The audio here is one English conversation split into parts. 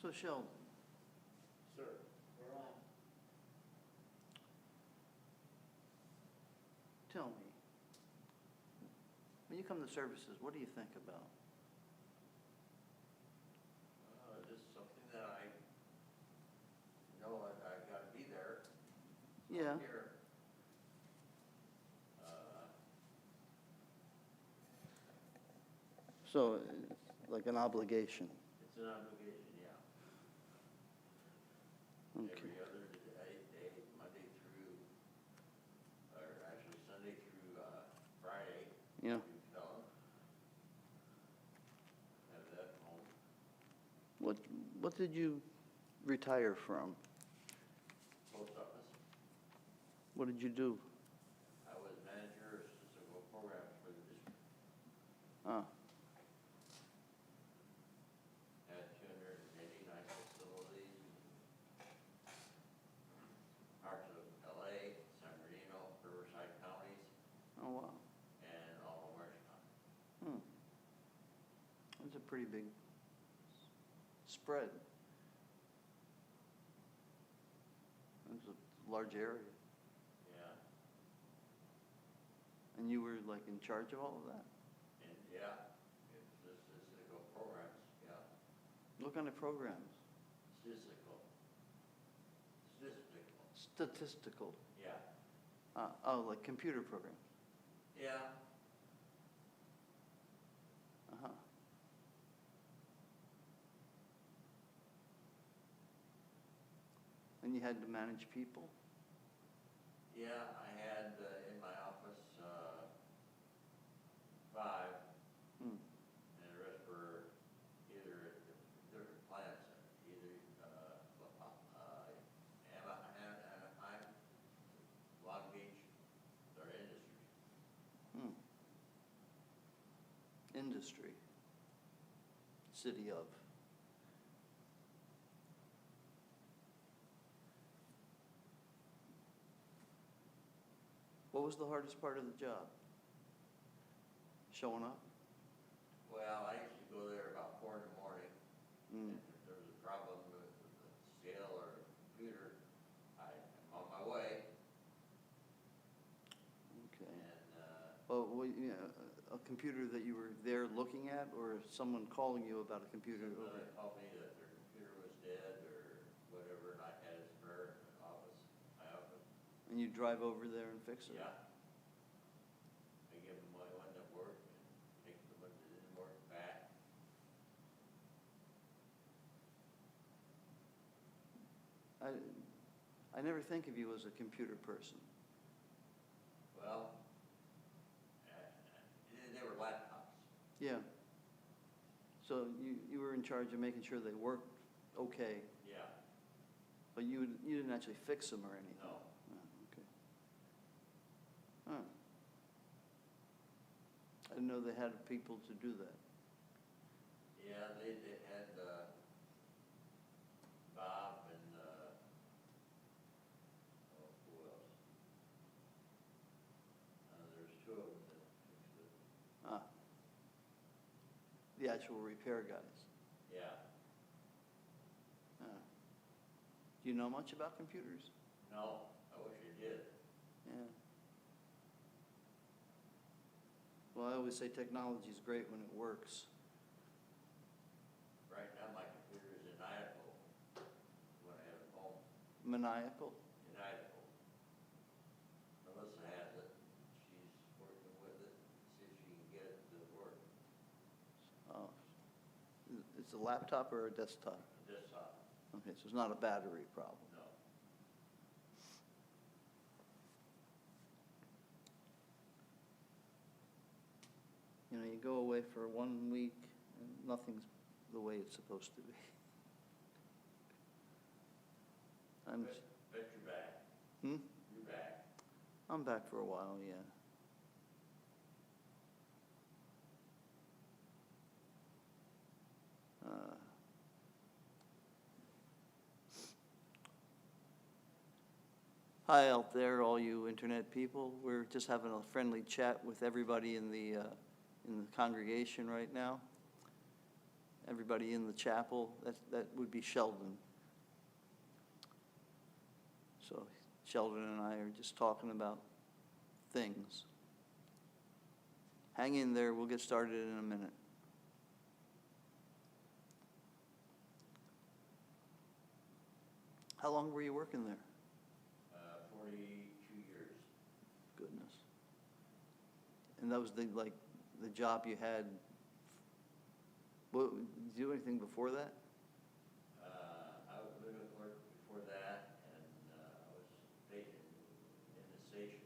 So Sheldon, Sir, we're on. tell me, when you come to services, what do you think about? Just something that I know I gotta be there. Yeah. Here. So, it's like an obligation. It's an obligation, yeah. Okay. Every other day, Monday through, or actually Sunday through, Friday. Yeah. You tell them. Have that home. What did you retire from? Post office. What did you do? I was manager of statistical programs for the district. Ah, Had 289 facilities, parts of LA, San Bernardino, Riverside counties, oh wow. and all of Orange County. That's a pretty big spread. It's a large area. Yeah, And you were like in charge of all of that? and yeah, it's just statistical programs, yeah, What kind of programs? statistical. Statistical, Statistical. yeah, Oh, like computer programs. yeah, Uh-huh. And you had to manage people? yeah, I had in my office, 5, Hmm. and the rest were either at different plants, either, Anaheim, Long Beach, or industry. Hmm. Industry. City of. What was the hardest part of the job? Showing up? Well, I used to go there about 4 in the morning, Hmm. and if there was a problem with the scale or computer, I'm on my way, Okay. and, Well, you know, a computer that you were there looking at, or someone calling you about a computer over? somebody called me that their computer was dead or whatever, and I had it spare in the office, my office. And you drive over there and fix it? Yeah. I give them one that worked, and take the one that didn't work back. I never think of you as a computer person. Well, they were laptops. Yeah. So you were in charge of making sure they worked okay, Yeah, but you didn't actually fix them or anything? no. Oh, okay. Huh. I didn't know they had people to do that. Yeah, they had, Bob and, oh, who else? There's 2 of them that fixed it. Ah. The actual repair guys. Yeah, Ah. Do you know much about computers? no, I wish I did. Yeah. Well, I always say technology is great when it works. Right now, my computer is in Idaho, when I have it home, Maniacal? in Idaho. Melissa has it, she's working with it, see if she can get it to work, Oh. It's a laptop or a desktop? desktop, Okay, so it's not a battery problem. no. You know, you go away for 1 week and nothing's the way it's supposed to be. Bet you're back, Hmm? you're back. I'm back for a while, yeah. Uh, Hi out there, all you internet people. We're just having a friendly chat with everybody in the congregation right now. everybody in the chapel, that would be Sheldon. So Sheldon and I are just talking about things. Hang in there, we'll get started in a minute. How long were you working there? 42 years. Goodness. And that was the job you had. What, did you do anything before that? I was living at work before that, and I was stationed in the station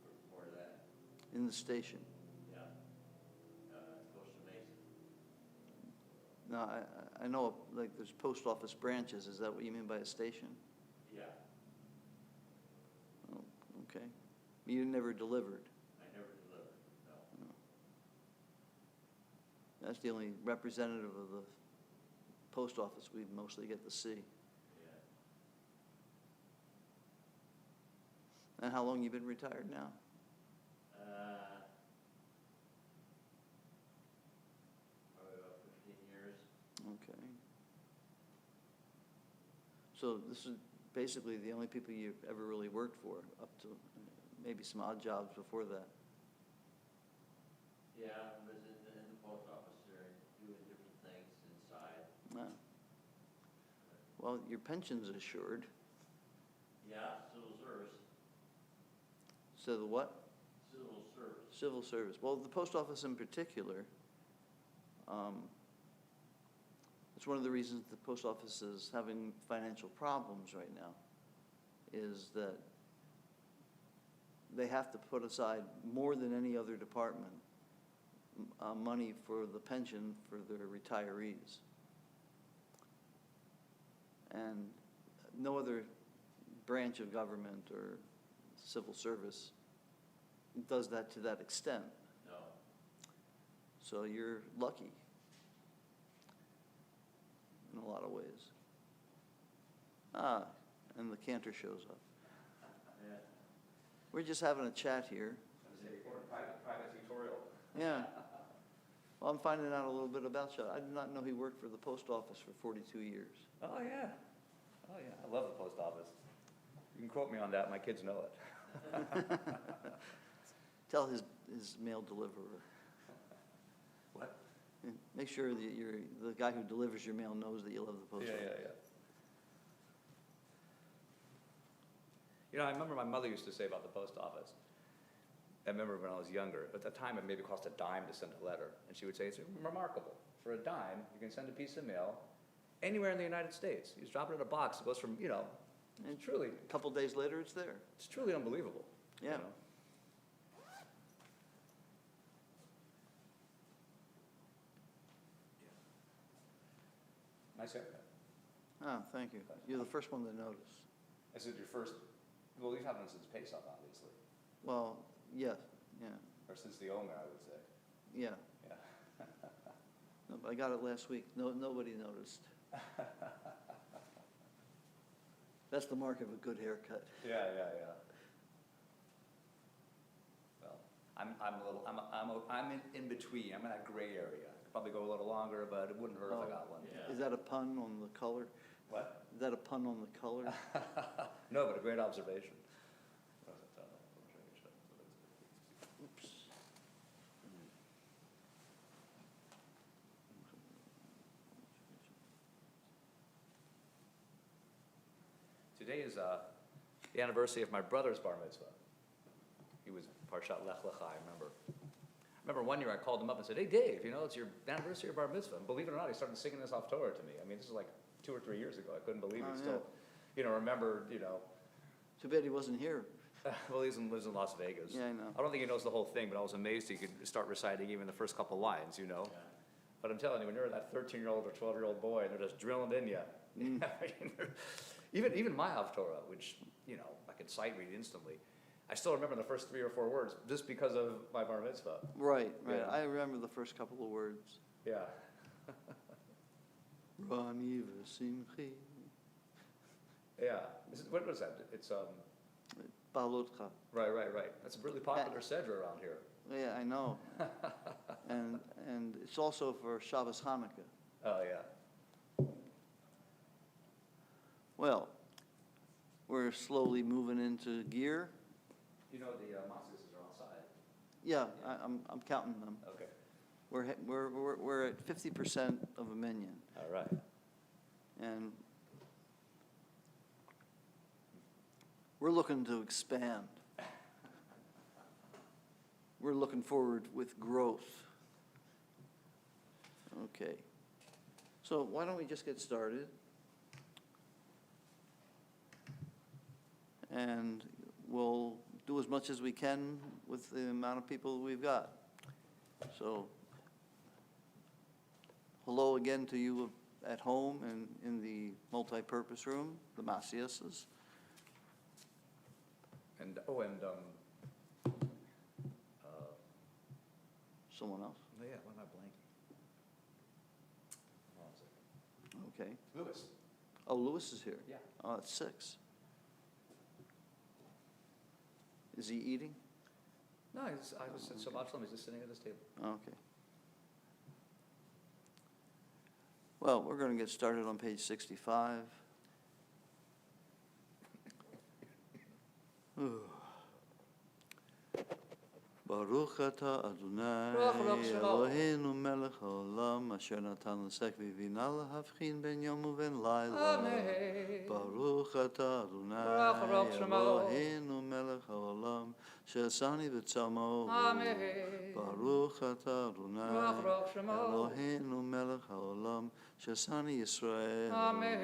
before that. In the station? Yeah. Costa Mesa. No, I know, like, there's post office branches. Is that what you mean by a station? Yeah. Oh, okay. You never delivered? I never delivered, no. No. That's the only representative of the post office we mostly get to see. Yeah. And how long you been retired now? Probably about 15 years. Okay. So this is basically the only people you've ever really worked for, up to maybe some odd jobs before that. Yeah, I was in the post office there, doing different things inside. Ah. Well, your pension's assured. Yeah, civil service. So the what? Civil service. Civil service. Well, the post office in particular, it's one of the reasons the post office is having financial problems right now, is that they have to put aside more than any other department money for the pension for their retirees. And no other branch of government or civil service does that to that extent. No. So you're lucky in a lot of ways. Ah, and the cantor shows up. Yeah. We're just having a chat here. Private tutorial. Yeah. Well, I'm finding out a little bit about you. I did not know he worked for the post office for 42 years. Oh, yeah. Oh, yeah. I love the post office. You can quote me on that. My kids know it. Tell his mail deliverer. What? And make sure that the guy who delivers your mail knows that you love the post Yeah, office. yeah, yeah. You know, I remember my mother used to say about the post office. I remember when I was younger. At the time, it maybe cost a dime to send a letter. And she would say, it's remarkable. For a dime, you can send a piece of mail anywhere in the United States. You just drop it in a box. It goes from, And it's truly, a couple days later, it's there. it's truly unbelievable. Yeah. Nice haircut. Oh, thank you. You're the first one to notice. I said your first, well, you've had one since Pesach, obviously. Well, yes, yeah, Or since the Omer, I would say. yeah. Yeah. No, I got it last week. Nobody noticed. That's the mark of a good haircut. Yeah, yeah, yeah. Well, I'm in between. I'm in that gray area. Could probably go a little longer, but it wouldn't hurt if I got one. Yeah. Is that a pun on the color? What? Is that a pun on the color? No, but a great observation. Oops. Today is the anniversary of my brother's bar mitzvah. He was Parshat Lech Lecha, I remember. I remember one year I called him up and said, hey, Dave, it's your anniversary of bar mitzvah. And believe it or not, he started singing this off Torah to me. I mean, this is like 2 or 3 years ago. I couldn't believe Oh, he still, remembered, Too bad he wasn't here. well, he lives in Las Vegas. Yeah, I know. I don't think he knows the whole thing, but I was amazed he could start reciting even the first couple lines, Yeah. But I'm telling you, when you're that 13-year-old or 12-year-old boy, and they're just drilling in you. Mm. even my Haftorah, which, I could sight read instantly, I still remember the first 3 or 4 words just because of my bar mitzvah. Right. Yeah. I remember the first couple of words. Yeah. Rami v'simchi Yeah. What was that? It's, balotcha. right. That's a really popular sedra around here. Yeah, I know. and it's also for Shabbos Hanukkah. Oh, yeah. Well, we're slowly moving into gear. You know, the Massises are outside. Yeah, I'm counting them. Okay. We're at 50% of a minion, All right. and we're looking to expand. We're looking forward with growth. Okay. So why don't we just get started? And we'll do as much as we can with the amount of people we've got. So, hello again to you at home and in the multi-purpose room, the Maciases. And, Someone else? oh, yeah, why am I blanking? Hold on a second. Okay. Lewis. Oh, Lewis is here. Yeah. Oh, it's 6. Is he eating? No, I was at Shabbat he's just sitting at this table. Okay. Well, we're going to get started on page 65. Baruch atah Adonai Baruch Shemo. Eloheinu melech haolam asher natan l'sek v'vina להבחין בין יום ובין לילה. Amen. Baruch atah Adonai Baruch Shemo. Eloheinu melech haolam שעשני בצלמו. Amen. Baruch atah Adonai Baruch Shemo. Eloheinu melech haolam שעשני ישראל. Amen.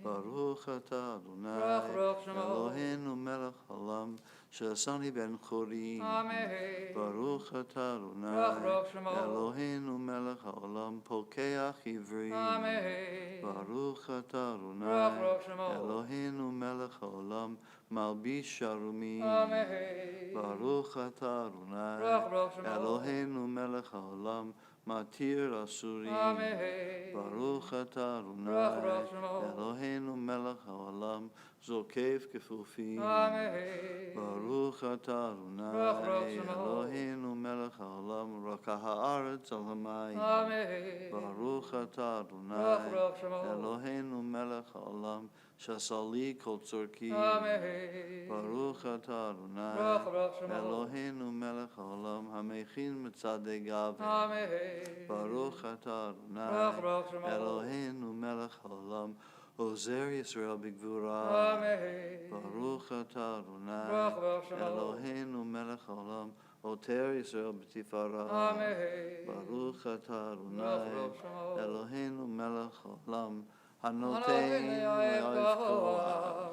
Baruch atah Adonai Baruch Shemo. Eloheinu melech haolam שעשני בן חורי. Amen. ברוך אתה אדוני Baruch Shemo. אלוהינו מלך העולם פוקח עברי. Amen. ברוך אתה אדוני Baruch Shemo. אלוהינו מלך העולם מלביש שרומים. Amen. ברוך אתה אדוני Baruch Shemo. אלוהינו מלך העולם מתיר אסורים. Amen. ברוך אתה אדוני Baruch Shemo. אלוהינו מלך העולם זוקף כפופים. Amen. ברוך אתה אדוני Baruch Shemo. אלוהינו מלך העולם רקע הארץ על המים. Amen. ברוך אתה אדוני Baruch Shemo. אלוהינו מלך העולם שעשה לי כל צורכי. Amen. ברוך אתה אדוני Baruch Shemo. אלוהינו מלך העולם המכין מצעדי גאווה. Amen. ברוך אתה אדוני Baruch Shemo. אלוהינו מלך העולם עוזר ישראל בגבורה. Amen. ברוך אתה אדוני Baruch Shemo. אלוהינו מלך העולם עוטר ישראל בתפארה. Amen. ברוך אתה אדוני Baruch Shemo. אלוהינו מלך העולם Anothen הנותן לאהב לאוהב כוח. כוח.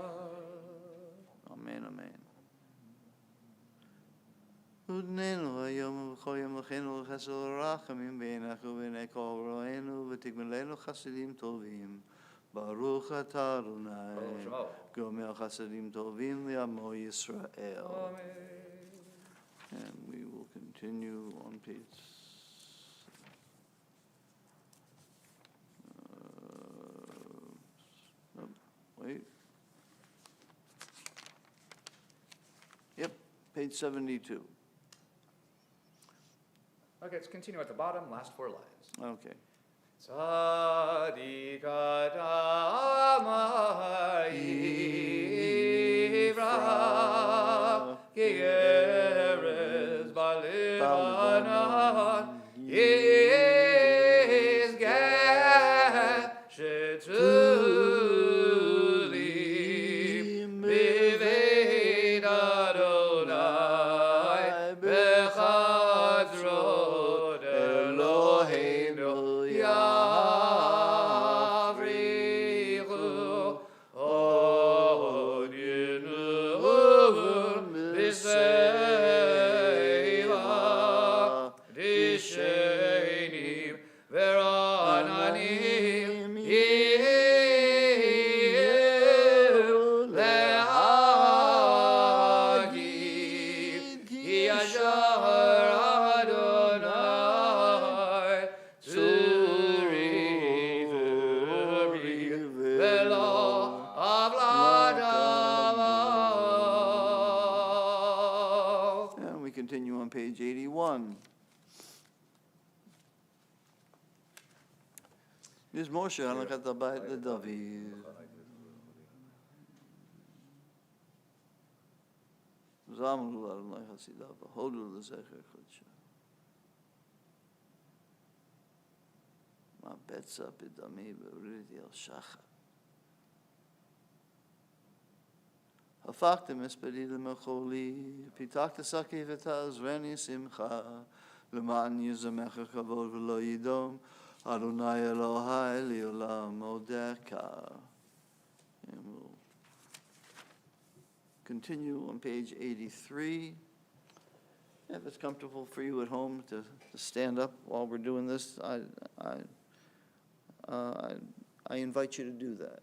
אמן אמן. ודננו היום ובכל יום לכנו לחסד ולרחמים בעיניך ובעיני כל רואינו ותגמלנו חסדים טובים. ברוך אתה אדוני Baruch Shemo. גומל חסדים טובים לעמו ישראל. Amen. And we will continue on page. Wait. Yep, page 72. Okay, let's continue at the bottom, last 4 lines. Okay. Tzadik Adam Yifrach Ki Erez Balebanon Yizgah Shetulim Biveit Adonai Bechazrot Eloheinu Yavrichu Od Yenuv B'Seiva Dishenim Verananim Yeu Le'agid Ki Yashar Adonai Tzuri Tzuri Velo Avladavav. And we continue on page 81. Is Moshe halakat habayit leDavid. Zamru Adonai Chasidav, Hodu leZecher Chodsha. Ma betza b'dami v'uridi el shachar. Hafachtem espedi lemecholi, pitachta saki v'ta'azreni simcha, למען יזמך כבוד ולא ידום, אדוני אלוהי לעולם עודך. And we'll continue on page 83. If it's comfortable for you at home to stand up while we're doing this, I invite you to do that.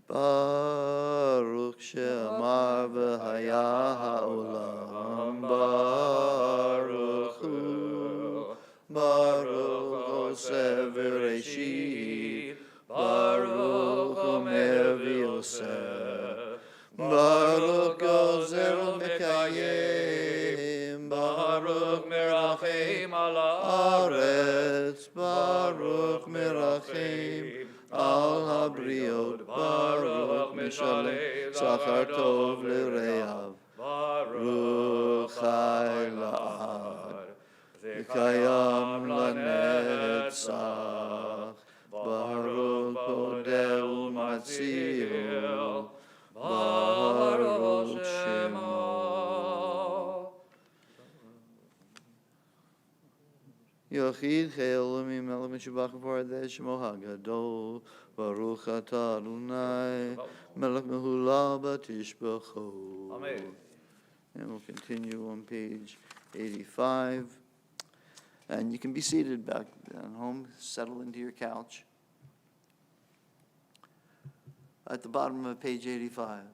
Baruch she'amar v'haya ha'olam, Baruch hu, Baruch oseh v'reshit, Baruch omer v'yosef, Baruch gozer u'mekayim, Baruch merachem al haaretz, Baruch merachem al habriot, Baruch mishalem sachar tov l'reav, Baruch chai la'ad v'kayam lanetzach, Baruch bodeh u'matzil, Baruch shemo. Yochid Che'elohim Melech Mishubach V'Ordeh Shemo HaGadol, Baruch Atah Adonai Melech Mehulal B'Tishbacho. Amen. And we'll continue on page 85. And you can be seated back at home, settle into your couch. At the bottom of page 85.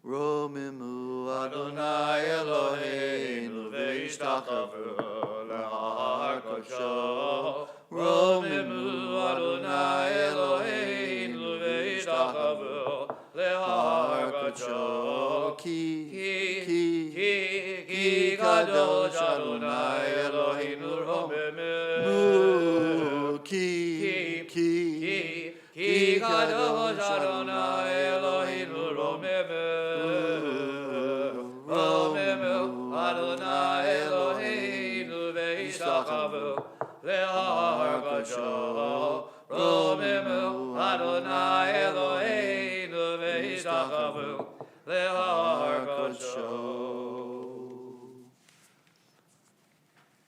Romimu Adonai Eloheinu v'ishtachavu le'har kodsho. Romimu Adonai Eloheinu v'ishtachavu le'har kodsho. Ki kadosh Adonai Eloheinu romimu. Ki kadosh Adonai Eloheinu romimu. Adonai Eloheinu v'ishtachavu le'har kodsho. Romimu Adonai Eloheinu v'ishtachavu le'har kodsho.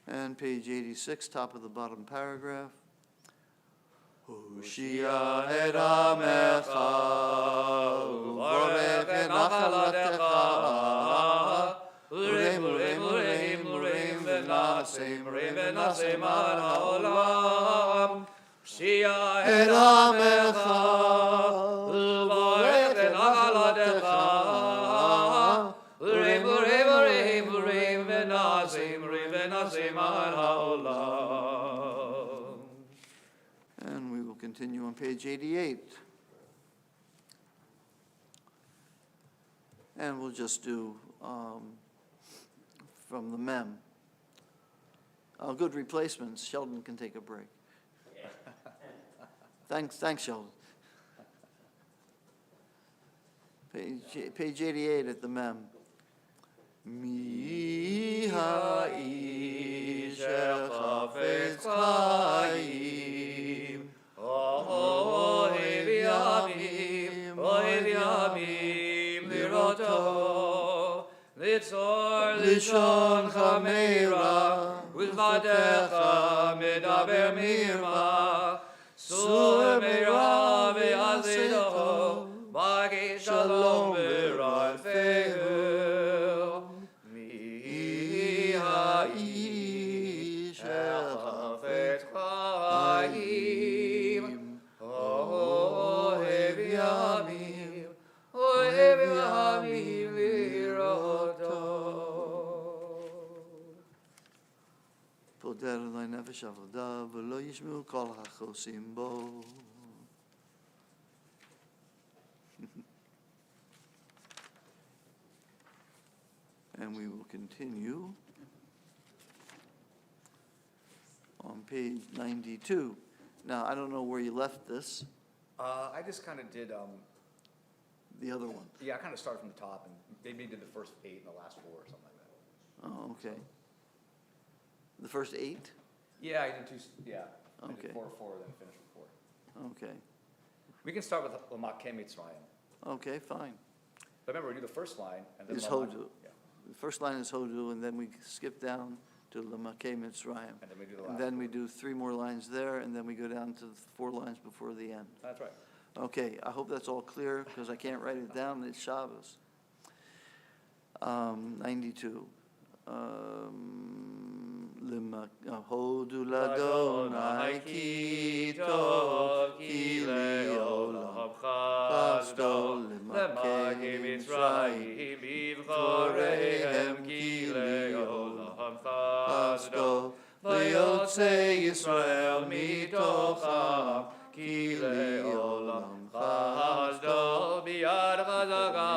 And page 86, top of the bottom paragraph. Hoshia et amecha uvarech et nachalatecha. Ureim, ureim, ureim, ureim, v'nasem, ureim, v'nasem ad ha'olam. Shia et amecha, uvarech et nachalatecha. Ureim, ureim, ureim, ureim, v'nasem, ureim, v'nasem ad ha'olam. And we will continue on page 88. And we'll just do from the mem. Good replacements. Sheldon can take a break. Thanks, Sheldon. Page 88 at the mem. Mi ha'ish chafetz chaim, ohev yamim liroto, litzor lishon chameira, ulvadecha medaber mirma, sur meira ve'azido, bagi shalom v'ralfehu. Mi ha'ish chafetz chaim, ohev yamim liroto. Poder Adonai nefesh avodah v'lo yishmeu kol hachosim bo. And we will continue on page 92. Now, I don't know where you left this, I just kind of did, the other one. yeah, I kind of started from the top and maybe did the first 8 and the last 4 or something like that. Oh, okay. The first 8? Yeah, I did 2, yeah. I Okay. did 4, then finished with 4. Okay. We can start with L'Makeh Mitzrayim. Okay, fine. But remember, we do the first line and then Is L'Mak- Hodu. Yeah, The first line is Hodu, and then we skip down to L'Makeh Mitzrayim. and then we do the last. And then we 4. do 3 more lines there, and then we go down to the 4 lines before the end. That's right. Okay, I hope that's all clear, because I can't write it down, it's Shabbos. 92. Hodu ladonai ki tov ki leolam chasdo l'makeh Mitzrayim bivchoreihem ki leolam chasdo v'yotzei Yisrael mitocham ki leolam chasdo biyad chazaka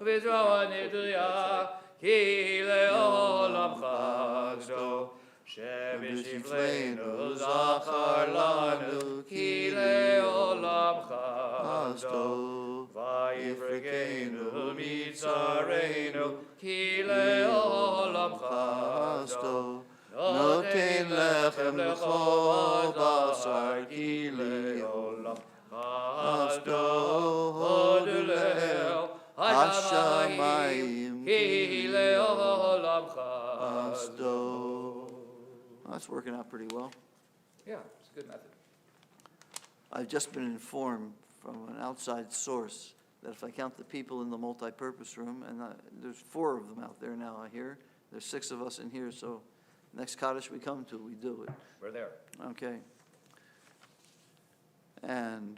v'zroa nituya ki leolam chasdo שבשפלנו זכר לנו כי לעולם חסדו ויפרקנו מצרינו כי לעולם חסדו נותן לחם לכל בשר כי לעולם חסדו הודו לאל השמיים כי לעולם חסדו. That's working out pretty well. Yeah, it's a good method. I've just been informed from an outside source that if I count the people in the multi-purpose room, and there's 4 of them out there now, I hear. There's 6 of us in here, so next Kaddish we come to, we do it. We're there. Okay. And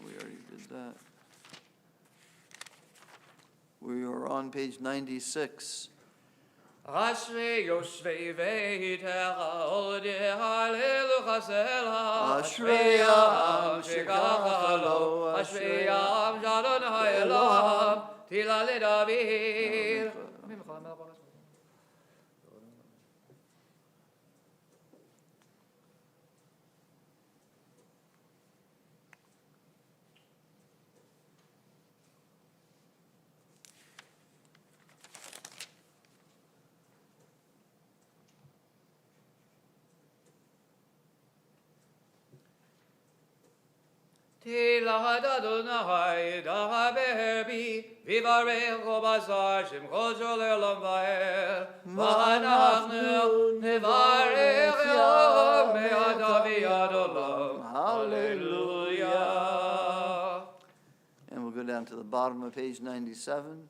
we already did that. We are on page 96. אשרי יושבי ביתך הודי הלל חסלה אשרי העם שככה לו אשרי העם שאדוני אלוהיו תהילה לדוד. תהילת אדוני דבר בי ויברכו בשר שמך לעולם ועד ואנחנו נברך יום מעתה ועד עולם. Hallelujah. And we'll go down to the bottom of page 97.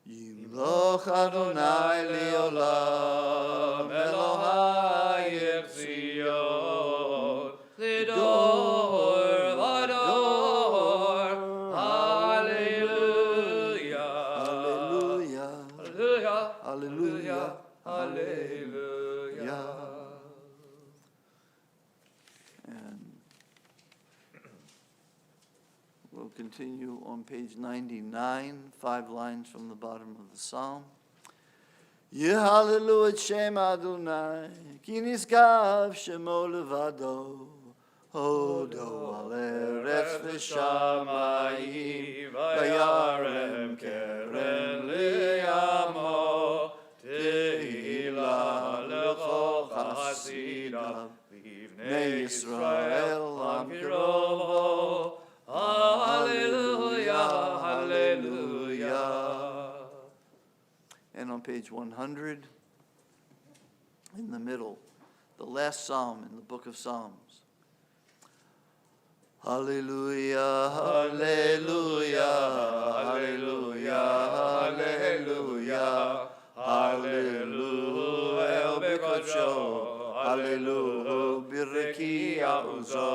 ימלוך אדוני לעולם אלוהי ציון לדור ודור. Hallelujah. Hallelujah. Hallelujah. Hallelujah. And we'll continue on page 99, 5 lines from the bottom of the psalm. Yehalelu et Shem Adonai, ki nizgav shemo levado. Hodo al eretz v'shamayim, vayarem keren liyamo. Tehila lechol chasidav, v'ivnei Yisrael am kirovo. Hallelujah, hallelujah. And on page 100, in the middle, the last psalm in the book of Psalms. Hallelujah, hallelujah, hallelujah, hallelujah, hallelujah, el bekodsho, hallelujah, birki auzo,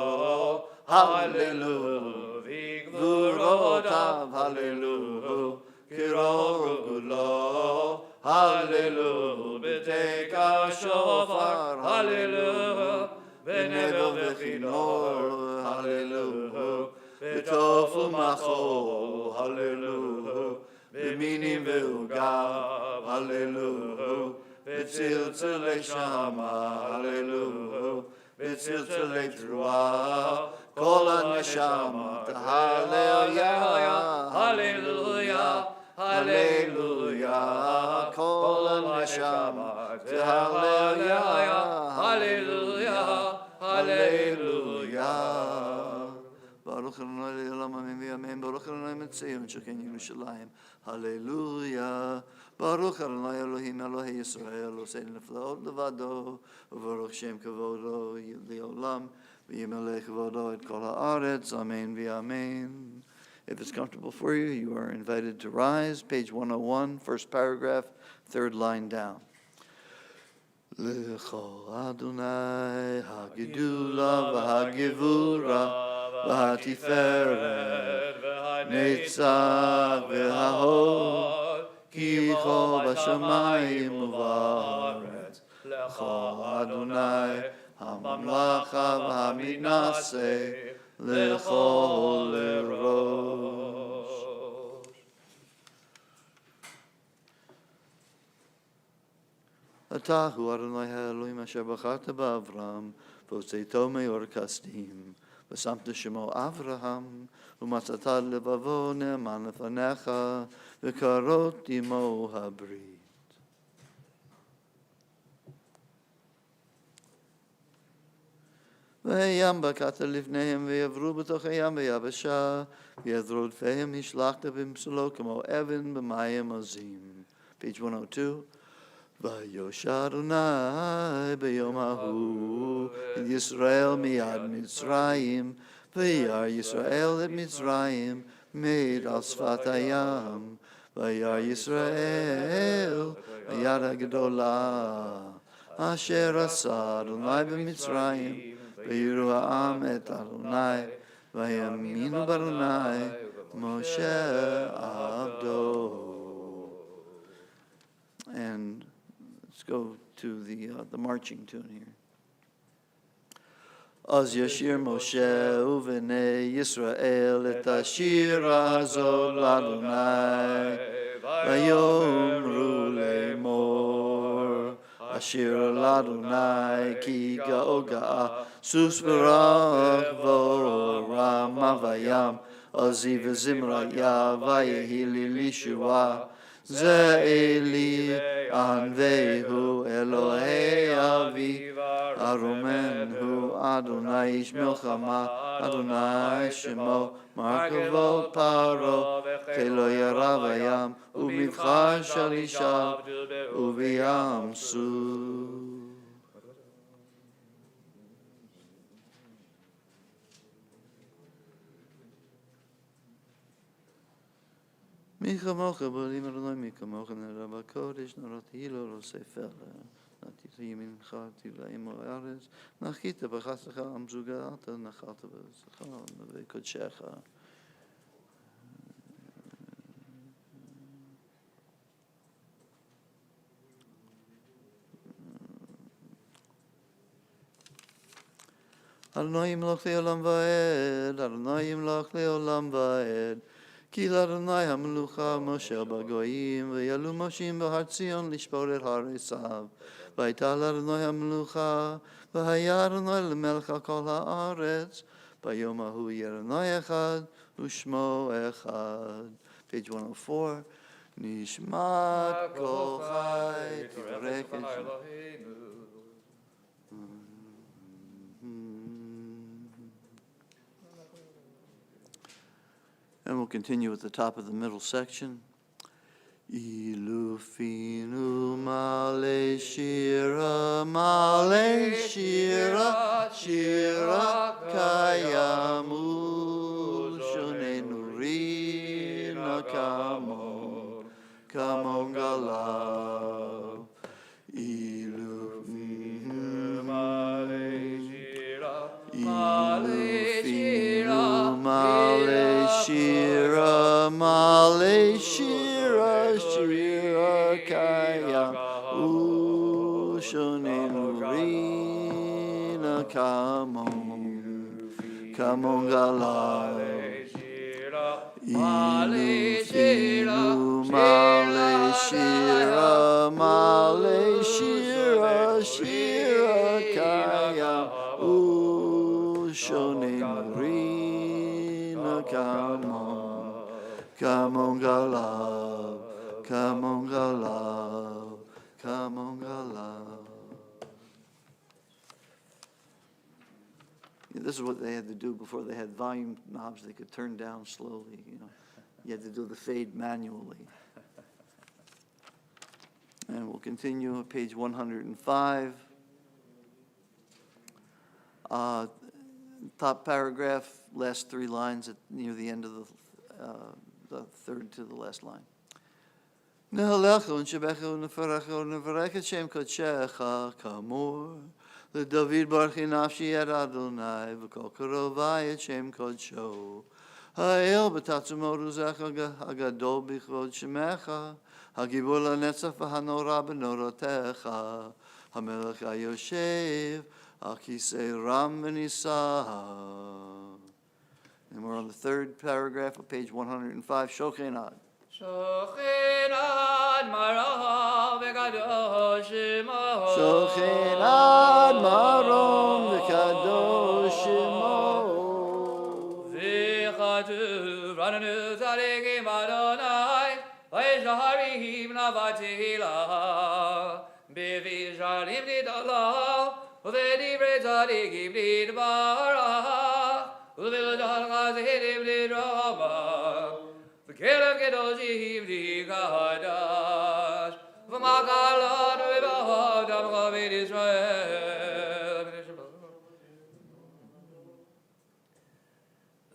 hallelujah, vigvurotav, hallelujah, kiror gulo, hallelujah, beteka shofar, hallelujah, benevel vechinor, hallelujah, betofu macho, hallelujah, beminim veugav, hallelujah, betziltzele shama, hallelujah, וצלצלי תרועה, כל הנשמה הללויה, הללויה, הללויה, כל הנשמה הללויה, הללויה, הללויה. ברוך אדוני לעולם אמן ואמן, ברוך אדוני מציון שכן ירושלים, הללויה. ברוך אדוני אלוהים אלוהי ישראל, עושה נפלאות לבדו, וברוך שם כבודו לעולם, וימלא כבודו את כל הארץ, אמן ואמן. If it's comfortable for you, you are invited to rise. Page 101, first paragraph, third line down. L'chol Adonai hagidula v'hagivura v'hatiferet v'hanetzach v'hahod ki chol b'shamayim u'va'aretz l'chol Adonai hamamlacha v'haminaseh l'chol l'rosh. אתה הוא אדוני האלוהים אשר בחרת באברהם והוצאתו מאור כסדים ושמת שמו אברהם ומצאת לבבו נאמן לפניך וכרות עמו הברית. והים בקעת לפניהם ויעברו בתוך הים ויבשה ויד רודפיהם השלכת במסלו כמו אבן במים עזים. Page 102. ויושע אדוני ביום ההוא את ישראל מיד מצרים וירא ישראל את מצרים מת על שפת הים וירא ישראל היד הגדולה אשר עשה אדוני במצרים ויראו העם את אדוני ויאמינו באדוני משה עבדו. And let's go to the marching tune here. אז ישיר משה ובני ישראל את השיר הזאת לאדוני ויאמרו לאמור השיר לאדוני כי גאו גאה סוס ברכבו רמה וים עזי וזמריה ויהי לי לישועה זה אלי ענווהו אלוהי אבי ארומן הוא אדוני איש מלחמה אדוני שמו מרכבות פרעה כלא ירא בים ומבחר של אישה ובים סוף. מי כמוך בולים אדוני מי כמוך נראה בקודש נראתי לו לא ספר נתתי ימינך תבלעים הארץ נחית בחסך המזוגת נחת בזכר וקודשך. אדוני ימלוך לעולם ועד אדוני ימלוך לעולם ועד כי לאדוני המלוכה משה בגויים ויעלו משים בהר ציון לשפוט את הר עשיו והייתה לאדוני המלוכה והיה אדוני למלך על כל הארץ ביום ההוא יהיה אדוני אחד ושמו אחד. Page 104. נשמת כל חי תברך את And we'll continue at the top of the middle section. Ilufinu male shira, shira kayamu, shonenu rina kamon galav. Ilufinu male shira, shira kaya ushonenu rina kamon galav. Ilufinu male shira, shira kaya Shonenu Rina Kamon, Kamon Galav, Kamon Galav, Kamon Galav. This is what they had to do before they had volume knobs they could turn down slowly, you know. You had to do the fade manually. And we'll continue at page 105. Top paragraph, last three lines near the end of the third to the last line. Nehalechu nshebechu nefarechu nevarech et shem kodshecha kamor leDavid barchi nafshi et Adonai v'kol karovai et shem kodsho ha'el b'tatzumot uzecha hagadol b'chvod shemecha hagibur lanetzach v'hanora b'norotecha hamelech hayoshev al kisei ram v'nisa. And we're on the third paragraph of page 105, Shochenad. Shochenad marom v'kadosh shemo. Shochenad marom v'kadosh shemo. V'chatuv rananu tzadikim Adonai v'yisharim navatila b'visharim nidalal v'divrei tzadikim nidbarach v'vilajal chazidim nidrama v'kelev kedoshim nikadash v'makalot v'bahadam chavit Yisrael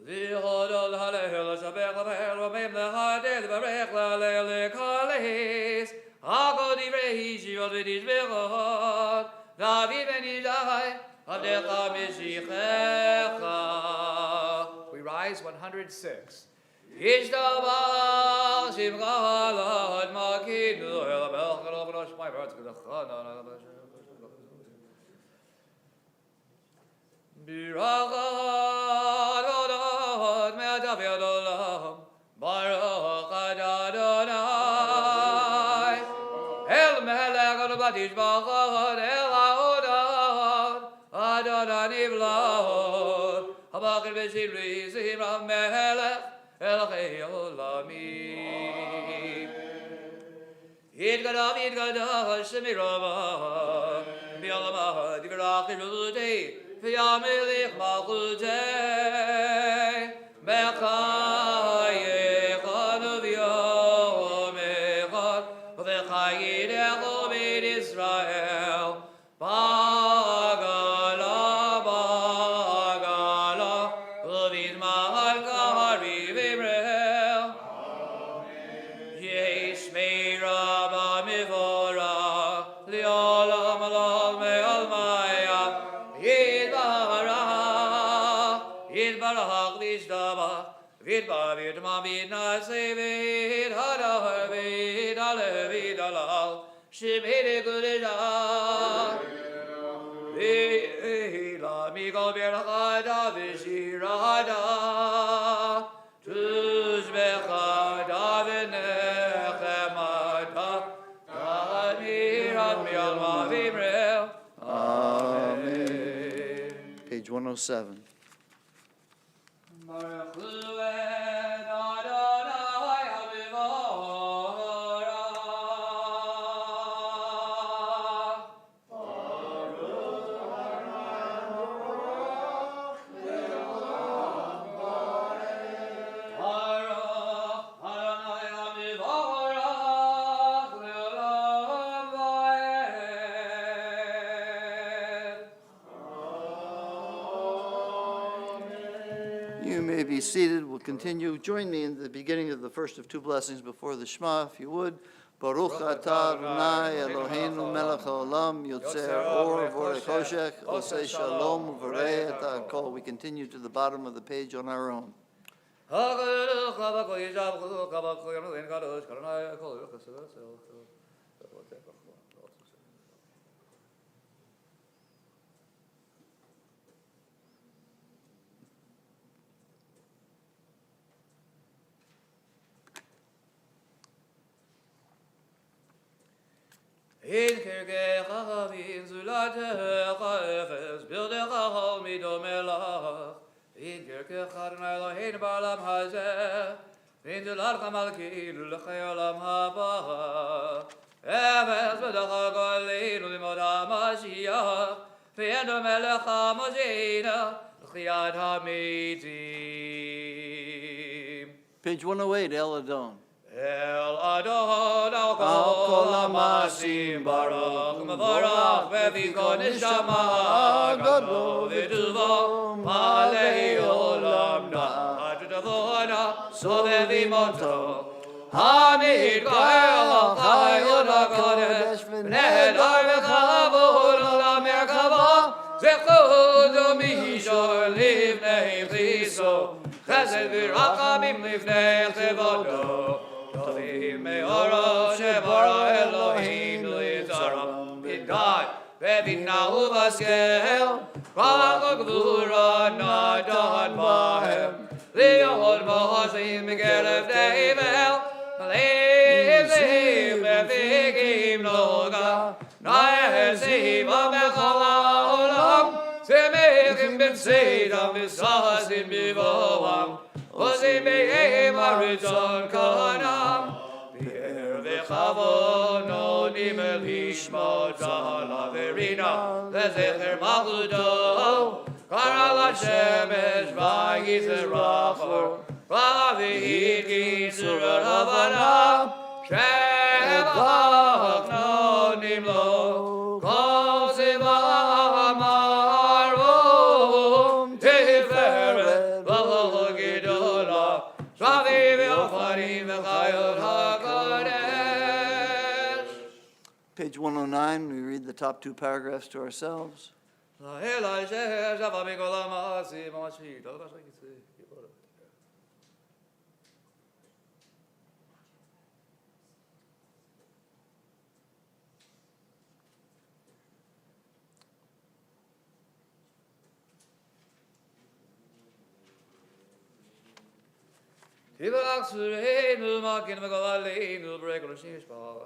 v'hodol halel shabech l'mehel v'meim l'hadel v'rech l'alel l'kalis ha'kol divrei shivot v'tishbechot David ben Yishai avdecha mishichecha. We rise 106. Yishtabach shimcha lad makinu el melech el avrosh my heart's gonna chana birachat odot me'adav olam baruch Adonai el melech el batishbachot el haodot Adonai nivlot habachil v'shivri zimra melech el chei olamim yitgadav shemirama bi'olamah divrach irudei v'yamelech malchutei b'chayechad v'yom echad v'chayidecho b'eit Yisrael bagala bagala v'vidmal kahari v'imrel yesh meira b'mivora li'olam alal me'almaya yidbarach v'yishtabach v'yidbar v'yidma v'yidnaseh v'yidhadar v'yidaleh v'yidalal shemere kudeshah v'yila mikol berachada v'shirada tuzbechada v'nechemada ta'amirat mi'alma v'imrel. Amen. Page 107. Baruch hu et Adonai hamevorach. Baruch Adonai hamevorach le'olam va'ed. You may be seated. We'll continue. Join me in the beginning of the first of two blessings before the Shema, if you would. Baruch atah Adonai Eloheinu melech haolam yotzer or v'orei choshech osei shalom v'orei et hakol. We continue to the bottom of the page on our own. In kirkecha v'in zulatecha efes bildecha midom elach כחד אלוהינו בעולם הזה, ונדלך המלכינו לחיי עולם הבא. אפס בדרך גואלינו למות המשיח, ואין המלך המושיע לחיית המתים. Page 108, El Adon. El Adon al kol hamasim baruch mevorach v'viko neshama gadol v'tuvo malei olam na'ad tavona sovevi moto hamid ka'el chayot ha'kodesh v'nedar v'chavod olam merkava zechud umishor livnei chiso chesed v'rachamim livnei chevodo Tovim me'oro shevara Elohim l'itzaram b'dad ve'vinahu v'askel kach gvura nadan bahem li'od ma'azim b'gelev de'vel malei zim v'vigim noga na'ezim v'mechal ha'olam zemechim b'tzedam v'sazim b'voam Ozim be'em ha'rizon kanam Be'er v'chavononim elishmot zala verina Lezecher malchuto Kara l'shemesh v'yizerachor V'avihid gisurot havanam Shevach nonim lo Kol zivah amarom Tiferet Page 109, we read the top two paragraphs to ourselves.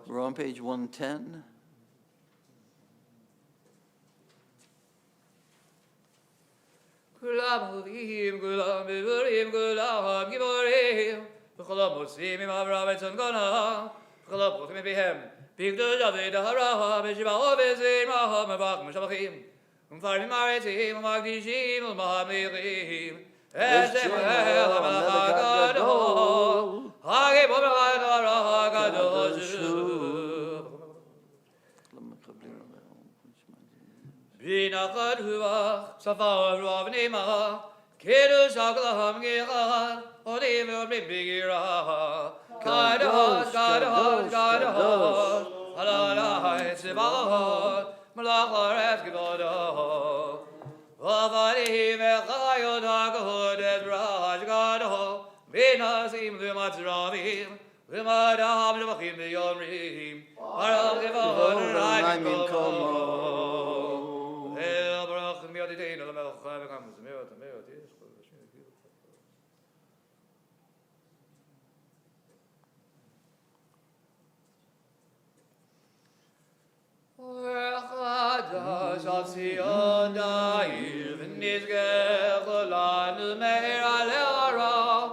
We're on page 110. כולם אהובים, כולם בבורים, כולם גיבורים, וכולם מוצאים עם אברהם את צנגונם, וכולם פותחים מפיהם, בקדושה וטהרה, בשבחו וזמרה, מברך משבחים, ומפארים ארצים, ומקדישים, וממליכים, את שם המלך הגדול, הגיבור הגדול הקדוש הוא. בנחת רוח, שפה רוח נעימה, קידוש הגלם גחד, עונים ואומרים בגירה. קדוש, קדוש, קדוש, אדוני צבאות, מלך הארץ כבודו. עבדים וחיות הקודש ראש גדול, ונשאים ומצרבים, ומדם שבחים ויאמרים, ברוך כבוד אדוני ממקומו. חדש על ציון העיר ונשגח לנו מהר על הרע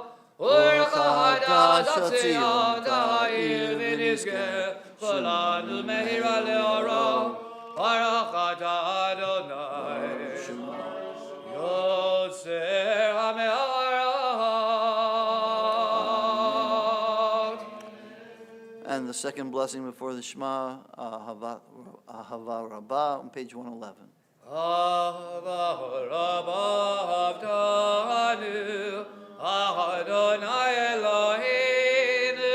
חדש על ציון העיר ונשגח לנו מהר על הרע ברוך אתה אדוני יוצר המערות. And the second blessing before the Shema, Ahava Rabbah, on page 111. Ahava Rabbah avtanu Adonai Eloheinu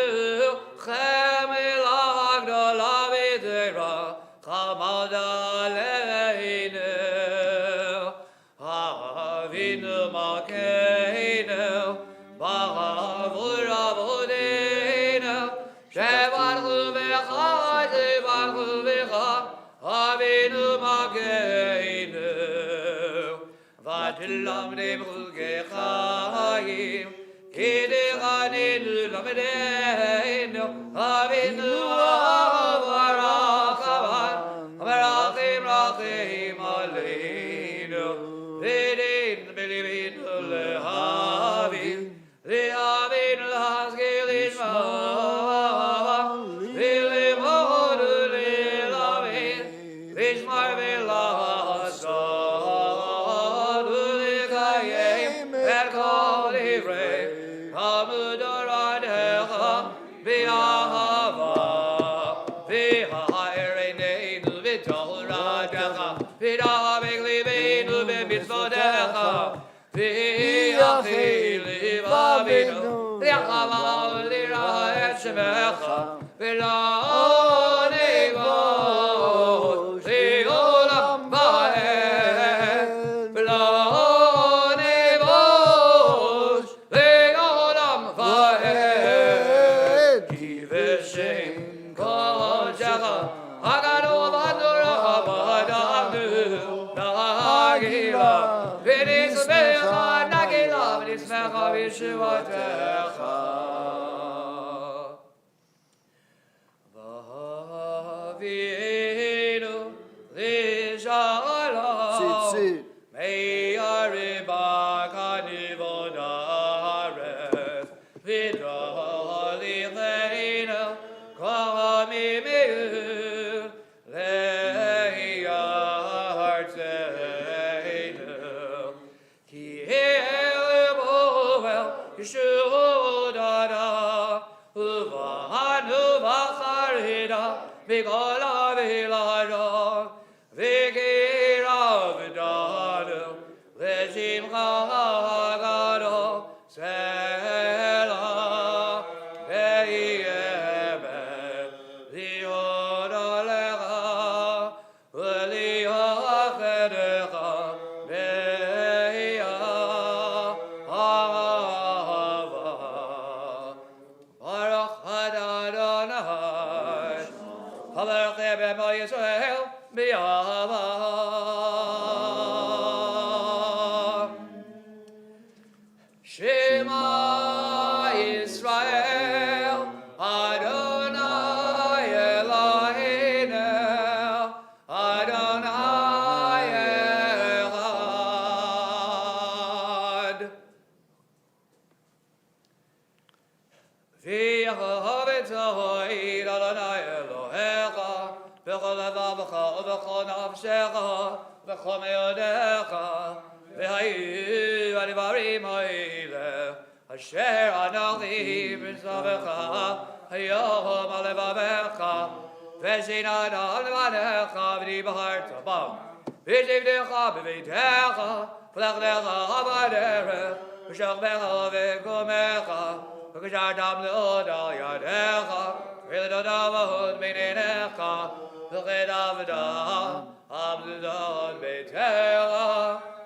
Chem elach gdola v'zera Chamad aleinu Avinu malkeinu B'chavur avodeinu Shevarchu v'cha Shevarchu v'cha Avinu malkeinu V'tilamdim chulkei chayim K'dechanenu lamedeinu Avinu v'rachavan V'rachim rachim aleinu V'din b'livinu leha במצוותיך, ויחי לבבינו, יחמה ליראה את שמך, ולא נבוש לעולם ועד, ולא נבוש לעולם ועד, כי בשם קודשך הגדול והנורא בדמנו נגילה, ונשמח נגילה, ונשמח בישועתך. ואבינו לשלום, מהריבה כנבון הארץ, ודליכנו כמימיהו לארצנו, כי אלבו אל ישועתנו, ובנו בחרידה מכל אבילנו, וגירה ודנו לשמחה גדול, סלע באמת להיות עליך ולייחדך באהבה. ברוך אתה אדוני חבר בעמו ישראל באהבה. שמע ישראל אדוני אלוהינו אדוני אחד. ויאהב את אדוני אלוהיך בכל לבבך ובכל נפשך ובכל מאודך, והיו הדברים האלה אשר אנוכי מצווך היום על לבבך, ושנאת על לבניך ודיברת בם, ושבתך בביתך ולכתך בדרך, ושוכבך וקומך, וקשרתם לעוד על ידיך, ולדודות בין עיניך, וכתבת עמדות ביתך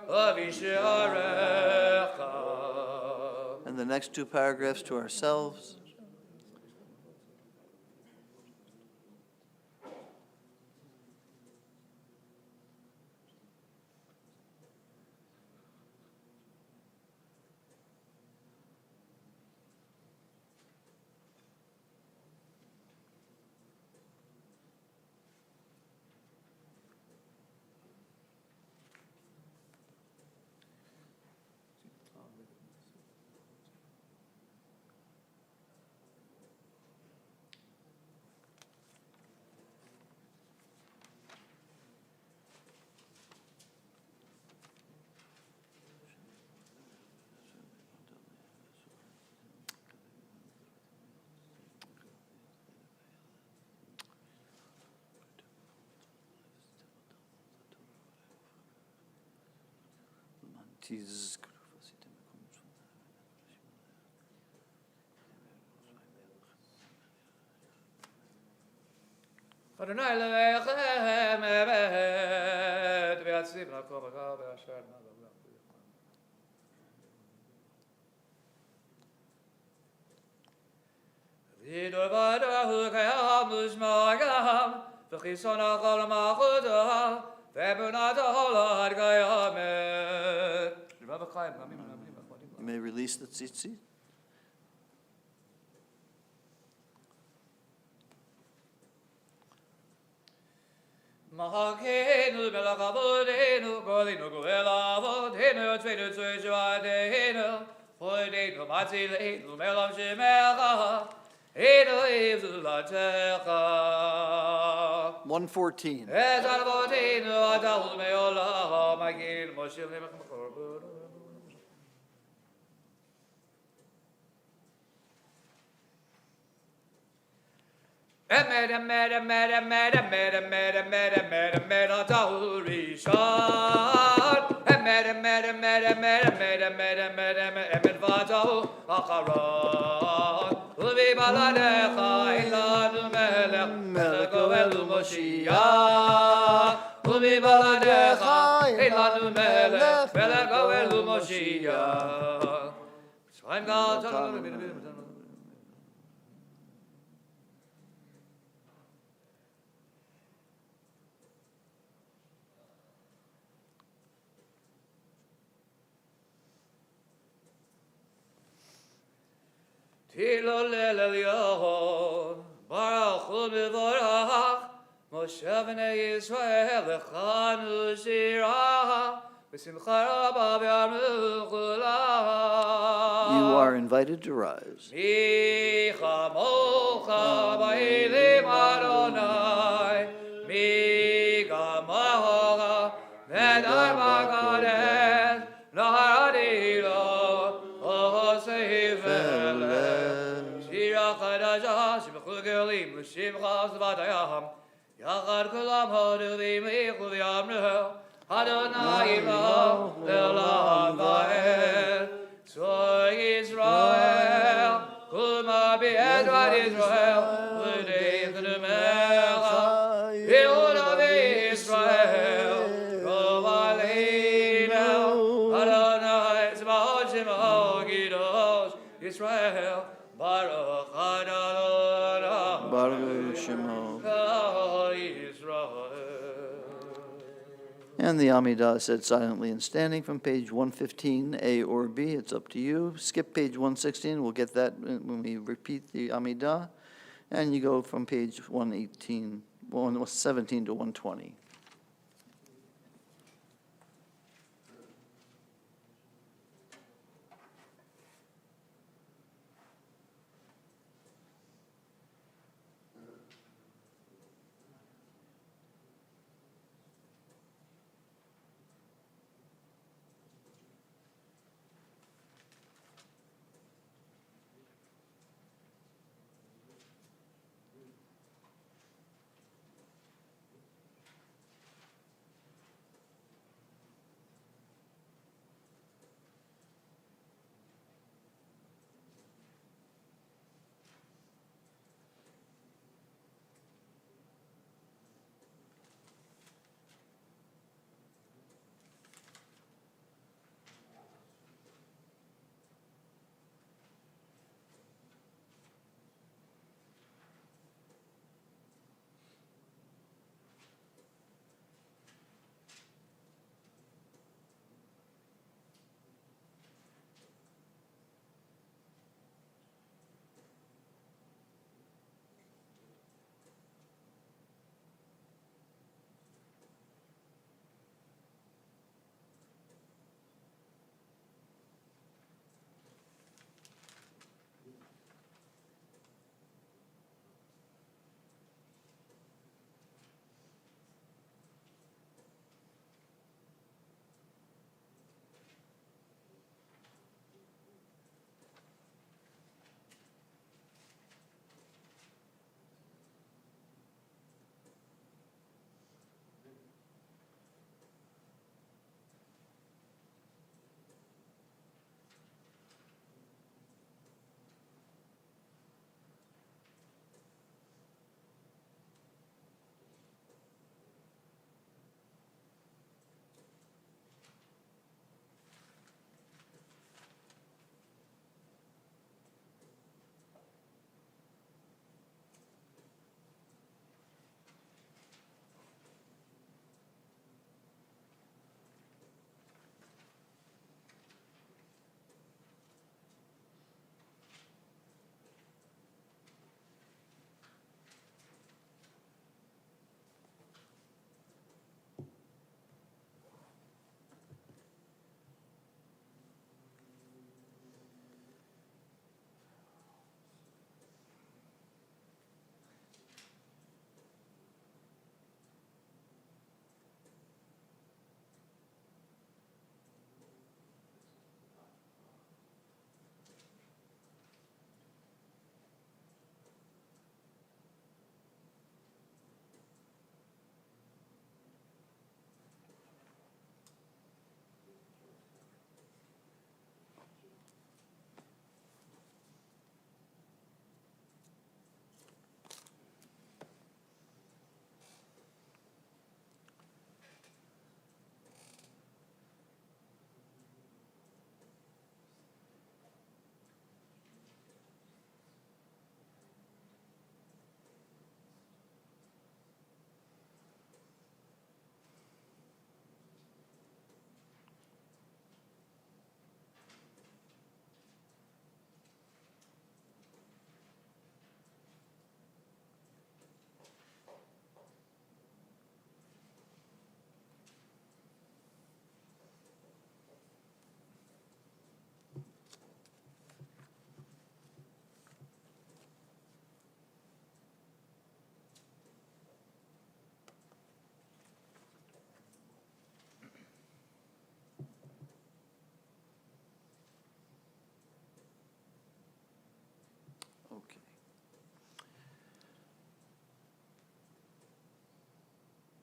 ובשעריך. And the next two paragraphs to ourselves. Jesus. אדוני אלוהיכם אמת, ויציב נקום בקר ואשר נגע. וידברו קיים ושמעם, וחיסון הכל מלכותו, ואמונתו לעד קיימת. שבא בחיים, נאמין ונאמין וחמדים. You may release the tzitzit. מחכנו מלך אבותינו, גואלנו גואל אבותינו, יוצאנו צוי שועתנו, פוידנו מצילנו מלך שמך, אלוהים זולתך. 114. את אבותינו אתה ולמעולם, מגיל משה למך מקורבנו. אמת אמת אמת אמת אמת אמת אמת אמת אמת אתה הוא ראשון, אמת Emet, Emet, Emet, Emet, Emet, Emet, Emet, Emet, Emet, Vadahu, Acharon. Uvi baladecha, Ilanu Melech, Melech Goelu Moshiach. Uvi baladecha, Ilanu Melech, Melech Goelu Moshiach. Shalom God, Tilo Lelyon, Baruch Hu Mevorach, Moshe B'nai Yisrael Echanu Shirah, B'simcha Rabba V'yamru Kulah. You are invited to rise. Mi chamocha ba'ilim Adonai, mi gamocha medar b'kadesh, nahadilo, osei velech. Shira chadasha, shibchu gelim, l'shimcha zvadayam, yachad kulam hoduvim lichu v'yamru, Adonai Ilo, le'olam va'ed. Soy Israel, Kuma be'ezrat Israel, L'nei Chnemecha, Yehuda be'Israel, Rov aleinu, Adonai Tzvaot Shemo Kidosh, Yisrael, Baruch Adonai, Baruch Shemo. Kol Yisrael. And the Amidah said silently and standing from page 115, A or B. It's up to you. Skip page 116. We'll get that when we repeat the Amidah. And you go from page 117 to 120.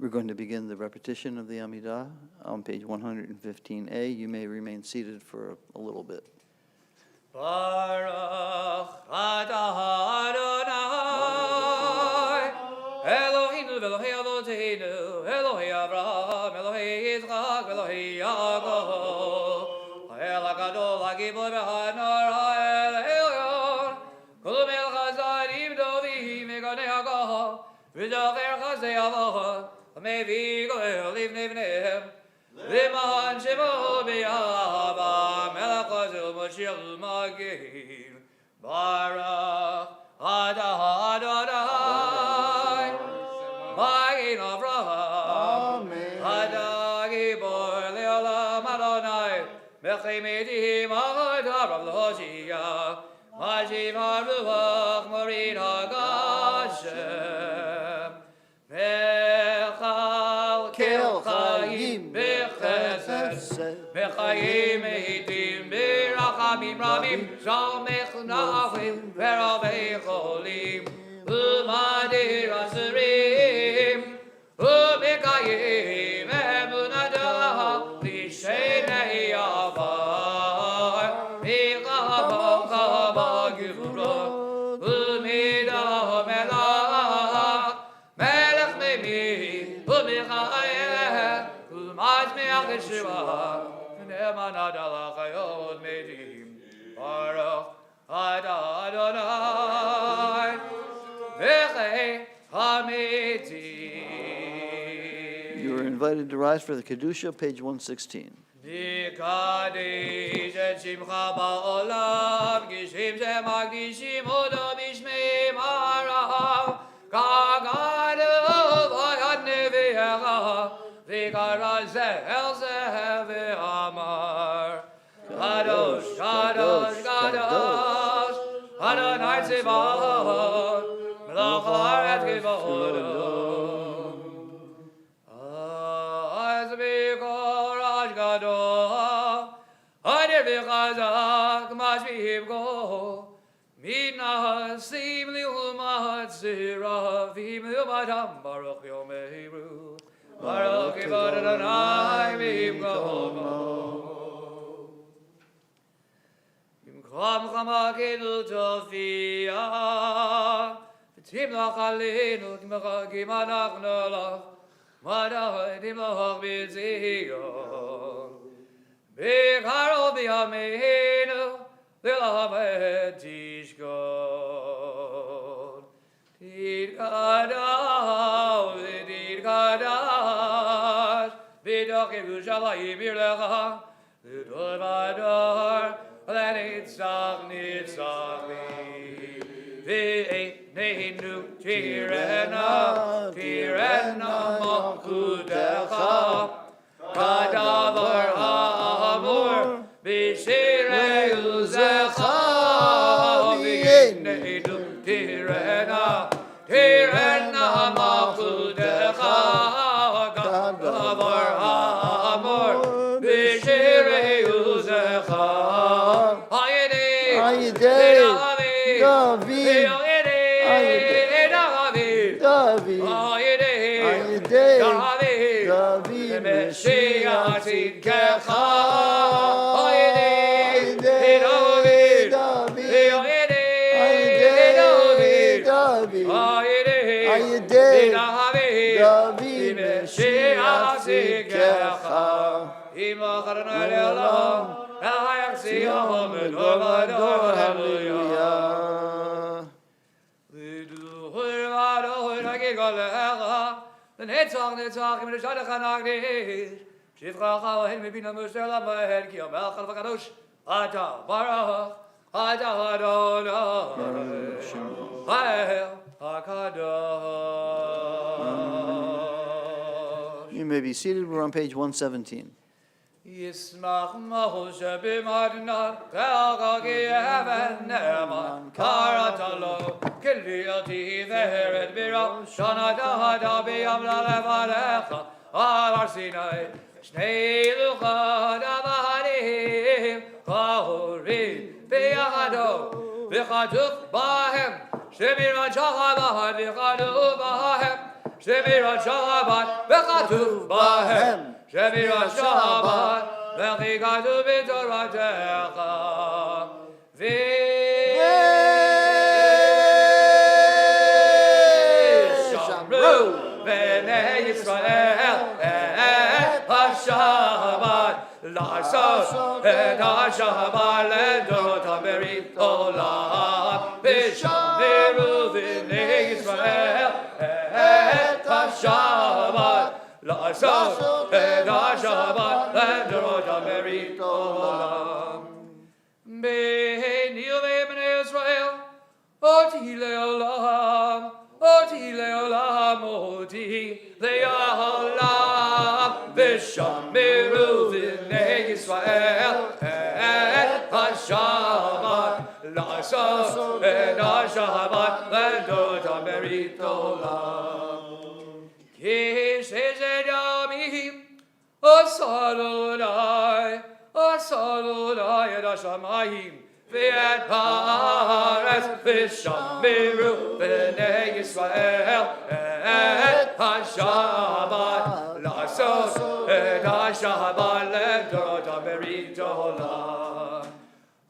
We're going to begin the repetition of the Amidah on page 115A. You may remain seated for a little bit. Baruch atah Adonai, Eloheinu v'Elohei Avoteinu, Elohei Avraham, Elohei Yitzchak, Elohei Yaakov, Ha'el HaGadol, HaGibor v'Hanor, Ha'el Elyon, Kol Melech HaZadim Dovim v'Ganei HaGahal, v'Docher Chazei Avoch, Ha'mevi Goel Livnei V'neim, L'man Shemo B'Yahava, Melech HaZil Moshiach Magin, Baruch atah Adonai, Magin Avraham, Atah Gibor Le'olam Adonai, Mechemedi Ma'adav L'Hoshiyah, Mashiv HaRuach Morid HaGashem, Mechal Kel Chaim B'Chesed, Mechayim Eitim B'Rachamim Rabim, Shamech Na'avim V'Ravei Cholim, U'Madir Asurim, U'Mekayim Emunah L'Shenei Avar, Michavocha B'Gevura, U'Midah Melach, Melech Meimim, U'Michayim, U'Mazmeach Yeshua, Ne'emanad Alachayot Medim, Baruch atah Adonai, V'chei HaMetim. You are invited to rise for the Kedusha, page 116. Nikadesh et Shimcha ba'olam, Gishim shemakdishim odo b'shmei marav, Kagadu v'yad nevi'echa, V'kara ze'el ze'eh v'amar, Kadosh, Kadosh, Kadosh, Adonai Tzevaot, Melech haaretz k'vodo. Az v'korash gadol, Adir v'chazak mashviv go, Minasim li'umat sirafim li'umatam, Baruch Yom Ehru, Baruch Kivod Adonai v'imkomo. Bimkom chamakedu tofia, V'tim lach aleinu, Kim anachnu lach, V'adavdim lach b'tzion. B'karo b'yameinu, L'lamed tishkon. Tidkadash, tidkadash, B'doch Yerushalayim yirlecha, L'tov ador, L'nitzach nitzachim. V'einenu tirena, tirena malchutecha, Kadavar ha'amur, B'shirei uzecha, V'einenu tirena, tirena malchutecha, Kadavar ha'amur, B'shirei uzecha. Ayidei, David, David, Ayidei, David, Mashiach tzidkecha. Ayidei, David, David, David, David, Ayidei, Ayidei, David, Mashiach tzidkecha. Imach Adonai le'olam, El Hayachzion, V'dor v'dor, Hallelujah. L'duhur v'adohur ha'gigolecha, L'netzach netzach, Im Rishadecha nagdish, Shivchacha v'hen mebina musher l'mahed, Ki Yomelcha v'kadosh, Ata Baruch, Ata Adonai, Ha'el HaKadosh. You may be seated. We're on page 117. Yismach Moshe b'madna, Telcha ki even ne'eman, Karatalo, Kiliyoti v'heret b'ra, Shana dahada b'yam la'levarecha, Al Har Sinai, Shnei luchad avadim, Chahurim v'yachado, V'chaduf b'hem, Shemir v'chachad v'chaduf b'hem, Shemirat Shabbat, V'chatuv Bahem. Shemirat Shabbat, V'chikatu B'toratecha. V'shamru B'nei Yisrael et HaShabbat La'asos et HaShabbat L'dorot HaBerit Olam V'shamru B'nei Yisrael et HaShabbat La'asos et HaShabbat L'dorot HaBerit Olam Be'eni u'be'bnei Yisrael Oti le'olam Oti le'olam Oti le'olam V'shameru v'nei Yisrael et HaShabbat La'asos et HaShabbat L'dorot HaBerit Olam Ki sheshet yamim Asalonai Asalonai et HaShamayim V'et haaretz v'shameru v'nei Yisrael et HaShabbat La'asos et HaShabbat L'dorot HaBerit Olam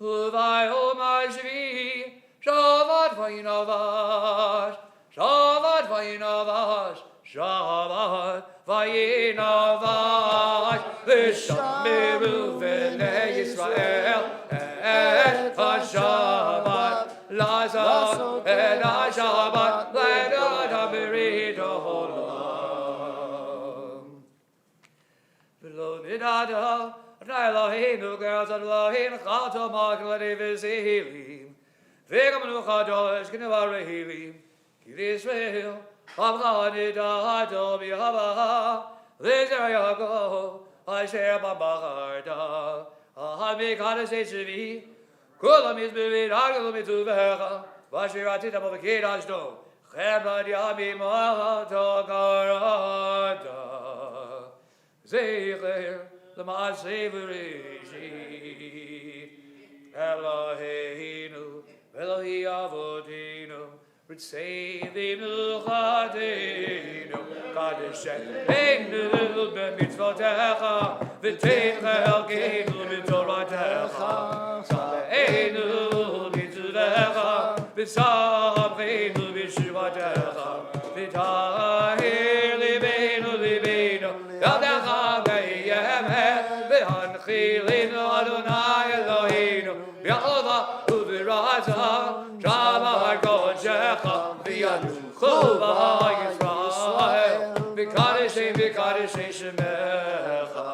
Uvayom HaShvi Shabbat v'yinavash Shabbat v'yinavash Shabbat v'yinavash V'shameru v'nei Yisrael et HaShabbat La'asos et HaShabbat L'dorot HaBerit Olam V'lo nidada Adonai Eloheinu Geras Eloheinu Chato Makelei V'Zehilim V'gamnu Chadosh Genu Arehilim Ki Yisrael Avcha nidado B'Yahava L'Zer Yaakov Asher B'Bacharta Ahami Kadosh Shvi Kulam Yisbevit Hagel Mitzuvecha V'Asher Atita B'Vekid Ashdo Chemad Yamim Ato Karata Zecher L'Maaseh V'Reshit Eloheinu Elohi Avotinu B'Tzeivim L'Chadeinu Kadesheinu B'Mitzvotecha V'Tein Chelkeinu B'Toratecha Sameinu B'Tzuvecha V'Samcheinu B'Shuvatecha V'Tahir Libeinu Libeinu Yadecha Be'yemet V'Hanchilinu Adonai Eloheinu V'Yahova U'V'Raza Shabbat Kodechecha V'Yanuchu V'Yisrael V'Kadeshei V'Kadeshei Shemecha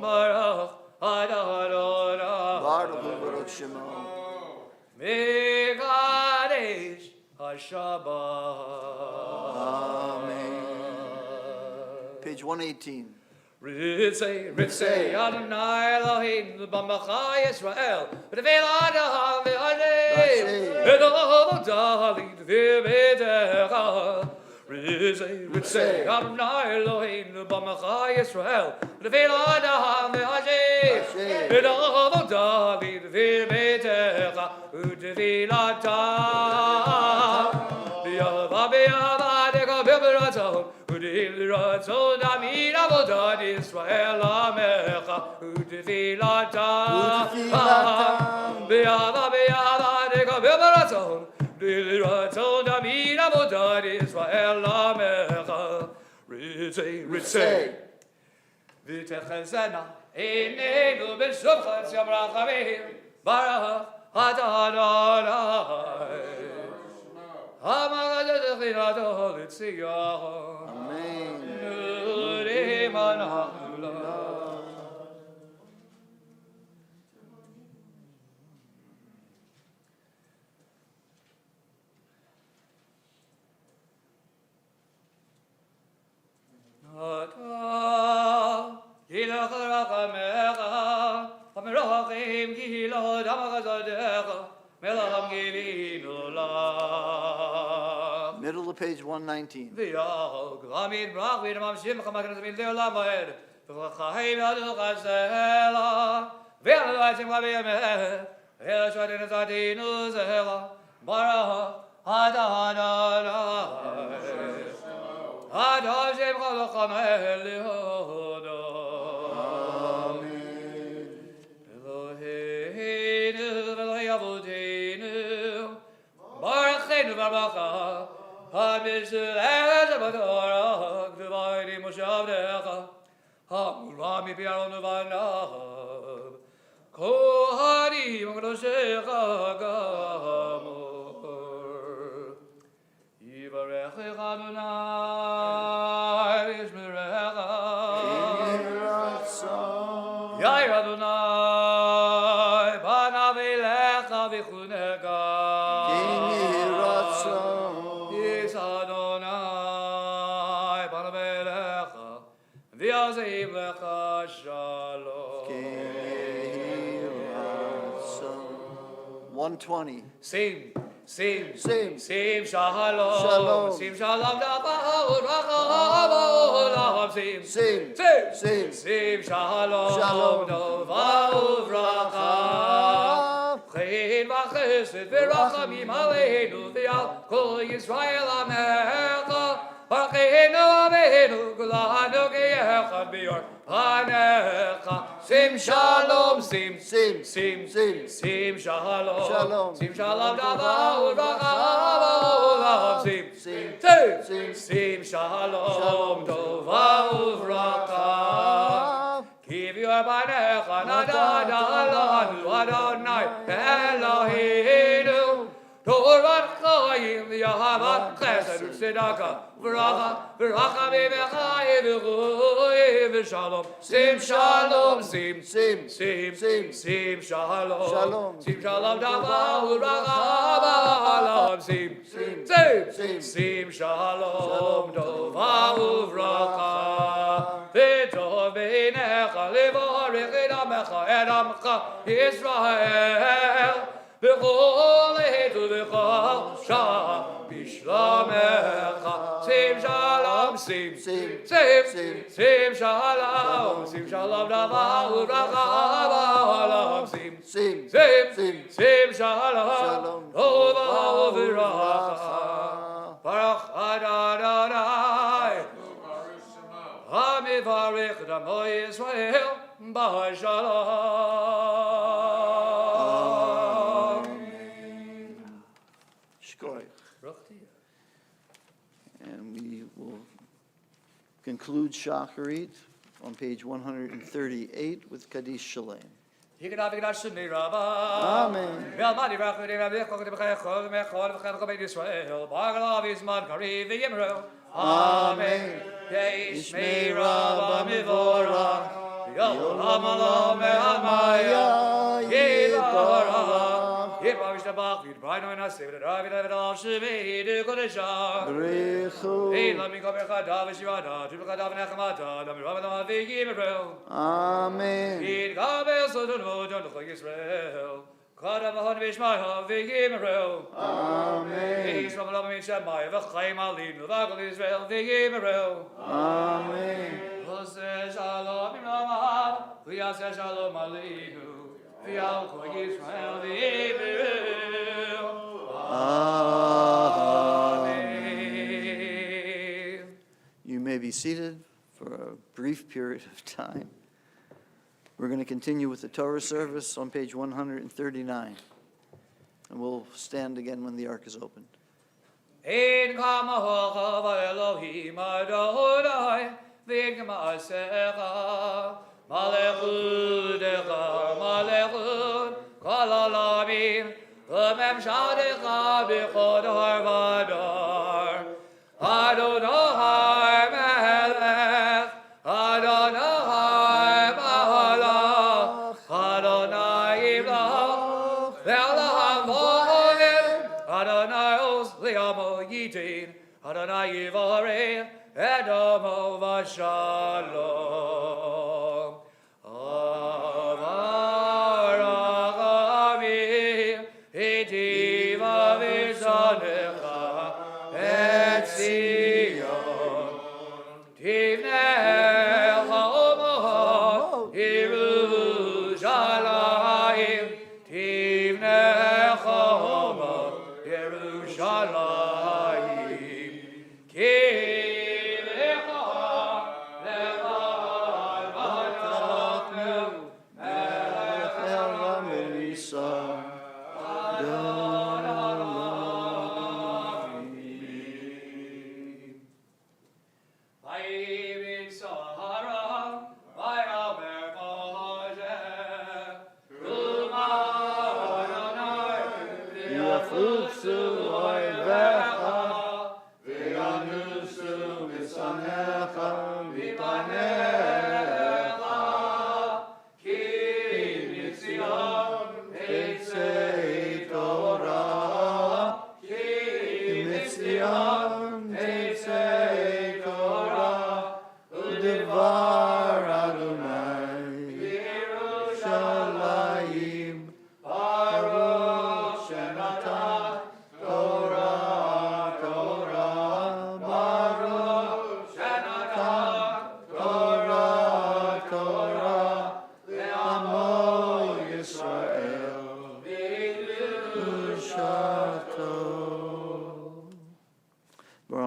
Baruch Adonai Baruch Baruch Shemo. V'Kadesh HaShabbat Amen. Page 118. Ritzei Adonai Eloheinu B'Macha Yisrael V'Tevel Adonai V'Hashem V'Dov Dalit V'Betecha Ritzei Adonai Eloheinu B'Macha Yisrael V'Tevel Adonai V'Hashem V'Dov Dalit V'Betecha U'Tevilata B'Yava B'Yava Deka B'B'Ratzon U'Dil-Ratzon Amir Avodat Yisrael Amecha U'Tefilata B'Yava B'Yava Deka B'B'Ratzon U'Dil-Ratzon Amir Avodat Yisrael Amecha Ritzei V'Techezena Eineinu B'Shuvchat Yom Rachamim Baruch Adonai Middle of page 119. Adam Shem Chalacham Elihodo. Amen. Eloheinu v'Eloi Avodeinu Barucheinu v'Baraka HaMishulech B'Torah K'vaydi Moshe Avdecha HaMurami Pi'aron V'Anav Kohanim V'Kadoshecha Gamor Yivarechecha Adonai V'Yishmerecha Yair Adonai Banavelecha V'Chuneka Yis Adonai Banavelecha V'Yazeim Lecha Shalom 120. Sing Sing. shalom Shalom. Sing shalom Davav Sing Sing. Sing Sing. shalom Shalom. Davav Chayin v'chesed v'rachamim aleinu v'al kol Yisrael amecha Barucheinu Ameinu kulanu k'yechad b'yor panecha Sim shalom sim Sim. sim Sim. sim shalom Shalom. sim shalom davav v'rachamim sim Sim. sim sim shalom davav v'rachamim Give your banecha nadadalanu Adonai Eloheinu Torah chayim v'yahavat chesed u'tzedaka v'racha v'mecha v'ruy v'shalom Sim shalom sim Sim. sim Sim. sim shalom Shalom. sim shalom davav v'racha sim Sim. sim sim shalom davav v'racha v'tov beinecha levarich et amecha et amcha Yisrael b'chol etu v'chol shah b'shlomecha sim shalom sim Sim. sim Sim. sim shalom sim shalom davav v'racha sim Sim. sim Sim. sim shalom Shalom. davav v'racha Baruch Adonai Hamivarech Damo Yisrael B'Shalom. Shkoy. And we will conclude Shacharit on page 138 with Kaddish Shalem. Amen. Amen. Yishmei Rabba Mivorach Yolam Olam Me'amaya Yivarach Yivarach Yishtabach Yidbrainu Enaseh V'Davi V'Dav Shemei Dukodeshah Brechu. Ein Lamiko Bechadav V'Shivada Tubechadav Nechmata Dam Rabba Dam V'Yimerel Amen. Yidgabel Sodonu Don L'Chol Yisrael Kadam V'Hon V'Yishmael V'Yimerel Amen. Yisrael V'Lam V'Yishmai V'Chaim Alinu V'Agol Yisrael V'Yimerel Amen. V'Oseh Shalom Imramav V'Yaseh Shalom Alinu V'Yal Kol Yisrael V'Yimerel Amen. You may be seated for a brief period of time. We're going to continue with the Torah service on page 139. And we'll stand again when the ark is opened. Ein kamahocha v'Elohim Adonai v'in k'maasecha malechudecha malechut kol olamim v'memshadecha b'chod har v'adar Adonai melech Adonai malach Adonai yimlach ve'olam v'olim Adonai os li'amo yitin Adonai yivarech Edomo v'shalom Avarachamim hitiva v'zanecha et Zion Tivnecha omohot Yerushalayim Tivnecha omohot Yerushalayim Kiv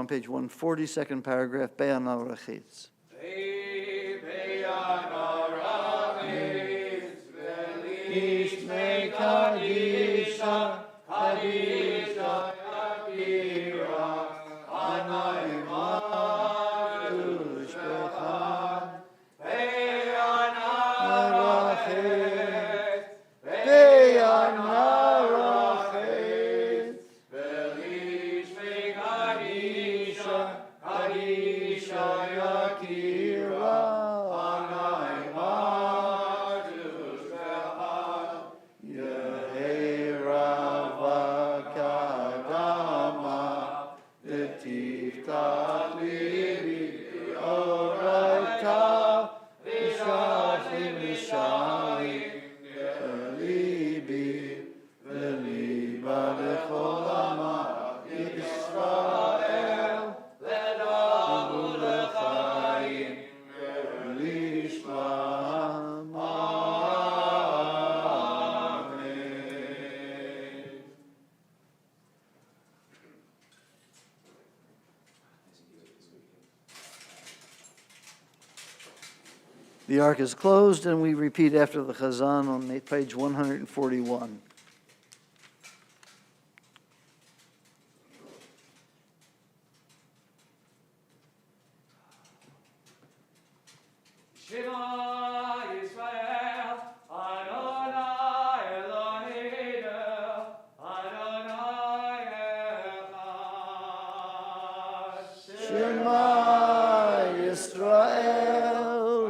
on page 140, second paragraph, Be'an Arachitz. Ismei Kadisha, Kadisha, Yakira, Anaimatu Shpechan, Be'an Arachitz, Be'an Arachitz, Ismei Kadisha, Kadisha, Yakira, The ark is closed, and we repeat after the Chazan on page 141. Shema Yisrael, Adonai Eloheinu, Adonai Echad. Shema Yisrael,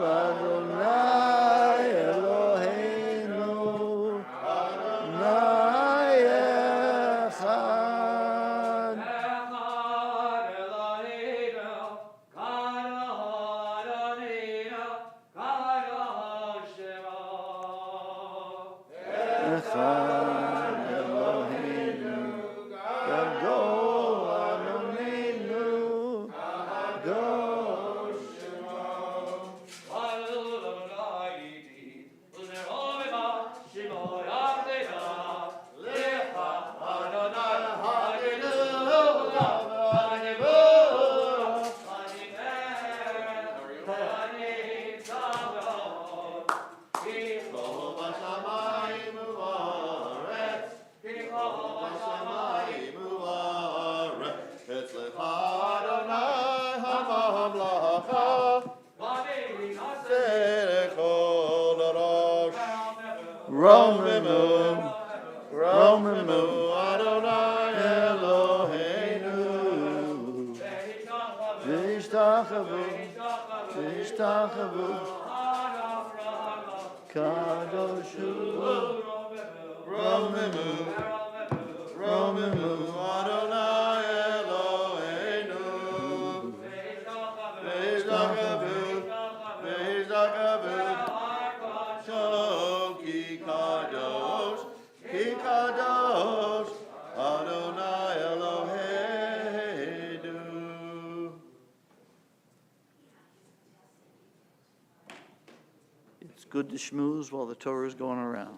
Adonai Eloheinu, Adonai Echad. Echad Eloheinu, Gadol Adonai, Gadol Shema. Echad Eloheinu, Gadol Adonenu, Gadol Shema. Romimu, Romimu, Adonai Eloheinu, V'ishtachavu, V'ishtachavu, Kadoshu, Romimu, Romimu, Adonai Eloheinu, V'ishtachavu, V'ishtachavu, Ki Kadosh, Adonai Eloheinu. It's good to schmooze while the Torah is going around.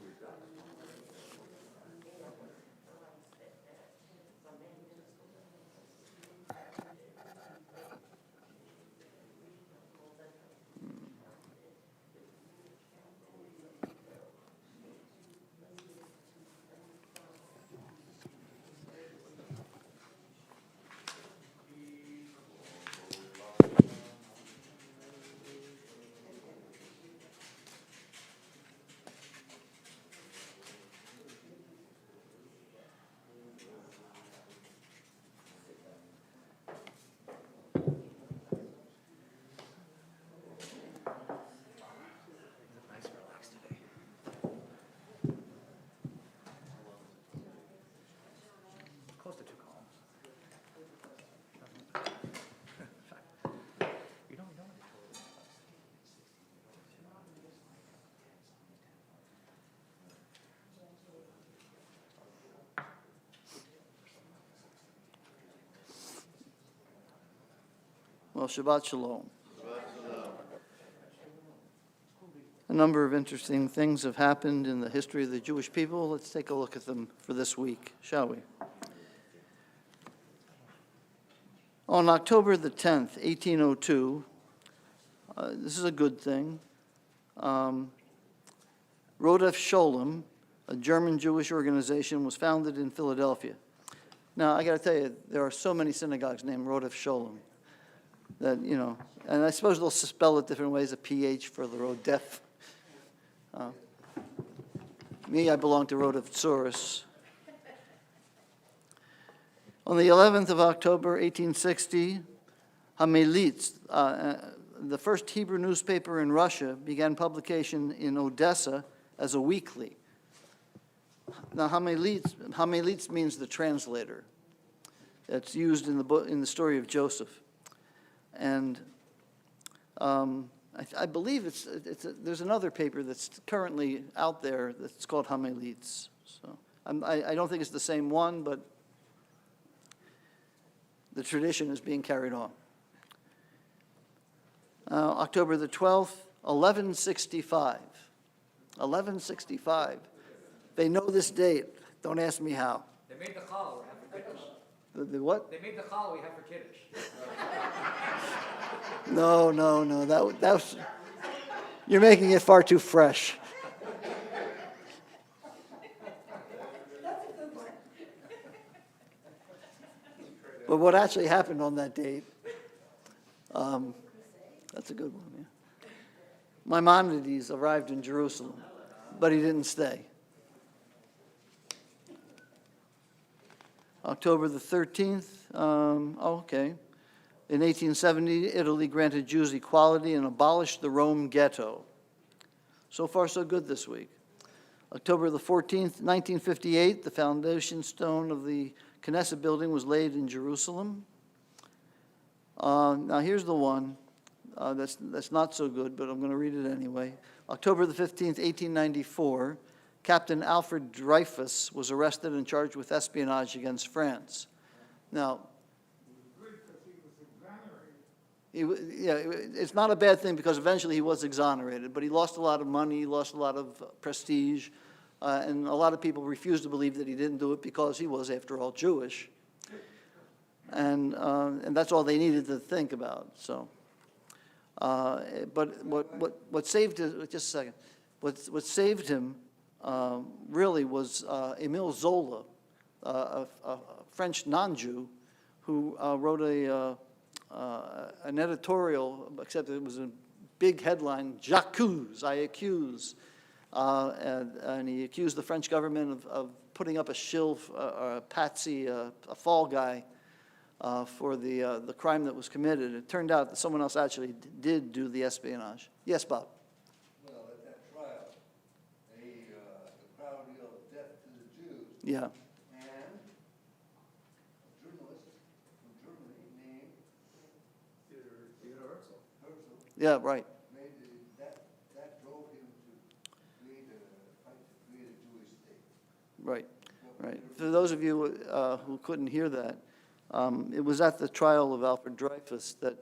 Close to 2 columns. You don't know. Well, Shabbat Shalom. A number of interesting things have happened in the history of the Jewish people. Let's take a look at them for this week, shall we? On October the 10th, 1802, this is a good thing, Rodef Sholem, a German Jewish organization, was founded in Philadelphia. Now, I got to tell you, there are so many synagogues named Rodef Sholem that, you know, and I suppose they'll spell it different ways, a PH for the Rodef. Me, I belong to Rodef Tzuris. On the 11th of October, 1860, Hamelitz, the first Hebrew newspaper in Russia, began publication in Odessa as a weekly. Now, Hamelitz means the translator. It's used in the story of Joseph. And I believe there's another paper that's currently out there that's called Hamelitz. So I don't think it's the same one, but the tradition is being carried on. October the 12th, 1165. 1165. They know this date. Don't ask me how. They made the challah we have for Kiddush. The what? They made the challah we have for Kiddush. No. That was, you're making it far too fresh. But what actually happened on that date, that's a good one, yeah. Maimonides arrived in Jerusalem, but he didn't stay. October the 13th, okay. In 1870, Italy granted Jews equality and abolished the Rome ghetto. So far, so good this week. October the 14th, 1958, the foundation stone of the Knesset building was laid in Jerusalem. Now, here's the one that's not so good, but I'm going to read it anyway. October the 15th, 1894, Captain Alfred Dreyfus was arrested and charged with espionage against France. Now, it's not a bad thing because eventually he was exonerated, but he lost a lot of money, he lost a lot of prestige, and a lot of people refused to believe that he didn't do it because he was, after all, Jewish. And that's all they needed to think about. So, but what saved him? Just a second. What saved him really was Émile Zola, a French non-Jew, who wrote an editorial, except it was a big headline: "J'accuse, I accuse," and he accused the French government of putting up a shill, a patsy, a fall guy. For the crime that was committed. It turned out that someone else actually did do the espionage. Yes, Bob? Well, at that trial, the crowd yelled "death to the Jews." Yeah. And a journalist from Germany named Theodor Herzl Yeah, right. made that drove him to create a Jewish state. Right. For those of you who couldn't hear that, it was at the trial of Alfred Dreyfus that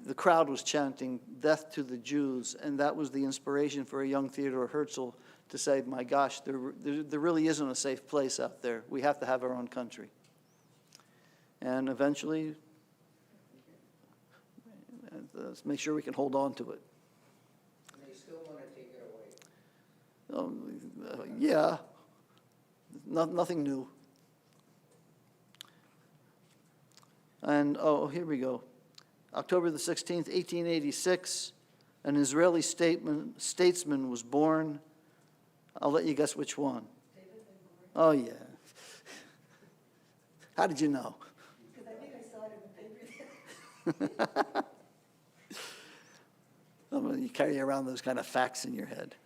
the crowd was chanting "death to the Jews," and that was the inspiration for a young Theodor Herzl to say, my gosh, there really isn't a safe place out there. We have to have our own country. And eventually, let's make sure we can hold on to it. And they still want to take it away. Yeah, nothing new. And, here we go. October the 16th, 1886, an Israeli statesman was born. I'll let you guess which one. Oh, yeah. How did you know? Because I think I saw it in the paper. You carry around those kind of facts in your head.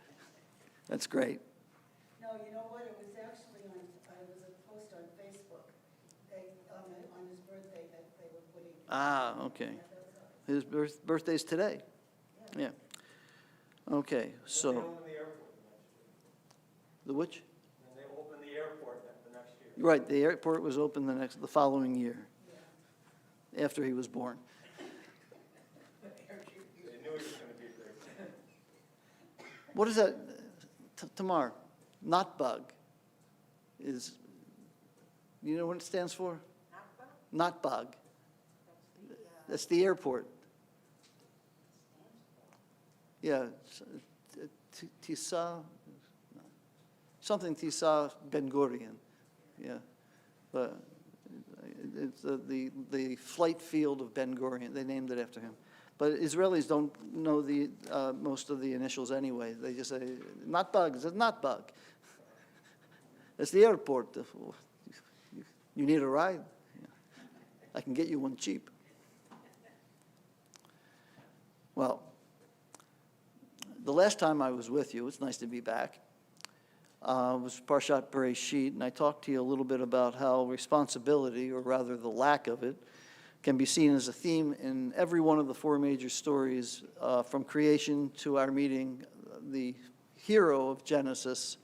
That's great. No, you know what, it was actually it was a post on Facebook, on his birthday that they were putting. Okay. His birthday's today. Yeah. Okay, so. They open the airport next year. The which? And they open the airport the next year. Right, the airport was open the following year, after he was born. They knew he was going to be there. What is that, Tamar? Not bug is, you know what it stands for? Not bug. That's the airport. Yeah, Tisa, something Tisa Ben Gurion, yeah. But it's the flight field of Ben Gurion, they named it after him. But Israelis don't know the most of the initials anyway. They just say, not bug, it's not bug. It's the airport. You need a ride? Yeah. I can get you one cheap. Well, the last time I was with you, it's nice to be back, was Parshat Bereshit, and I talked to you a little bit about how responsibility, or rather the lack of it, can be seen as a theme in every one of the four major stories from creation to our meeting the hero of Genesis,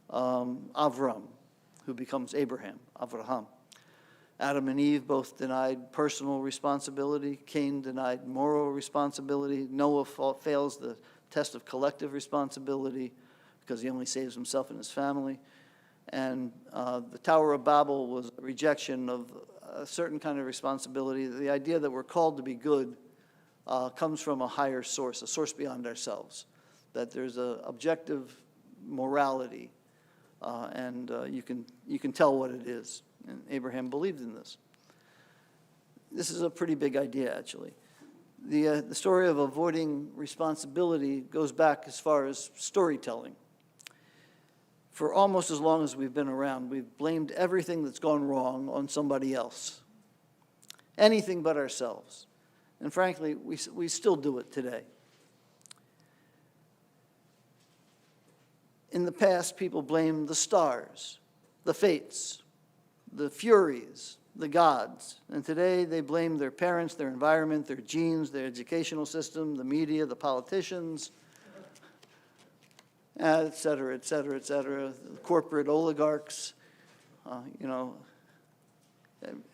Avram, who becomes Avraham. Adam and Eve both denied personal responsibility. Cain denied moral responsibility. Noah fails the test of collective responsibility because he only saves himself and his family. And the Tower of Babel was a rejection of a certain kind of responsibility. The idea that we're called to be good comes from a higher source, a source beyond ourselves, that there's an objective morality, and you can tell what it is. And Abraham believed in this. This is a pretty big idea, actually. The story of avoiding responsibility goes back as far as storytelling. For almost as long as we've been around, we've blamed everything that's gone wrong on somebody else. Anything but ourselves. And frankly, we still do it today. In the past, people blamed the stars, the fates, the furies, the gods. And today, they blame their parents, their environment, their genes, their educational system, the media, the politicians, et cetera, et cetera, et cetera, corporate oligarchs,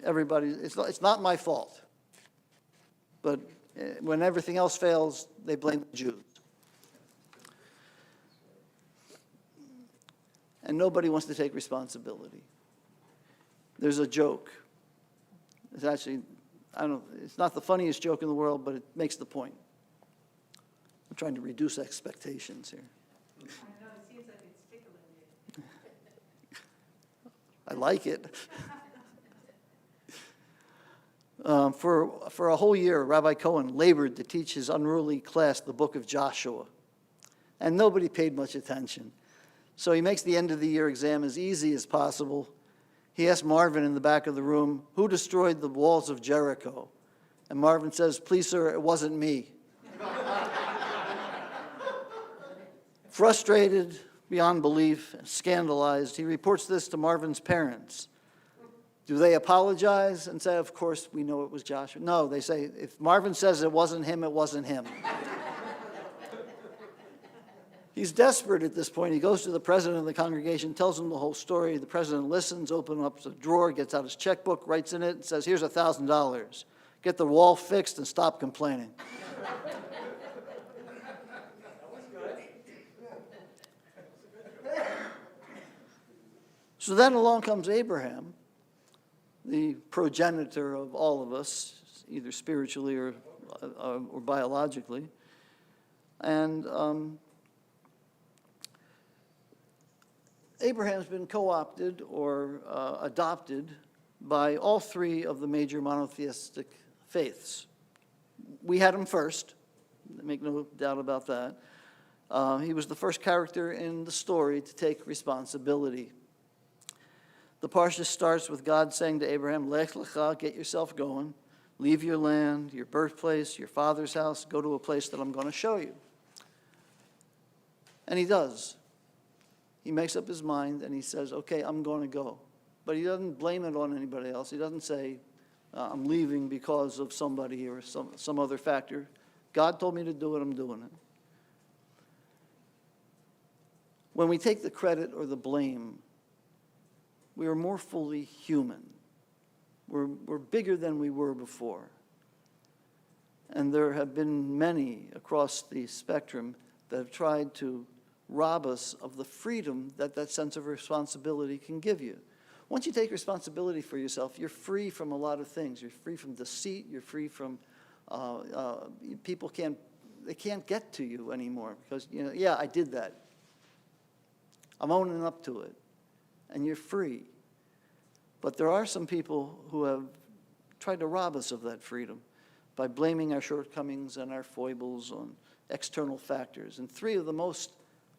everybody, it's not my fault. But when everything else fails, they blame the Jews. And nobody wants to take responsibility. There's a joke. It's actually, it's not the funniest joke in the world, but it makes the point. I'm trying to reduce expectations here. I know, it seems like it's tickling you. I like it. For a whole year, Rabbi Cohen labored to teach his unruly class the book of Joshua, and nobody paid much attention. So he makes the end of the year exam as easy as possible. He asked Marvin in the back of the room, who destroyed the walls of Jericho? And Marvin says, please, sir, it wasn't me. Frustrated beyond belief, scandalized, he reports this to Marvin's parents. Do they apologize and say, of course, we know it was Joshua? No, they say, if Marvin says it wasn't him, it wasn't him. He's desperate at this point. He goes to the president of the congregation, tells him the whole story. The president listens, opens up a drawer, gets out his checkbook, writes in it, and says, here's $1,000. Get the wall fixed and stop complaining. So then along comes Abraham, the progenitor of all of us, either spiritually or biologically. And Abraham's been co-opted or adopted by all three of the major monotheistic faiths. We had him first, make no doubt about that. He was the first character in the story to take responsibility. The parsha starts with God saying to Abraham, Lech lecha, get yourself going, leave your land, your birthplace, your father's house, go to a place that I'm going to show you. And he does. He makes up his mind and he says, okay, I'm going to go. But he doesn't blame it on anybody else. He doesn't say, I'm leaving because of somebody or some other factor. God told me to do it, I'm doing it. When we take the credit or the blame, we are more fully human. We're bigger than we were before. And there have been many across the spectrum that have tried to rob us of the freedom that that sense of responsibility can give you. Once you take responsibility for yourself, you're free from a lot of things. You're free from deceit. You're free from People can't get to you anymore because, yeah, I did that. I'm owning up to it. And you're free. But there are some people who have tried to rob us of that freedom by blaming our shortcomings and our foibles on external factors. And three of the most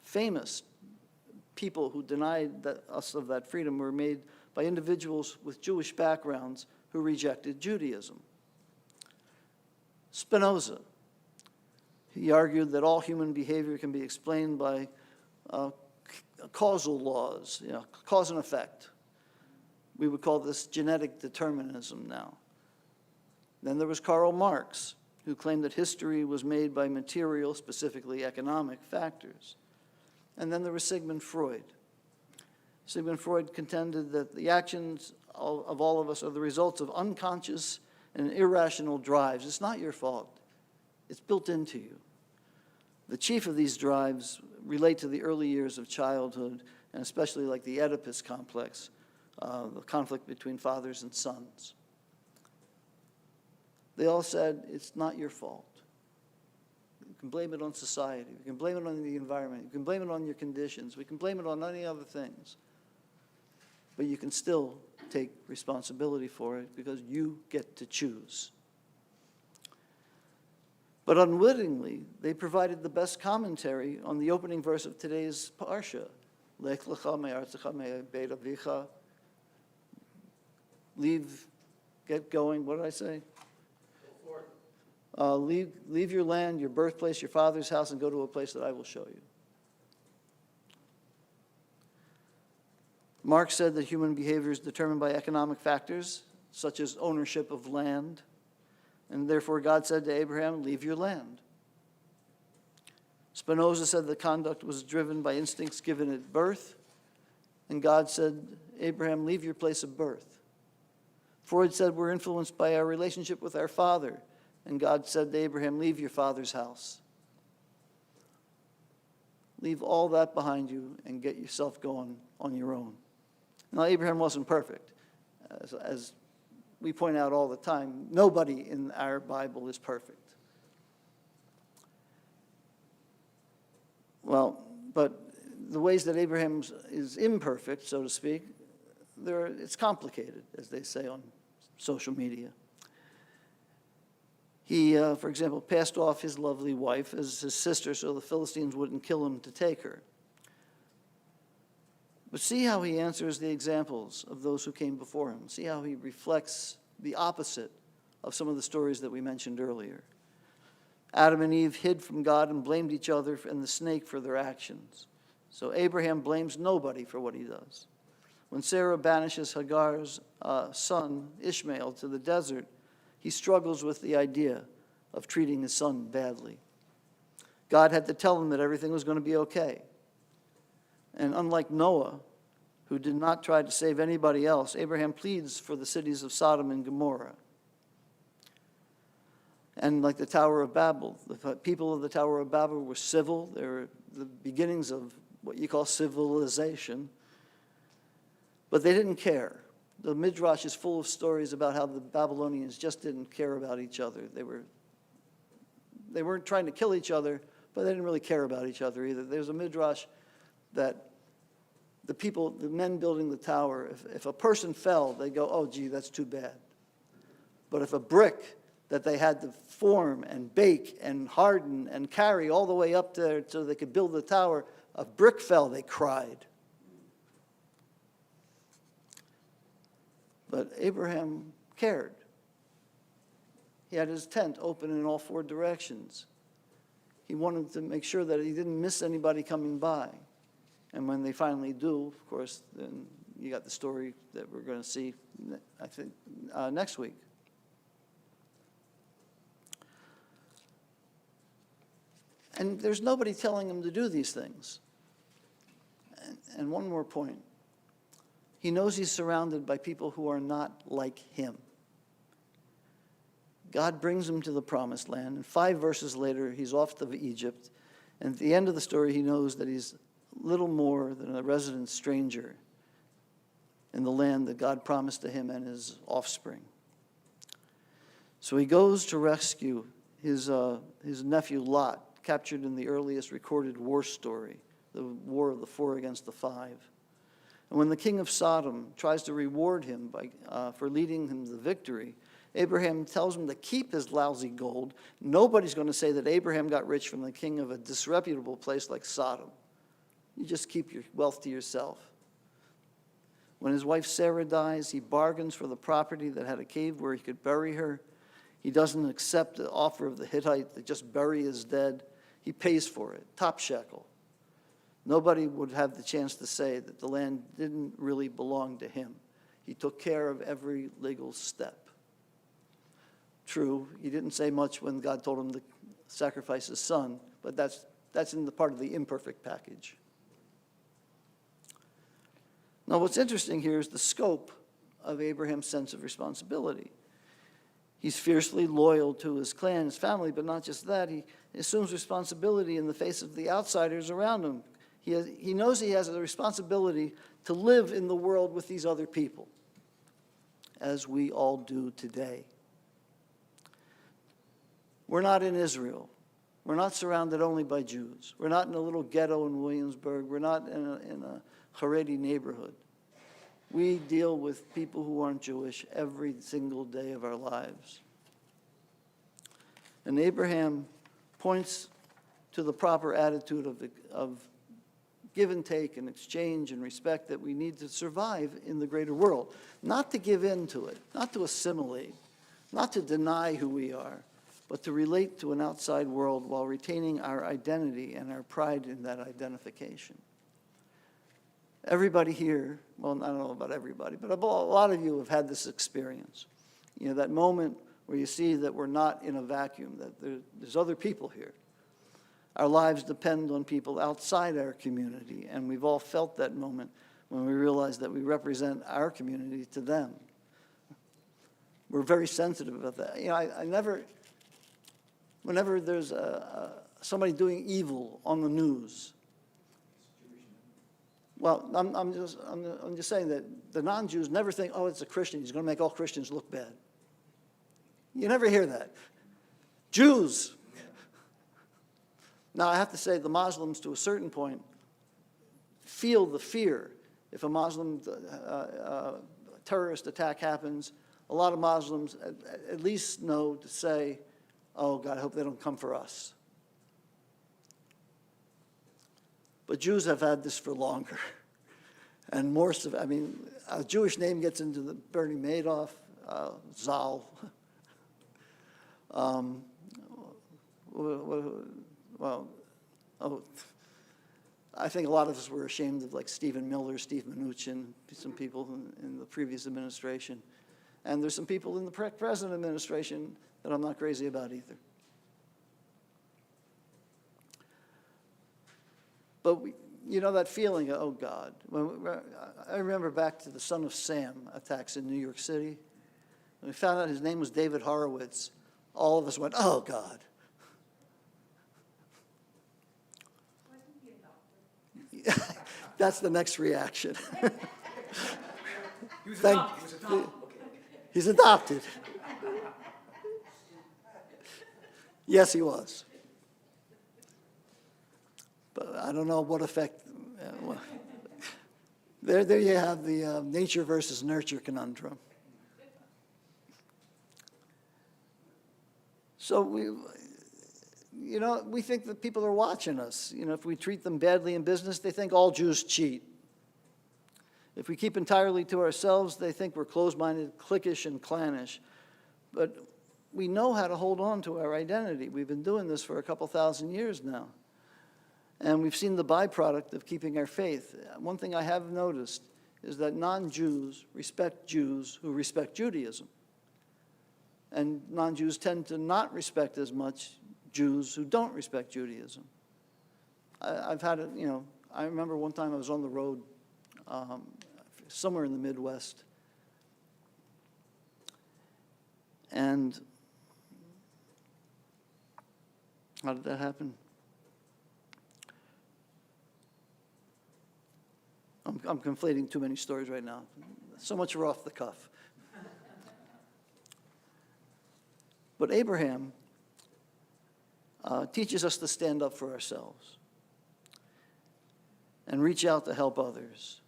famous people who denied us of that freedom were made by individuals with Jewish backgrounds who rejected Judaism. Spinoza, he argued that all human behavior can be explained by causal laws, cause and effect. We would call this genetic determinism now. Then there was Karl Marx, who claimed that history was made by material, specifically economic, factors. And then there was Sigmund Freud. Sigmund Freud contended that the actions of all of us are the results of unconscious and irrational drives. It's not your fault. It's built into you. The chief of these drives relate to the early years of childhood, and especially like the Oedipus complex, the conflict between fathers and sons. They all said, it's not your fault. You can blame it on society. You can blame it on the environment. You can blame it on your conditions. We can blame it on any other things. But you can still take responsibility for it because you get to choose. But unwittingly, they provided the best commentary on the opening verse of today's parsha. Lech lecha me'artzecha me'beit avicha. Leave, get going, what did I say? Leave your land, your birthplace, your father's house, and go to a place that I will show you. Marx said that human behavior is determined by economic factors, such as ownership of land, and therefore God said to Abraham, leave your land. Spinoza said the conduct was driven by instincts given at birth, and God said, Abraham, leave your place of birth. Freud said we're influenced by our relationship with our father, and God said to Abraham, leave your father's house. Leave all that behind you and get yourself going on your own. Now, Abraham wasn't perfect. As we point out all the time, nobody in our Bible is perfect. Well, but the ways that Abraham is imperfect, so to speak, it's complicated, as they say on social media. He, for example, passed off his lovely wife as his sister so the Philistines wouldn't kill him to take her. But see how he answers the examples of those who came before him. See how he reflects the opposite of some of the stories that we mentioned earlier. Adam and Eve hid from God and blamed each other and the snake for their actions. So Abraham blames nobody for what he does. When Sarah banishes Hagar's son, Ishmael, to the desert, he struggles with the idea of treating his son badly. God had to tell him that everything was going to be okay. And unlike Noah, who did not try to save anybody else, Abraham pleads for the cities of Sodom and Gomorrah. And like the Tower of Babel, the people of the Tower of Babel were civil. They were the beginnings of what you call civilization. But they didn't care. The Midrash is full of stories about how the Babylonians just didn't care about each other. They weren't trying to kill each other, but they didn't really care about each other either. There's a Midrash that the men building the tower, if a person fell, they go, oh, gee, that's too bad. But if a brick that they had to form and bake and harden and carry all the way up there so they could build the tower, a brick fell, they cried. But Abraham cared. He had his tent open in all four directions. He wanted to make sure that he didn't miss anybody coming by. And when they finally do, of course, then you got the story that we're going to see, I think, next week. And there's nobody telling him to do these things. And one more point. He knows he's surrounded by people who are not like him. God brings him to the promised land, and 5 verses later, he's off to Egypt. And at the end of the story, he knows that he's little more than a resident stranger in the land that God promised to him and his offspring. So he goes to rescue his nephew Lot, captured in the earliest recorded war story, the War of the Four against the Five. And when the king of Sodom tries to reward him for leading him to the victory, Abraham tells him to keep his lousy gold. Nobody's going to say that Abraham got rich from the king of a disreputable place like Sodom. You just keep your wealth to yourself. When his wife Sarah dies, he bargains for the property that had a cave where he could bury her. He doesn't accept the offer of the Hittite to just bury his dead. He pays for it, top shekel. Nobody would have the chance to say that the land didn't really belong to him. He took care of every legal step. True, he didn't say much when God told him to sacrifice his son, but that's in the part of the imperfect package. Now, what's interesting here is the scope of Abraham's sense of responsibility. He's fiercely loyal to his clan, his family, but not just that. He assumes responsibility in the face of the outsiders around him. He knows he has a responsibility to live in the world with these other people, as we all do today. We're not in Israel. We're not surrounded only by Jews. We're not in a little ghetto in Williamsburg. We're not in a Haredi neighborhood. We deal with people who aren't Jewish every single day of our lives. And Abraham points to the proper attitude of give and take and exchange and respect that we need to survive in the greater world. Not to give in to it, not to assimilate, not to deny who we are, but to relate to an outside world while retaining our identity and our pride in that identification. Everybody here, well, I don't know about everybody, but a lot of you have had this experience. You know, that moment where you see that we're not in a vacuum, that there's other people here. Our lives depend on people outside our community, and we've all felt that moment when we realize that we represent our community to them. We're very sensitive about that. You know, I never, whenever there's somebody doing evil on the news, well, I'm just saying that the non-Jews never think, oh, it's a Christian, he's going to make all Christians look bad. You never hear that. Jews. Now, I have to say the Muslims, to a certain point, feel the fear. If a Muslim terrorist attack happens, a lot of Muslims at least know to say, oh, God, I hope they don't come for us. But Jews have had this for longer. And more, I mean, a Jewish name gets into the Bernie Madoff, Zal. I think a lot of us were ashamed of like Stephen Miller, Steve Mnuchin, some people in the previous administration. And there's some people in the present administration that I'm not crazy about either. But you know that feeling, oh God. I remember back to the Son of Sam attacks in New York City. When we found out his name was David Horowitz, all of us went, oh God. That's the next reaction. He was adopted. He was adopted. Okay. He's adopted. Yes, he was. But I don't know what effect. Well, there you have the nature versus nurture conundrum. So we think that people are watching us. You know, if we treat them badly in business, they think all Jews cheat. If we keep entirely to ourselves, they think we're closed-minded, cliquish, and clannish. But we know how to hold on to our identity. We've been doing this for a couple thousand years now. And we've seen the byproduct of keeping our faith. One thing I have noticed is that non-Jews respect Jews who respect Judaism. And non-Jews tend to not respect as much Jews who don't respect Judaism. I've had it, you know, I remember one time I was on the road somewhere in the Midwest. And how did that happen? I'm conflating too many stories right now. So much are off the cuff. But Abraham teaches us to stand up for ourselves and reach out to help others.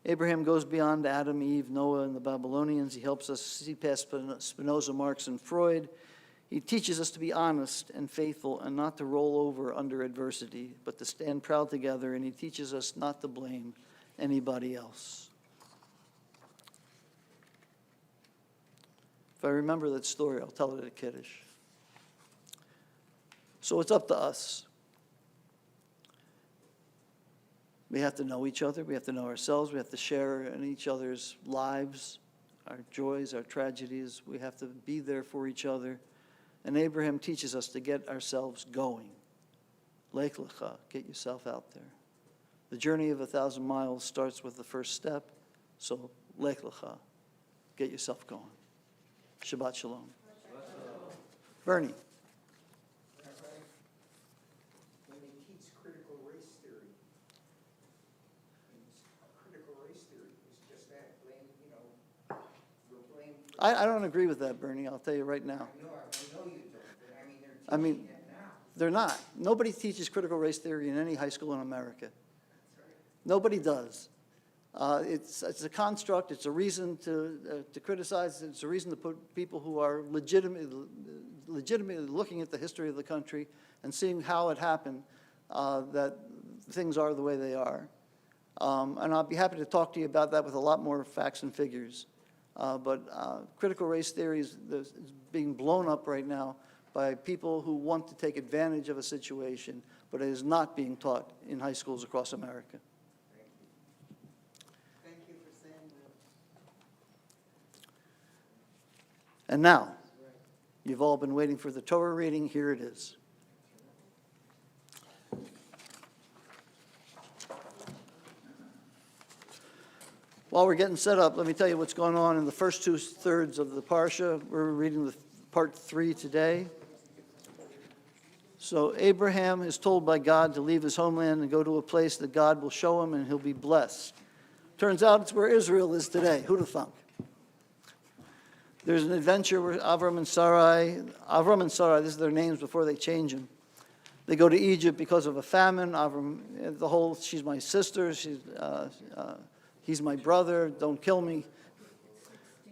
Abraham goes beyond Adam, Eve, Noah, and the Babylonians. He helps us see past Spinoza, Marx, and Freud. He teaches us to be honest and faithful and not to roll over under adversity, but to stand proud together, and he teaches us not to blame anybody else. If I remember that story, I'll tell it at Kiddush. So it's up to us. We have to know each other. We have to know ourselves. We have to share in each other's lives, our joys, our tragedies. We have to be there for each other. And Abraham teaches us to get ourselves going. Lech lecha, get yourself out there. The journey of 1,000 miles starts with the first step. So lech lecha, get yourself going. Shabbat shalom. Bernie. When they teach critical race theory, critical race theory is just that, blame, we'll blame. I don't agree with that, Bernie. I'll tell you right now. I know you don't, but I mean, I they're mean, teaching that now. They're not. Nobody teaches critical race theory in any high school in America. That's right. Nobody does. It's a construct. It's a reason to criticize. It's a reason to put people who are legitimately looking at the history of the country and seeing how it happened, that things are the way they are. And I'll be happy to talk to you about that with a lot more facts and figures. But critical race theory is being blown up right now by people who want to take advantage of a situation, but it is not being taught in high schools across America. Thank you for saying that. And now, you've all been waiting for the Torah reading. Here it is. While we're getting set up, let me tell you what's going on in the first two-thirds of the Parsha. We're reading the part 3 today. So Abraham is told by God to leave his homeland and go to a place that God will show him, and he'll be blessed. Turns out it's where Israel is today. Who'd have thunk? There's an adventure where Avram and Sarai, this is their names before they change them. They go to Egypt because of a famine. Avram, she's my sister, he's my brother, don't kill me.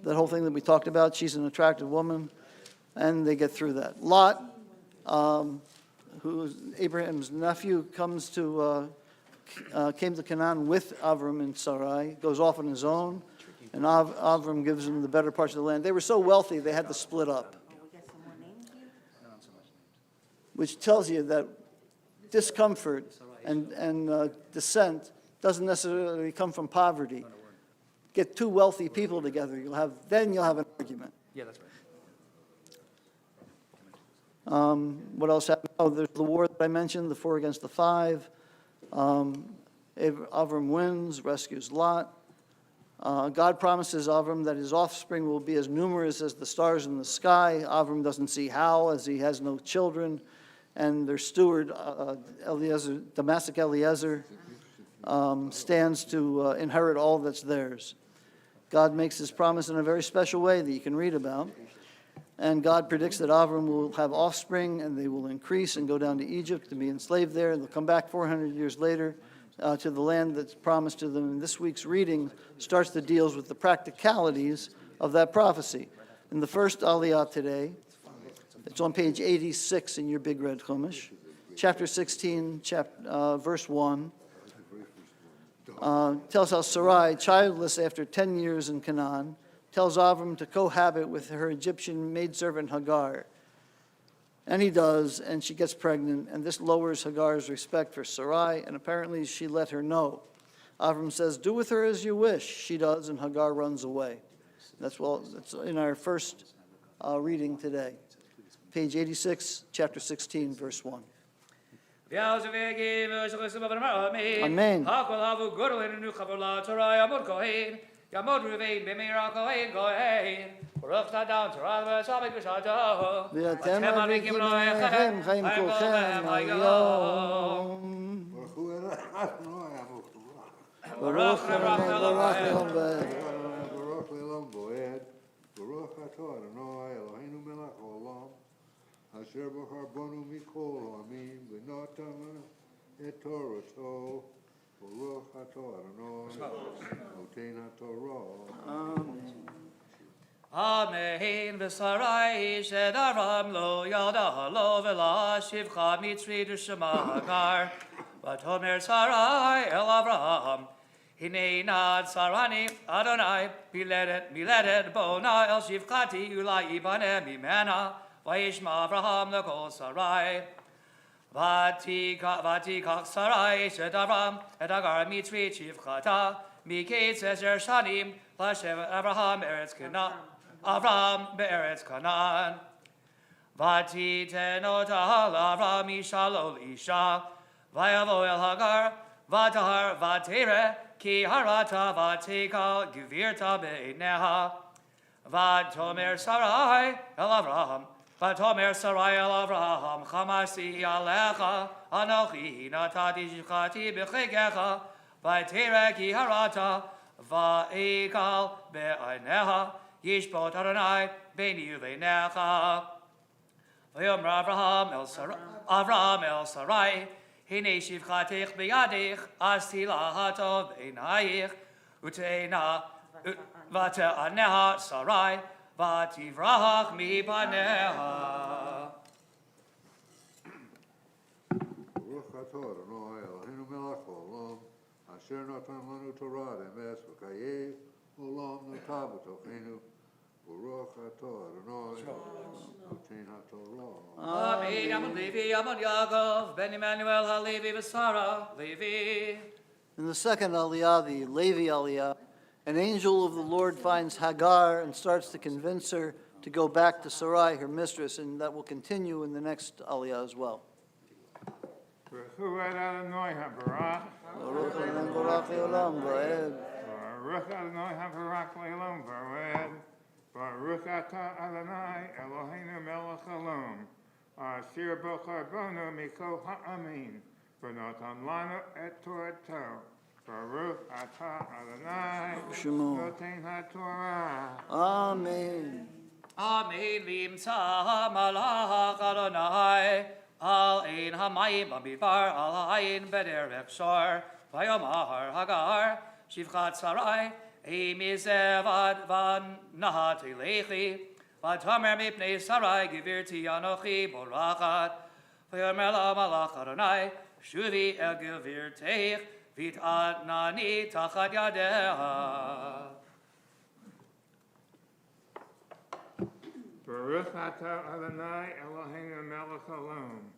That whole thing that we talked about, she's an attractive woman, and they get through that. Lot, who's Abraham's nephew, came to Canaan with Avram and Sarai, goes off on his own, and Avram gives him the better parts of the land. They were so wealthy, they had to split up. Which tells you that discomfort and dissent doesn't necessarily come from poverty. Get two wealthy people together, then you'll have an argument. Yeah, that's right. What else happened? Oh, there's the war that I mentioned, the 4 against the 5. Avram wins, rescues Lot. God promises Avram that his offspring will be as numerous as the stars in the sky. Avram doesn't see how, as he has no children. And their steward, Damascus Eliezer, stands to inherit all that's theirs. God makes his promise in a very special way that you can read about. And God predicts that Avram will have offspring, and they will increase and go down to Egypt to be enslaved there. And they'll come back 400 years later to the land that's promised to them. And this week's reading starts to deal with the practicalities of that prophecy. In the first Aliyah today, it's on page 86 in your big red Chumash, chapter 16, verse 1. Tells how Sarai, childless after 10 years in Canaan, tells Avram to cohabit with her Egyptian maidservant Hagar. And he does, and she gets pregnant, and this lowers Hagar's respect for Sarai, and apparently she let her know. Avram says, "Do with her as you wish." She does, and Hagar runs away. That's in our first reading today. Page 86, chapter 16, verse 1. Amen. ואתם אביקים לכם חיים כולכם היום. ברוך אלוהים בועד. Baruch atah Adonai Eloheinu melech haolam, asher bachar banu mikol ha'amim, v'natan lanu et Torato. Baruch atah Adonai noten haTorah. Amen. Amen. V'sarai shed Avram lo yada lo v'la shivcha mitzri d'shema Hagar. V'tomer Sarai el Avraham. Hinei nad sarani Adonai miledet bona el shivchati ulai ibane mimena. V'yishma Avraham l'kol Sarai. Vatikach Sarai shed Avram et Hagar mitzri shivchata. Miketz ezer shanim l'shevet Avraham eretz Canaan. Avram be'eretz Canaan. Vatitenot Avram isha lo isha. Vayavo el Hagar. Vatahar vatere ki harata vatika gvirta be'neha. Vatomer Sarai el Avraham. Vatomer Sarai el Avraham. Chamasi alecha. Anochi natati shivchati b'chegecha. Vatere ki harata. Va'ikal be'neha. Yishbot Adonai beini uvenecha. V'yomer Avraham el Sarai, Hine shivchatech b'yadech, asti lahato b'einayich, uteina v'te'aneha Sarai, v'tivrach mi'paneha. Baruch atah Adonai Eloheinu melech haolam, asher natan lanu Torah emes v'kayev olam notav b'tochenu. Baruch atah Adonai noten haTorah. Amen. Amon Levi, Amon Yaakov, Ben Emmanuel, HaLevi, V'Sara, Levi. In the second aliyah, the Levi aliyah, an angel of the Lord finds Hagar and starts to convince her to go back to Sarai, her mistress, and that will continue in the next aliyah as well. Baruch Adonai habarach. Baruch Adonai Baruch Le'olam Va'ed. Baruch Adonai habarach le'olam va'ed. Baruch atah Adonai Eloheinu melech haolam, asher bachar banu mikol ha'amim, v'natan lanu et Torato. Baruch atah Adonai Shemo. noten haTorah. Amen. Amen. V'imtzah malach Adonai, al ein hamayim b'midbar, al ha'ayin b'derech shor, v'yomar Hagar, shivchat Sarai, Emizevad van nahati lechi, v'tomer mipnei Sarai givirti anochi borachat, v'yomer la malach Adonai, shuvi el givirteich, v't'anani tachat yadeha. Baruch atah Adonai Eloheinu melech haolam,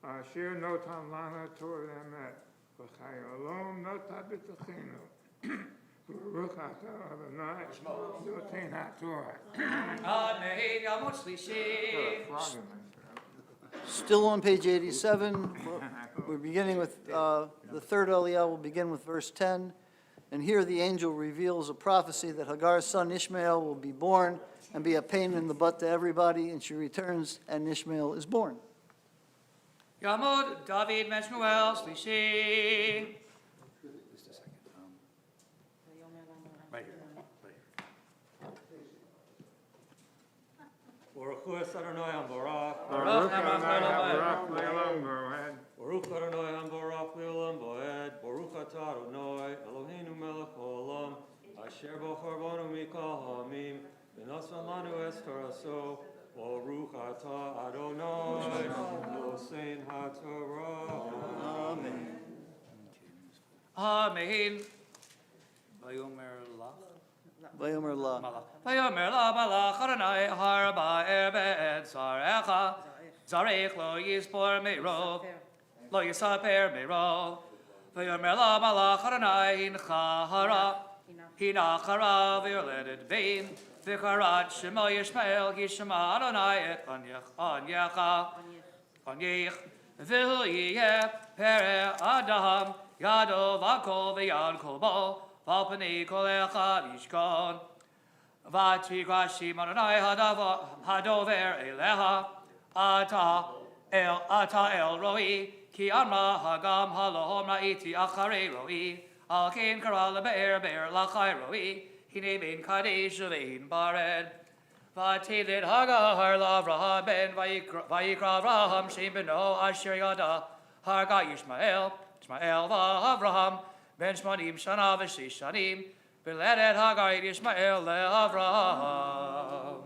asher notan lanu Torah emet, v'chayolom notat b'tochenu. Baruch atah Adonai noten haTorah. Amen. Yamot shlishi. Still on page 87, we're beginning with, the third aliyah will begin with verse 10. And here the angel reveals a prophecy that Hagar's son Ishmael will be born and be a pain in the butt to everybody, and she returns and Ishmael is born. Yamot David ben Shmuel shlishi. Just a second. Right here. Baruch Hu es Adonai Barak. Baruch Baruch le'olam va'ed. Baruch Adonai Barak le'olam va'ed. Baruch atah Adonai Eloheinu melech haolam, asher bachar banu mikol ha'amim, v'nasan lanu es Toraso. Baruch atah Adonai noten haTorah. Amen. Amen. Vayomer la. Vayomer la. Vayomer la malach Adonai har ba'er be'ed zarecha. Zarech lo yispor me'ro. Lo yisaper me'ro. Vayomer la malach Adonai hincha hara. Hina hara v'yoledet bein. V'karat shema yishmael yishma Adonai et anyecha. Anyech. V'hu yeh pere Adam. Yado v'kol v'yad kol bo. V'alpani kol echad yishkon. V'tigrashim Adonai hadover eleha. Ata el roi. Ki amra hagam halohom ra'iti acharei roi. Al kein kara lebe'er be'er lachai roi. Hine bein kadesh ve'in bared. V'atidid Hagar l'Avraham ben Vayikra Avraham Shem beno Asher Yada Hagar Yishmael v'Avraham ben Shmanim Shana v'Shish Shanim v'ledet Hagar Yishmael le'Avraham.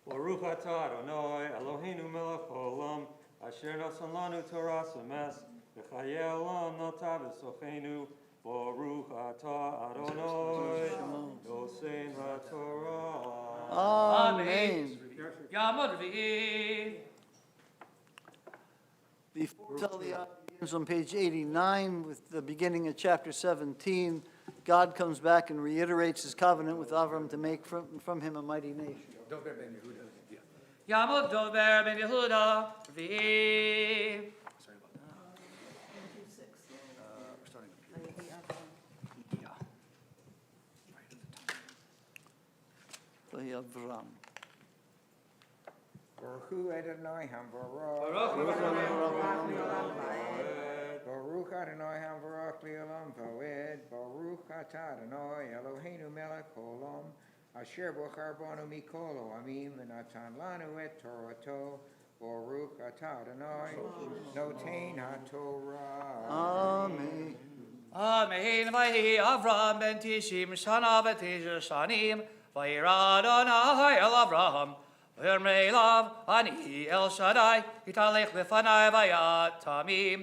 Baruch atah Adonai Eloheinu melech haolam asher nasan lanu Torah emes v'chayei olam nata v'sochenu. Baruch atah Adonai Yosein HaTorah. Amen. Yamad V'hi. The fourth Aliyah begins on page 89 with the beginning of chapter 17. God comes back and reiterates his covenant with Avram to make from him a mighty nation. Yamad Dover ben Yehuda V'hi. Avram. Baruch Adonai HaMbarach. Baruch Adonai HaMbarach Le'olam Va'ed. Baruch Atah Adonai Eloheinu melech haolam asher b'char banu mikol ha'amim v'natan lanu et Torato. Baruch Atah Adonai Notein HaTorah. Amen. Amen. V'hi Avram ben Tishim Shana v'Tishah Shanim v'yira Adonai el Avraham v'yirmei elav ani el Shaddai yitalech lefanai v'yat tamim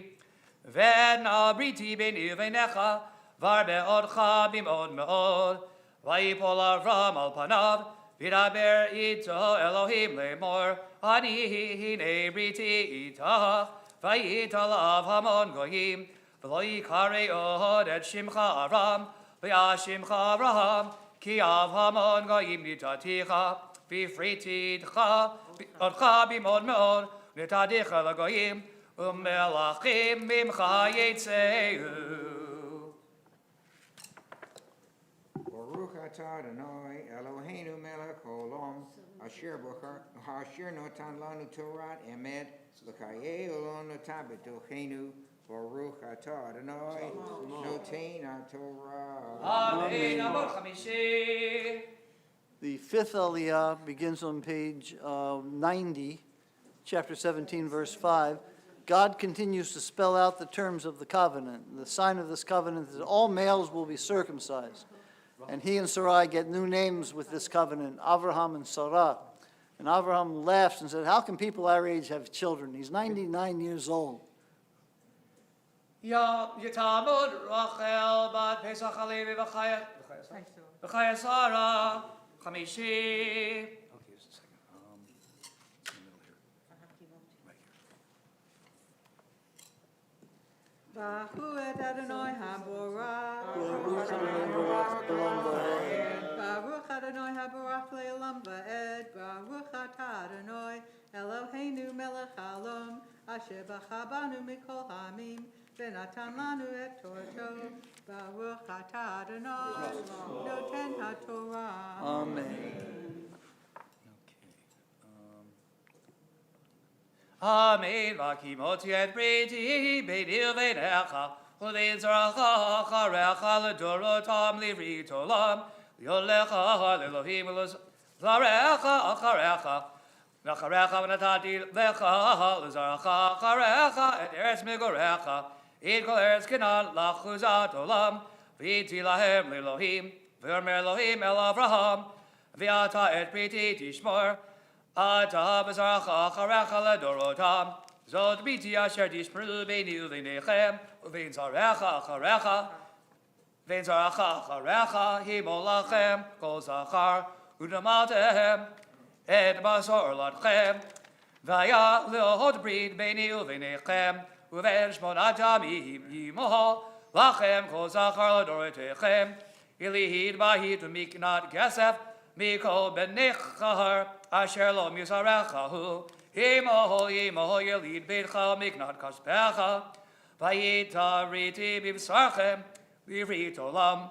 v'edna briti beni v'necha v'arbe odcha bimod meod v'yipol Avram al panav v'daber ito Elohim lemor ani hine briti itach v'yitalav hamon goyim v'lo yikare od et shimcha Avram v'yashimcha Avraham ki av hamon goyim nitaticha v'fritidcha odcha bimod meod nitadicha l'goyim u'melachim mimcha yitzeu. Baruch atah Adonai Eloheinu melech haolam asher notan lanu Torah emet v'chayei olam natan b'tochenu. Baruch atah Adonai Notein HaTorah. Amen. Amor Chamishi. The fifth Aliyah begins on page 90, chapter 17, verse 5. God continues to spell out the terms of the covenant. The sign of this covenant is that all males will be circumcised. And he and Sarai get new names with this covenant, Avraham and Sarah. And Avraham laughs and said, how can people our age have children? He's 99 years old. Yatamud Rachel bat Pesach Alevi v'chaya Sarah Chamishi. Okay, just a second. It's in the middle here. Right here. Baruch et Adonai HaBorach. Baruch Adonai HaBorach le'olam va'ed. Baruch atah Adonai Eloheinu melech haolam asher b'char banu mikol ha'amim v'natan lanu et Torato. Baruch atah Adonai Noten HaTorah. Amen. Amen. Vakimoti et briti beidil v'necha u'lein zaracha acharecha l'dorotam livrit olam yolecha l'Elohim l'zarecha acharecha v'acharecha v'natati lecha l'zaracha acharecha et eretz migorecha et kol eretz kenan lachuzat olam v'iti lahem l'Elohim v'yomer Elohim el Avraham v'ata et briti tishmor Ata b'zaracha acharecha l'dorotam zot briti asher tishmeru beini u'veinechem u'vein zarecha acharecha himo lachem kol zachar u'namaltehem et basor latchem v'aya le'hod brit beini u'veinechem u'vein shmonat amim yimoho lachem kol zachar l'doretechem ilihid bahit u'miknat gesef mikol benechahar asher lo misarechahu yimoho yelid beitcha miknat kaspecha vayita riti b'vsarchem v'rit olam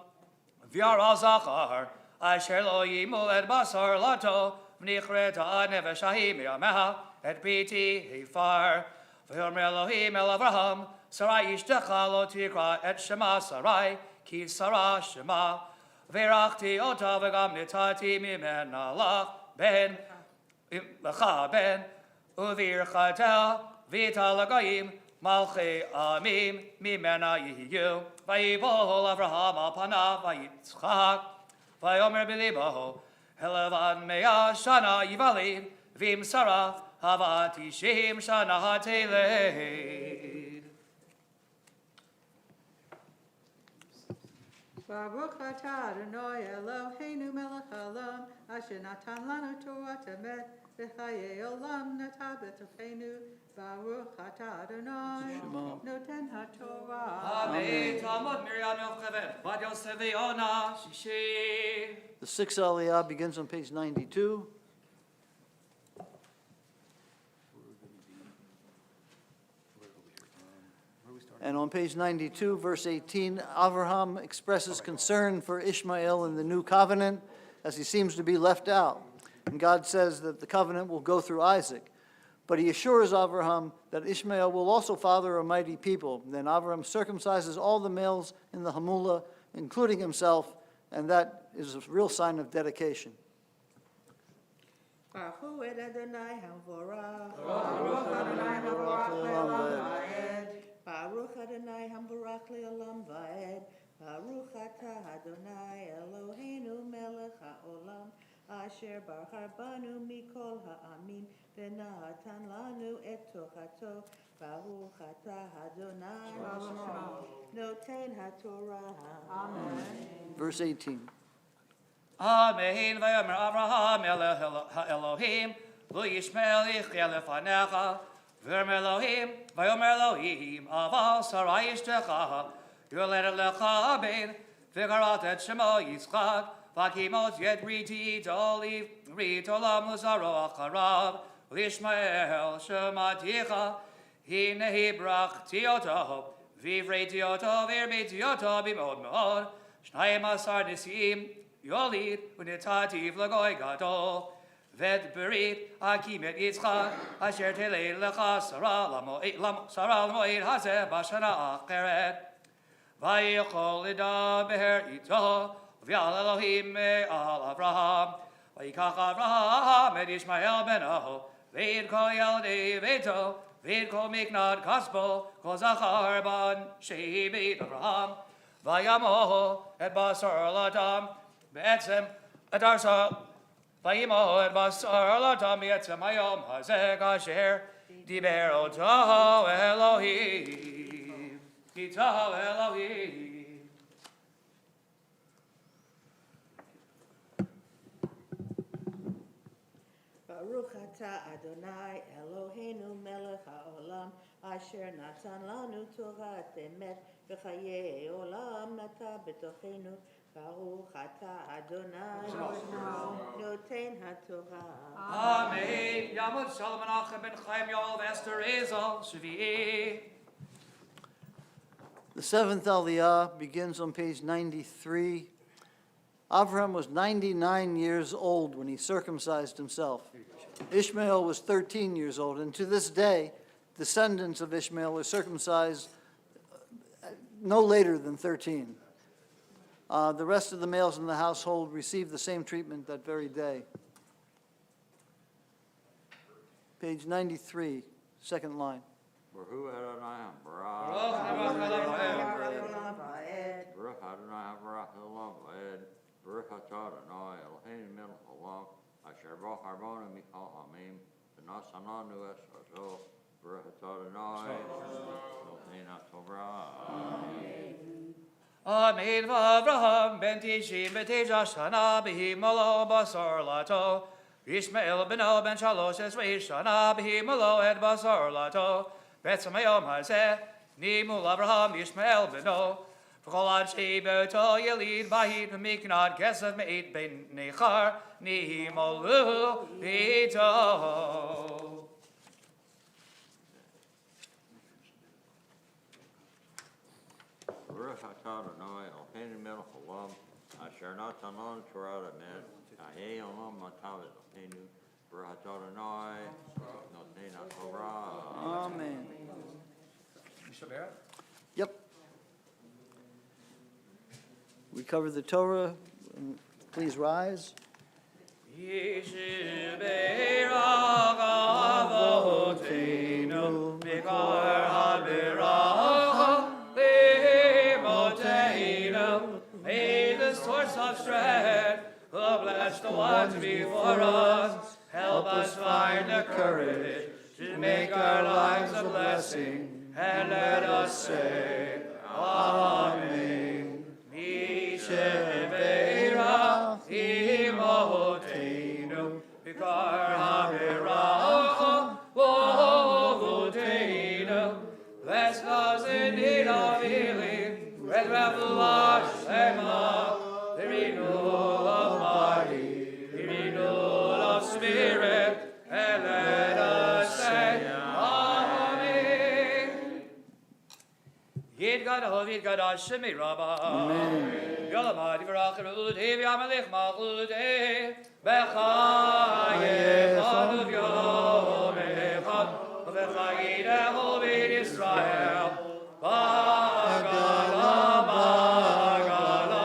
v'yara zachar asher lo yimol et basar lato v'nichreta nefesh ahim yameha et briti hefar v'yomer Elohim el Avraham Sarai ishtecha lo tikra et shema Sarai ki Sarah shema Virachti ota v'gam nitati mimena lach ben lecha ben uvirchata vita l'goyim malchi amim mimena yihiyu vayivol Avraham al panav vayitzchak vayomer b'libo helevan mea shana yivalid vim sarah havati shim shana hateled. Baruch atah Adonai Eloheinu melech haolam, asher natan lanu Torah emet, v'chayei olam nata b'tocheinu. Baruch atah Adonai, Shema. noten haTorah. Amen. Talmud Miriam Yocheved, Bad Yosef Yona, Shishi. The sixth Aliyah begins on page 92. And on page 92, verse 18, Avraham expresses concern for Ishmael in the new covenant as he seems to be left out. And God says that the covenant will go through Isaac. But he assures Avraham that Ishmael will also father a mighty people. Then Avraham circumcises all the males in the Hamulah, including himself, and that is a real sign of dedication. Baruch et Adonai hamvorach. Baruch Adonai hamvorach le'olam va'ed. Baruch Adonai hamvorach le'olam va'ed. Baruch atah Adonai Eloheinu melech ha'olam, asher bahar banu mikol ha'amim, v'natan lanu et tochato. Baruch atah Adonai noten haTorah. Amen. Verse 18. Amen. Vayomer Avraham Elohim, Lo Yishmael Yichya lefanecha, V'yomer Elohim, Vayomer Elohim, Aval Sarai Ishtecha, Yoledet lecha ben, V'karat et Shemo Yitzchak, V'kimot yet riti oliv, rit olam l'zaro acharav, L'Yishmael shematicha, Hinehi brachti oto, V'vreti oto, V'irmeti oto, B'mod me'od, Shnayim asar nisim, Yolid unitati v'lagoy gadol, ved berit akim et Yitzchak, asher telei lecha sarah l'moed hazeh b'shana acheret, vayichol ledaber ito, v'yal Elohim me'al Avraham, vayikach Avraham et Yishmael beno, v'id kol yaldei veto, v'id kol miknad kasbo, kol zachar ban shei beit Avraham, vayamoho et basar ladam, בעצם אדרסה וימו את בשר לאדם בעצם היום הזה כאשר דיבר אותו אלוהים איתו אלוהים. Baruch atah Adonai Eloheinu melech haolam, asher natan lanu Torah emet, v'chayei olam nata b'tocheinu. Baruch atah Adonai noten haTorah. Amen. Yamud Shalom Menachem ben Chaim Yoel v'Esther Ezel Shvi'i. The seventh Aliyah begins on page 93. Avraham was 99 years old when he circumcised himself. Ishmael was 13 years old, and to this day, descendants of Ishmael are circumcised no later than 13. The rest of the males in the household received the same treatment that very day. Page 93, second line. Baruch Adonai Baruch Baruch Adonai Baruch Olam Vaed, Baruch Atah Adonai Eloheinu melech haolam, asher bahar banu mikol ha'amim, v'nasan lanu es hazo, Baruch Atah Adonai noten haTorah. Amen. V'Avraham ben Tishim v'Teja shana b'himolo basar lato, Yishmael beno ben shalosh esrei shana b'himolo et basar lato, Betzem hayom hazeh nimul Avraham Yishmael beno, v'chol ad shei beto yelid bahit v'miknad kesef me'it ben nechar nimolu ito. Baruch Atah Adonai Eloheinu melech haolam, asher natan lanu Torah emet, v'chayei olam nata b'tocheinu, Baruch Atah Adonai noten haTorah. Amen. Mishabera? Yep. We covered the Torah Please rise. May the source of strength, who bless the ones before us, help us find the courage to make our lives a blessing, and let us say, Amen. Mishebeira imotenu, Vikar habira vovutenu, bless those in need of healing, with refuah shema, the renewal of body, the renewal of spirit, and let us say, Amen. Yid Gadol, Yid Gadol, Shemi Rabba. Amen. Yolamad, Yivarach, Rudev, Yamelech, Machudev, Bechaye, Chad of Yom Echad, Vechayid Ehoved Israel, Bagala, Bagala,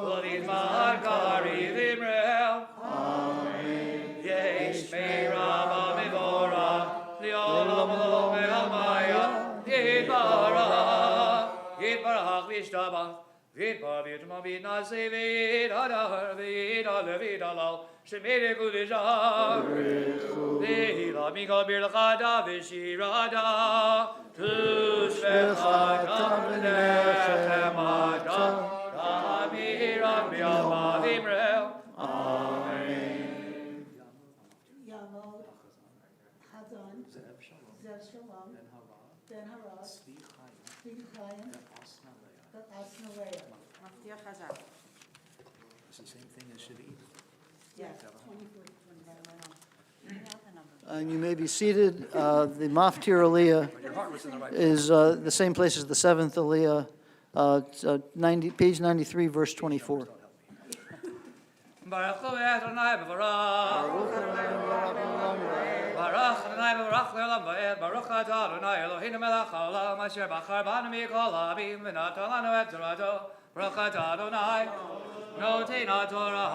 Udizman Kari Vimrel. Amen. Yesh Mei Rabba Mevorach, Liolam Lo Me'almaya, Yid Barach, Yid Barach Vishtabach, Vid Bavit Mavit Nase Vid Adar Vid Alevid Alal Shemere Gudija Vila Mika Birchada Vishirada Tushvechada Vnechemada Damiram Biamavimrel. Amen. Yamod, Hadon, Zev Shalom, Ben Harad, Zvi Chaim, but Asnaleah. It's the same thing as Shavuot. Yes, 24 to 25. And you may be seated. The Maftir Aliyah is the same place as the seventh Aliyah, it's, page 93, verse 24. Baruch Adonai Baruch Adonai Baruch Le'olam Va'ed Baruch Adonai Eloheinu melech haolam asher bachar banu mikol ha'amim v'natan lanu et torato Baruch Adonai noten ha'torah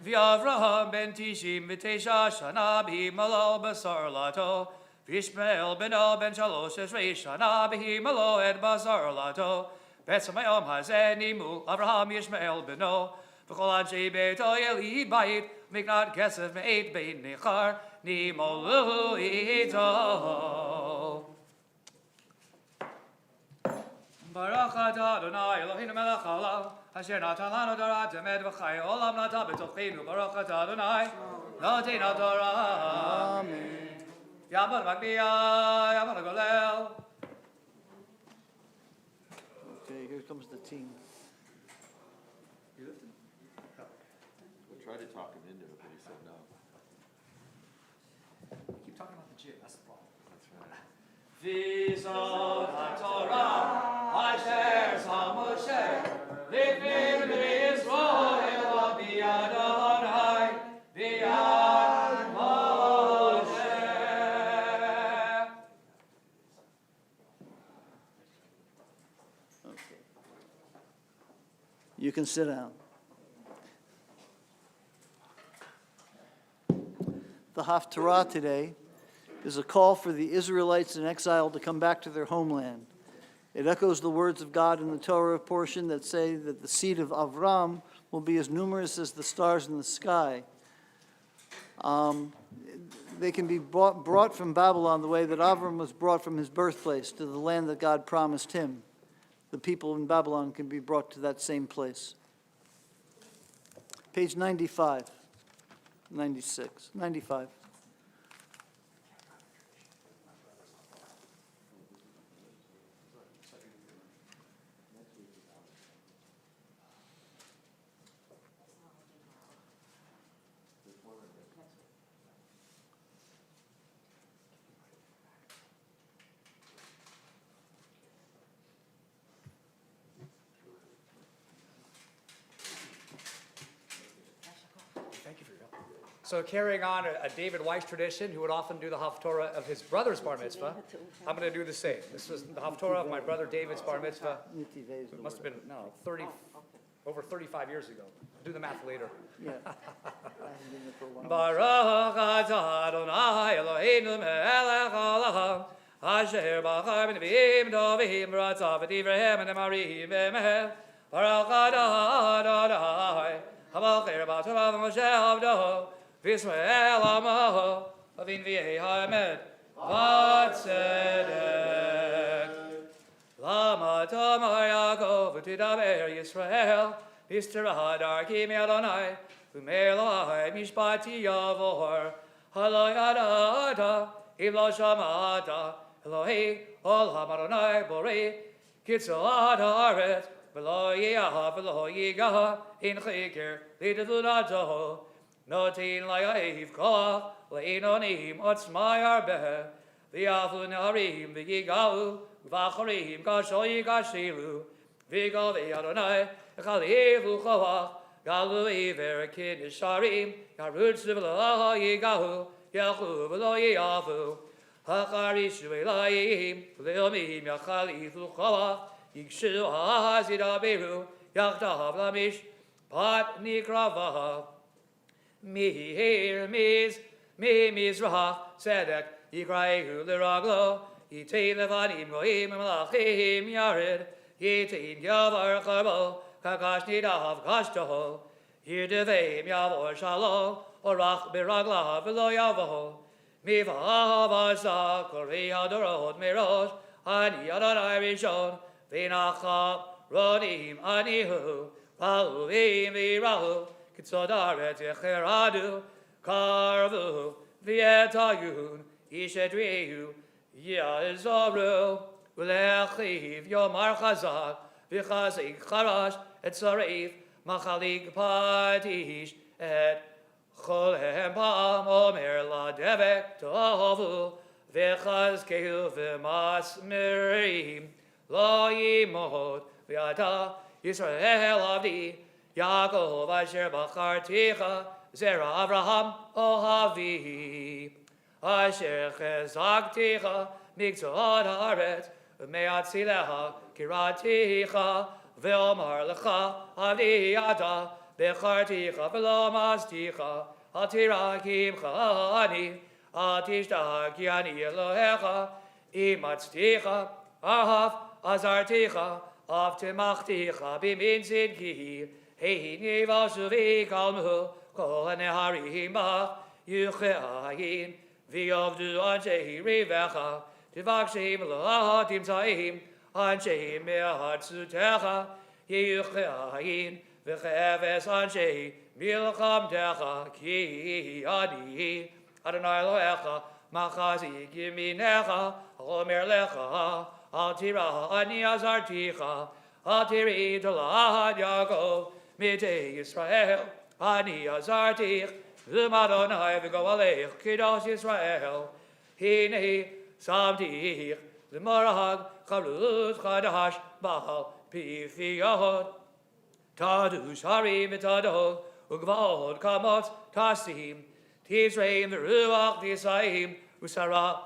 V'Avraham ben Tishim v'teisha shana b'himalo basar lato V'Ishmael beno ben shalosh esrei shana b'himalo et basar lato B'etzem hayom hazeh nimu Avraham Yishmael beno V'chol anshei beito yelid bayit Miknat kesef me'et bein nechar Nimolu ito Baruch atah Adonai Eloheinu melech haolam Asher natan lanu Torah temet v'chai olam natan b'tochenu Baruch atah Adonai noten ha'torah Amen. Yamar Magbiya Yamar Golel. Okay, here comes the team. We tried to talk him into it, but he said no. Keep talking about the Jew, that's the problem. That's right. V'zot ha'torah asher sam Moshe Lifnei b'nei Yisrael b'yad Adonai b'yad Moshe. Okay. You can sit down. The Haftarah today is a call for the Israelites in exile to come back to their homeland. It echoes the words of God in the Torah portion that say that the seed of Avram will be as numerous as the stars in the sky. They can be brought from Babylon the way that Avram was brought from his birthplace to the land that God promised him. The people in Babylon can be brought to that same place. Page 95, 96, 95. Thank you for your help. So carrying on a David Weiss tradition, who would often do the Haftorah of his brother's bar mitzvah, I'm going to do the same. This was the Haftorah of my brother David's bar mitzvah. It must have been, 30, over 35 years ago. Do the math later. Yeah. I haven't been there for a while. Baruch atah Adonai Eloheinu melech haolam, asher bachar b'neviim tovim v'ratzav v'divreim v'nemarim v'emeh. Baruch atah Adonai habocher b'tova v'moshe avdo v'Yisrael amaho v'nviei ha'emet v'tzedek. Lama tamar Yaakov v'tidaber Yisrael v'istarah darkim Adonai Umelai mishpati yavor, halo yadata, ilo shamata, Elohi, olam Adonai borei, kitzolat haaretz, v'lo yiyah, v'lo yigah, in chikir, lidavunatoho, notin layahiv koach, le'inonim otzmai arbeh, v'yafu naharim, v'yigahu, v'achorim, kasho yigashilu, v'yigavei Adonai, echalivu koach, Galu iver kin isharim, Yarutz v'lo yigahu, Yachu v'lo yiyavu, Hakarishu elayim, V'leomim yachalifu choach, Yigshu ha'azid abiru, Yachtav lamish, Pat nikravaha, Mihir miz, Mi mizrach, Sedek, Yikraehu l'raglo, Yitain levanim goim, Melachim yared, Yitain yavar charbo, Kakash nidav kashtaho, Yirdeveim yavor shalom, Orach biraglav v'lo yavoho, Mivav asa korei adorot merosh, Ani Adonai rishon, V'nachab rodim anihu, Pa'uvim v'irahu, Kitzodaret yecheradu, Karvu v'yetayun, Ishedrihu, Yazoru, V'lechiv yomar chazak, V'chazik charash, et zarif, machalik patish, et cholem pam omer la devek tovu, v'chazkehu v'masmirim, lo yimod, v'yata Yisrael avdi, Yaakov asher bacharticha, zera Avraham ohavi, asher chezakticha, miktzot haaretz, v'me'atzileha kiraticha, Ve'omar lecha avdi ata becharticha v'lo mazticha al tirakimcha ani al tishtah ki ani Elohecha imatzticha ahaf azarticha av timachticha bimin zidki heini v'ashuvi kalmu kol haneharim bach yucheayin v'yovdu anshei rivecha tivakshim lo timtzayim Anshei me'atzutecha, Yeyuchayin, V'cheves anshei milchamtecha, Ki ani, Adonai Elohecha, Machazi giminecha, Omer lecha, Al tira ani azarticha, Al tiri dolad Yaakov, Mitei Yisrael, Ani azartich, V'madonai v'govalech, Kidos Yisrael, Hinei samtich, V'marahag, Charut chadash bahal pifiyot tadush harim etadol ugvod kamot tasim tizreim v'ruach tisayim usara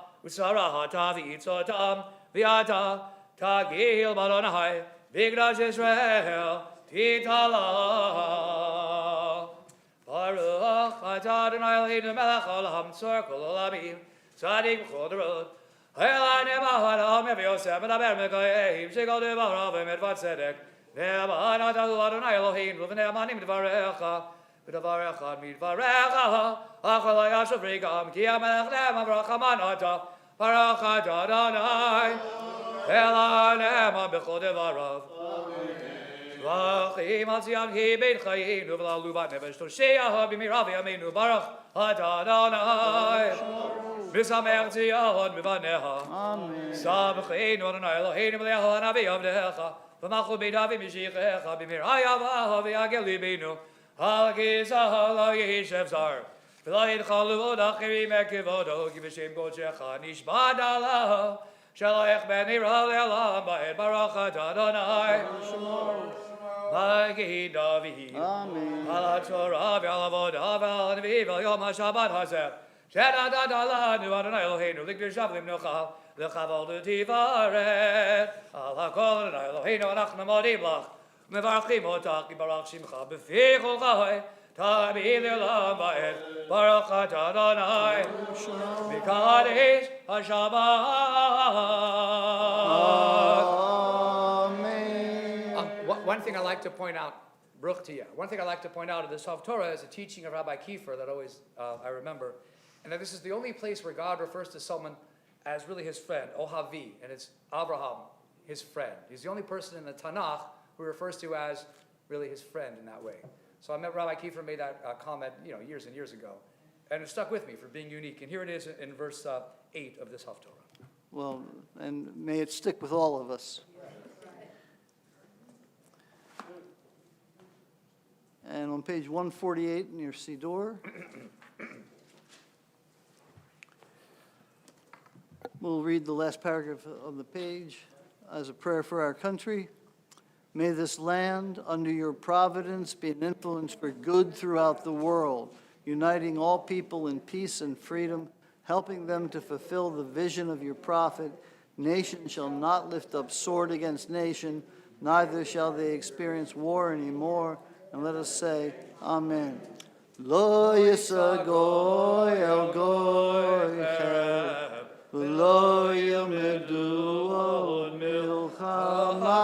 tavitzotam v'yata tagil Adonai v'igdash Yisrael titala Baruch atah Adonai Eloheinu melech haolam tzor kol olamim tzadik b'chol dorot Hela neba ha'am yosem medaber mekayim shekol devaravim et vatzedek neba natahu Adonai Eloheinu v'ne'amanim dvarecha v'dvarecha midvarecha achol yashavrikam ki hamelech ne'ema v'rachaman ata baruch atah Adonai Hela neba b'chol devarav V'achim al tziyam hi beit chayinu v'lalu bat nefesh tosheah b'mirav yameinu baruch atah Adonai V'samech Tzion b'vanecha. Amen. Samcheinu Adonai Eloheinu v'lecha hanavi avdecha. V'machu b'davi mishichecha b'mirayavaha v'yagel libenu. Al gizah lo yishev zar. V'lo yidchalu od achirim ekivodo. Ki v'shem kodshecha nishbad Allah. Shalach ben ira le'elam ba'ed baruch atah Adonai. Magi David. Amen. Al Torah v'al avodah v'al nevi v'al yom ha'shabbat hazeh. Shadad Allah nu Adonai Eloheinu likdir shavlim nochal lechavol du tivaret al hakol Adonai Eloheinu anachnu modim lach Mevarchim otach ki barach shimcha b'fi chol chai Tamid elam va'ed Baruch atah Adonai Mikadesh HaShabbat. Amen. One thing I like to point out, Baruch Tiyah. One thing I like to point out of this Haftorah is a teaching of Rabbi Kiefer that always I remember, and that this is the only place where God refers to someone as really his friend, Ohavi, and it's Abraham, his friend. He's the only person in the Tanakh who refers to as really his friend in that way. So I met Rabbi Kiefer made that comment, years and years ago, and it stuck with me for being unique. And here it is in verse 8 of this Haftorah. Well, and may it stick with all of us. And on page 148 in your Siddur, we'll read the last paragraph of the page as a prayer for our country. May this land, under your providence, be an influence for good throughout the world, uniting all people in peace and freedom, helping them to fulfill the vision of your prophet. Nation shall not lift up sword against nation, neither shall they experience war anymore. And let us say, Amen. Lo yisa goy el goychem, v'lo yilmedu od milchama.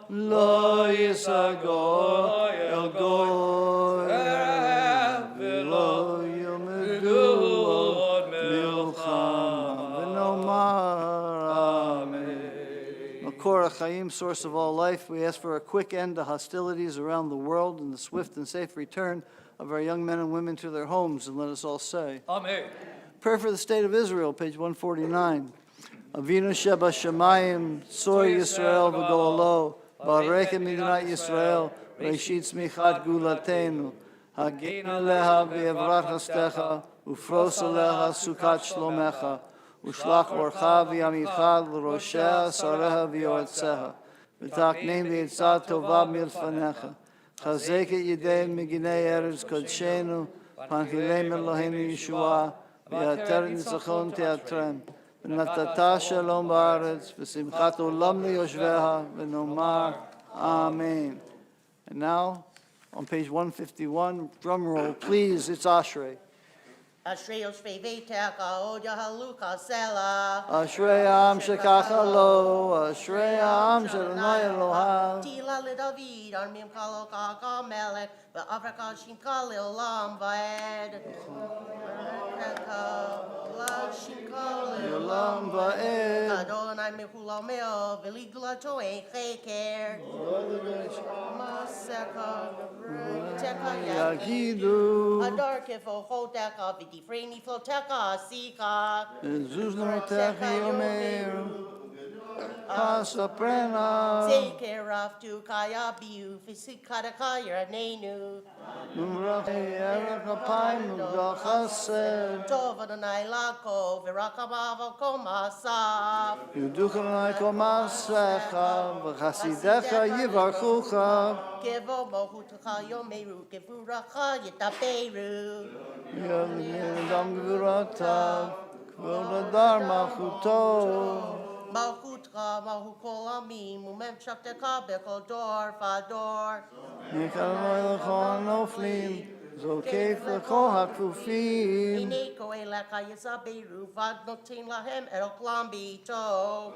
Lo yisa goy el goychem, v'lo yilmedu od milchama. V'nomar Amen. Makor HaChaim, source of all life, we ask for a quick end to hostilities around the world and the swift and safe return of our young men and women to their homes, and let us all say, Amen. Prayer for the state of Israel, page 149. Avinu Sheba Shemayim, Tzor Yisrael v'Gololo, Barechem Midinat Yisrael, Reishit Tzmichat Gulatenu, Hagin Aleha v'Yevrach Hastecha, Ufros Aleha Sukat Shlomecha, Ushlach Orcha v'Yamicha l'Roshea Sareha v'Yoetzeha, V'takneim v'Yitzah Tova milfanecha, Chazek et Yidei Meginei Eretz Kodshenu, Panchilei Eloheinu Yeshua, V'yater Nitzachon Teatrem, V'natata Shalom Ba'aretz, V'simchat Olam Le'yoshveha, V'nomar Amen. And now, on page 151, drum roll, please, it's Ashrei. Ashrei Yoshvei Beitecha, Od Yahaluka Selah. Ashrei Am Shekacha Lo, Ashrei Am Shadonai Eloham. Tila LeDavid, Armim Kalo Kaka Melech, V'Avraka Shimka Leolam Va'ed. Shimka Leolam Va'ed. Adonai Mehula Meo, V'Ligla Toei Cheker. Maseka, Teka Yagidu. Hadar Kefo Chotecha, V'Difreni Flotecha Sika. Zuznotecha Yomeru. Pasaprena. Zekeraf tu Kaya Biu, Fisikadaka Yaranenu. Numrachi Erech Apayim Ugachased. Tov Adonai Lako, V'Rakabava Komasaf. Yuduchanai Komasecha, V'chasidecha Yivarchucha. Kevo Mohutucha Yomeru, Kevuracha Yetaperu. Yadam Gvuratav, Kvod Adar Malchuto. Malchutra, Mahukolami, Mumem Shakteka, Bekodor, Fador. Nikaloi L'chol Noflim, Zokef L'chol HaKfufim. Ineko Eleka Yesaberu, Vadnotin Lahem, Eroklambi, To.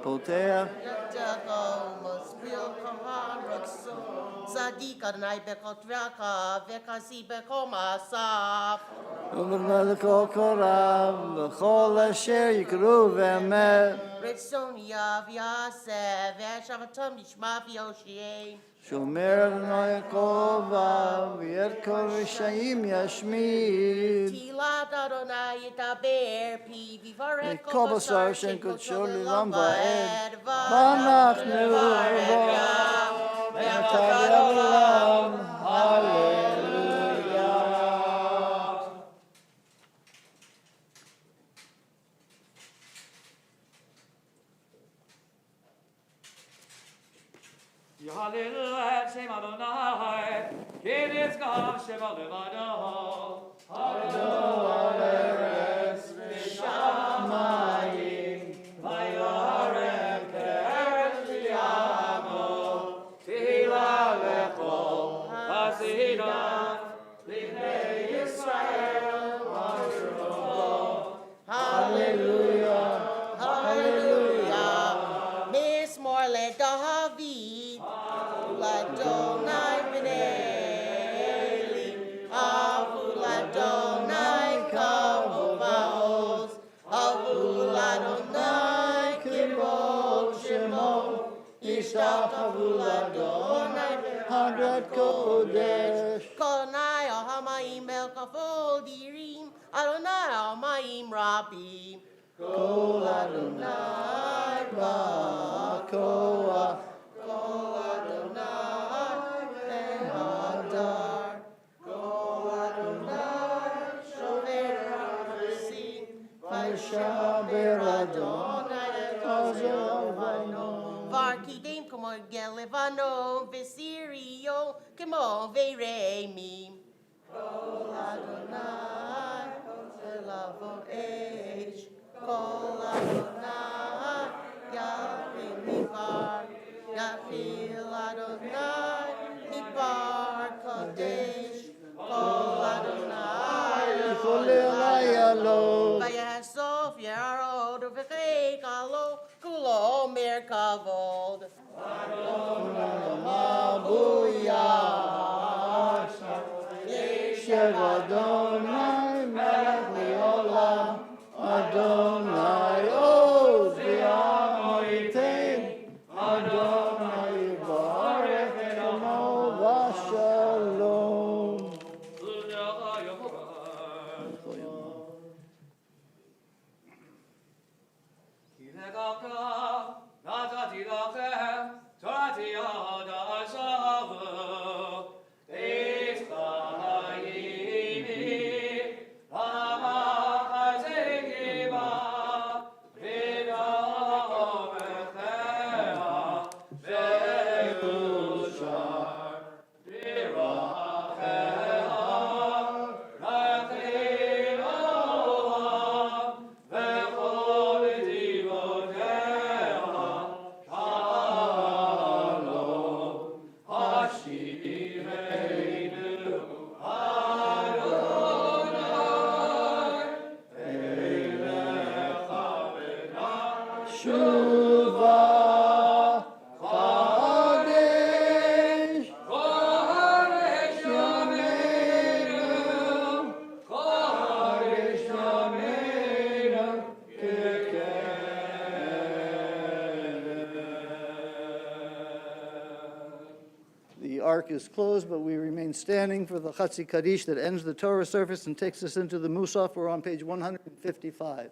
Poteach, Yateko, Mospil Kaharokso. Zadik Adonai Bekotraka, Vekasi Bekomasaf. L'chol Korav, L'chol Asher Yikru V'emet. Ritsonia Vyase, Veshavatam Yishma Vyoshie. Shomer Adonai Yaakov, V'yet Kol Rishayim Yashmid. Tila Adonai Yitaber, Pi Vivarek Kol Basar Shen Kodsho L'Olam Va'ed. V'anachnu V'bo, V'yatav Olam. Hallelujah. Hallelujah, Shem Adonai, King is God, Shem Adonai. Hallelujah, Shamayim, Vayorem Keretz Yamo, Tila David, Adonai B'nei, Avul Adonai Kavod, Avul Adonai Kivod Shemo, Ishtach Avul Adonai Hadrat Kodesh, Konai Ahamaim El Kafol Dirim, Adonai Ahamaim Rabim, Kol Adonai Ba'akoach, Kol Adonai Behadar, Kol Adonai Shomer HaNesim, Vaishaber Adonai Kozovanom, Varkidim Kamo Gelevanom, Vesirio Kamo Veiremim, Kol Adonai Elavo Eish, Kol Adonai Yachim Mibar, Yachil Adonai Mibar Kadesh, Kol Adonai Yalo, Vayasof Yarod V'chei Kalo Kulo Mer Kavod, Mabuyash Yeshev Adonai Melech Leolam, Adonai Od V'Yamoitem, Adonai Yivarech Emo V'Shalom. The ark is closed, but we remain standing for the Chatzi Kaddish that ends the Torah service and takes us into the Musaf. We're on page 155.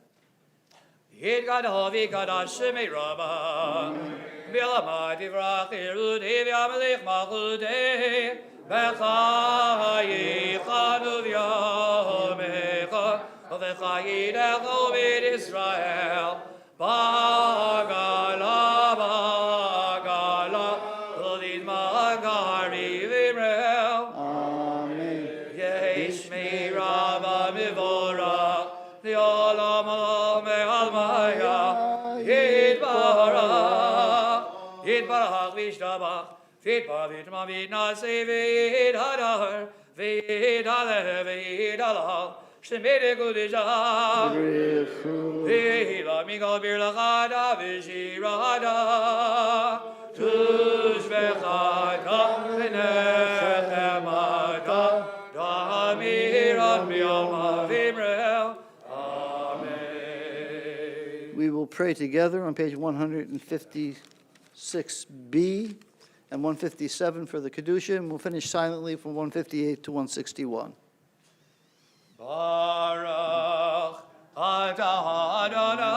Yitgadol v'yitgadash shemei Rabbah, B'lamad yivrach Yerudei v'yamelech malchutei, B'chayichanu v'yamecha, V'chayidecho b'it Yisrael, B'gala, B'gala, L'didmagari v'imrel. Amen. Yesh mi Rabbah mivorach, L'olam olam me'almaya, Yitbarach, Yitbarach v'yishtabach, V'yitbar v'yitma v'yitnaseh v'yithadar, V'yithadeh v'yithadal, Shemei dekudishah, V'yila mikol birlachada v'shirada, Tushvechaka v'nechemaka, Da'amiran b'yalma v'imrel. Amen. We will pray together on page 156B and 157 for the Kedusha, and we'll finish silently from 158 to 161. Baruch atah Adonai,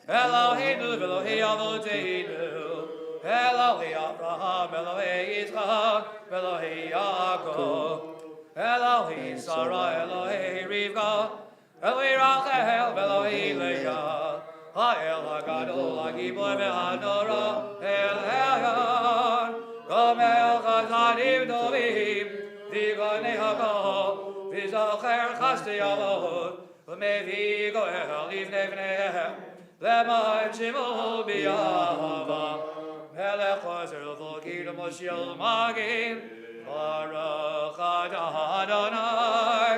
Eloheinu v'Elohei avoteinu, Elohei Avraham, Elohei Yitzchak, Elohei Yaakov, Elohei Sarah, Elohei Rivka, Elohei Rachel, Elohei Leah, Ha'el HaGadol, HaGibor v'Hanora, El Elyon, Gomel Chazadim Tovim, V'Gonei HaKol, V'Zocher Chasdei Avot, V'Mevi Goel Livnei V'neihem, L'Man Shemo B'Yahava, Melech Chazer V'Kid Moshiel Magim, Baruch atah Adonai,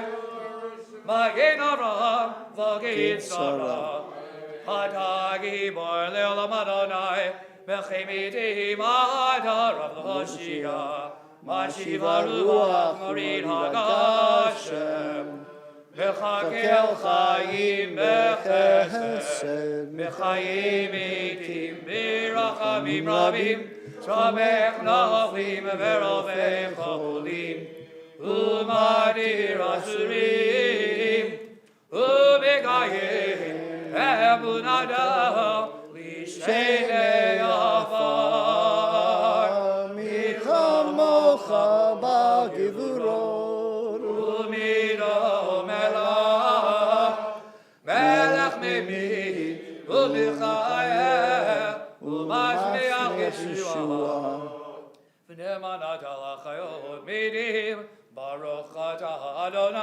Magin Avraham, V'Kid Sarah, אתה גיבור לעולם אדוני, וחמיתי מעדר רב להושיע, משיב הרוח מוריד הגשם, מחכה חיים בחסד, מחיים מתים ברחמים רבים, שמח נופלים ורופא חולים, ומדיר אסורים, ומקיים אמונתו לשני עפר. מי כמוך בגבורות, ומינו מלך, מלך ממית ומחייך, ומשמיח ישועה. ונאמנת על החיות מינים, ברוך אתה אדוני,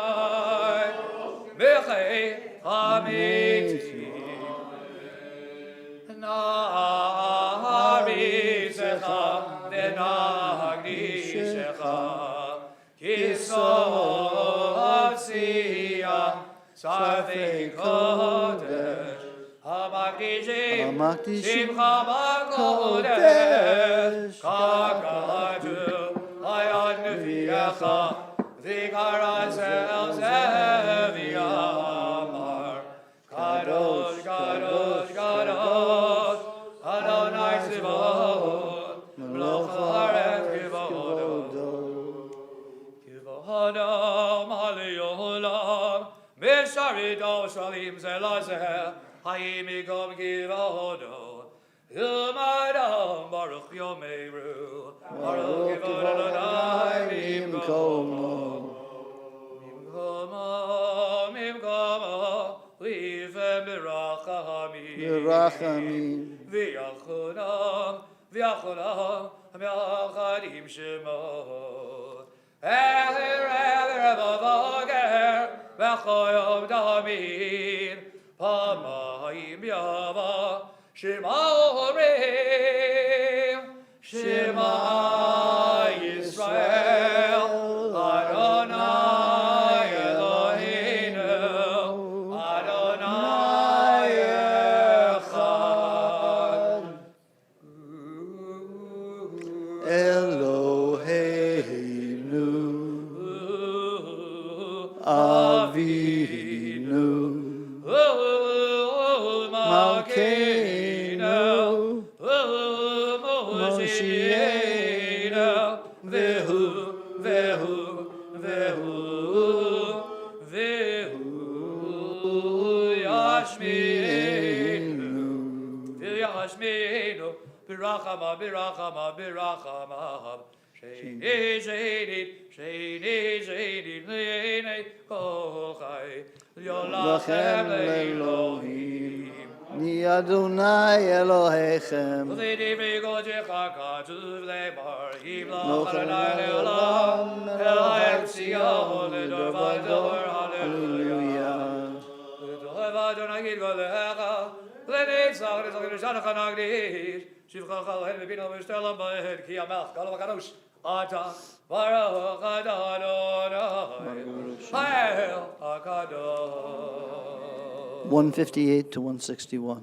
מחי המתים. נעריצך ונקדישך, כי סוף שיח שרפי קודש, המקדישים שמחה בקודש, ככתוב היד נביאך, זיכר אצל זאב יאמר, קדוש קדוש קדוש, אדוני צבאות, מלוך הארץ כבודו. כבודו מלא עולם, משרתו שלים זה לזה, חיים מקום כבודו. ומדם ברוך יאמרו, ברוך כבוד אדוני במקומו. ממקומו, לפעמים ברחמים, ויחונם, מאחדים שמות. ערב בבוקר, בכל יום תמיד, פעמיים יבוא, שמע אומרים, שמע ישראל, אדוני אלוהינו, אדוני אחד. אלוהינו, אבינו, מלכנו, מושיענו, והוא ישמיענו, ברחמיו, ברחמיו, ברחמיו, שני לעיני כל חי, לכם לאלוהים. אני אדוני אלוהיכם, ודברי קודשך כתוב לאמור, ימלוך אדוני לעולם, אל הארץ ציון לדור ודור, הללויה. לדור ודור נגיד גולך, לנצח נצח נשתך נקדיש, שבחך להן בבינו ושתלם בהן, כי המלך גדול וקדוש, אתה ברוך אתה אדוני, האל הקדוש. 158 to 161.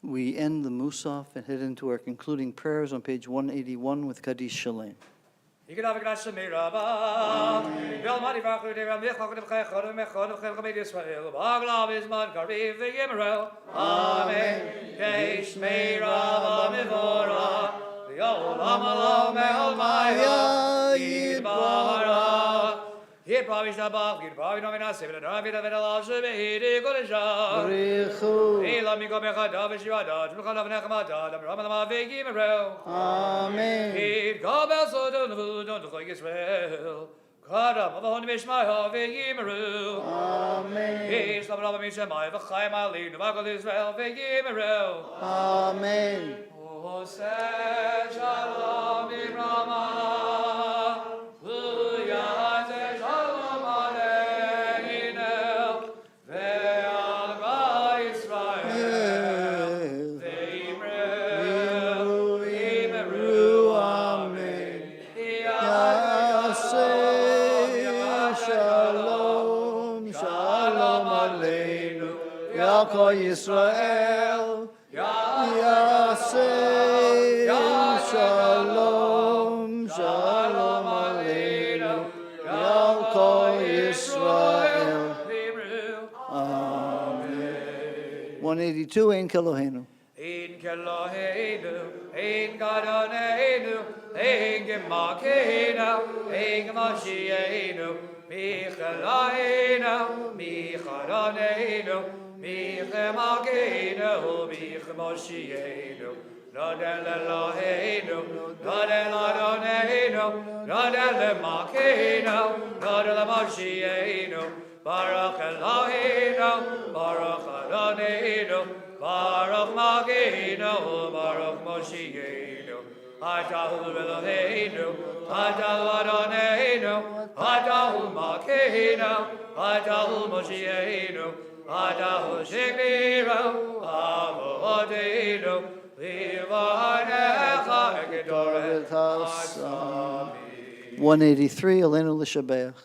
We end the Musaf and head into our concluding prayers on page 181 with Kaddish Shalem. Amen. Yisrael, Yaseh Shalom, Shalom Aleinu, Yal Kol Yisrael. Amen. 182, Ein Kelohenu. Ein Kelohenu, Ein Gadonenu, Ein Gemakenu, Ein Gemashiachenu, Michelainu, Michadonenu, Michemakenu, Michemoshiachenu, Nodel Eloheinu, Nodel Adonenu, Nodel Makenu, Nodel Moshiachenu, Baruch Eloheinu, Baruch Adonenu, Baruch Magenu, Baruch Moshiachenu, Atahu Eloheinu, Atahu Adonenu, Atahu Makenu, Atahu Moshiachenu, Atahu Shekinu, Avodeinu, Livanecha Gedoret Hasamim. 183, Elenu L'Shabeach.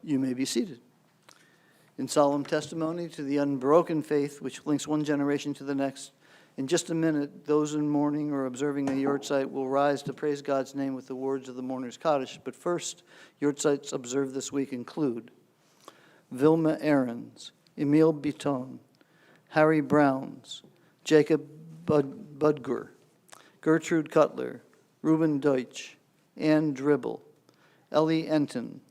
You may be seated. In solemn testimony to the unbroken faith which links one generation to the next, in just a minute, those in mourning or observing the Yortzeit will rise to praise God's name with the words of the mourner's Kaddish. But first, Yortzeits observed this week include Vilma Ahrens, Emil Biton, Harry Browns, Jacob Budger, Gertrude Cutler, Reuben Deutsch, Ann Dribble, Ellie Enton,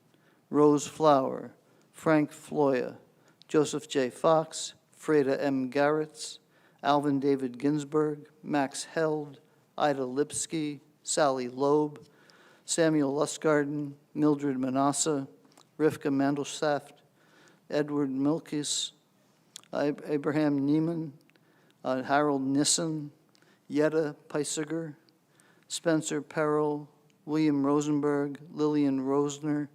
Rose Flower, Frank Floya, Joseph J. Fox, Freda M. Garretts, Alvin David Ginsberg, Max Held, Ida Lipsky, Sally Loeb, Samuel Lustgarten, Mildred Manasseh, Rivka Mandelsaft, Edward Milkis, Abraham Neiman, Harold Nissen, Yetta Peisiger, Spencer Perrell, William Rosenberg, Lillian Rosner,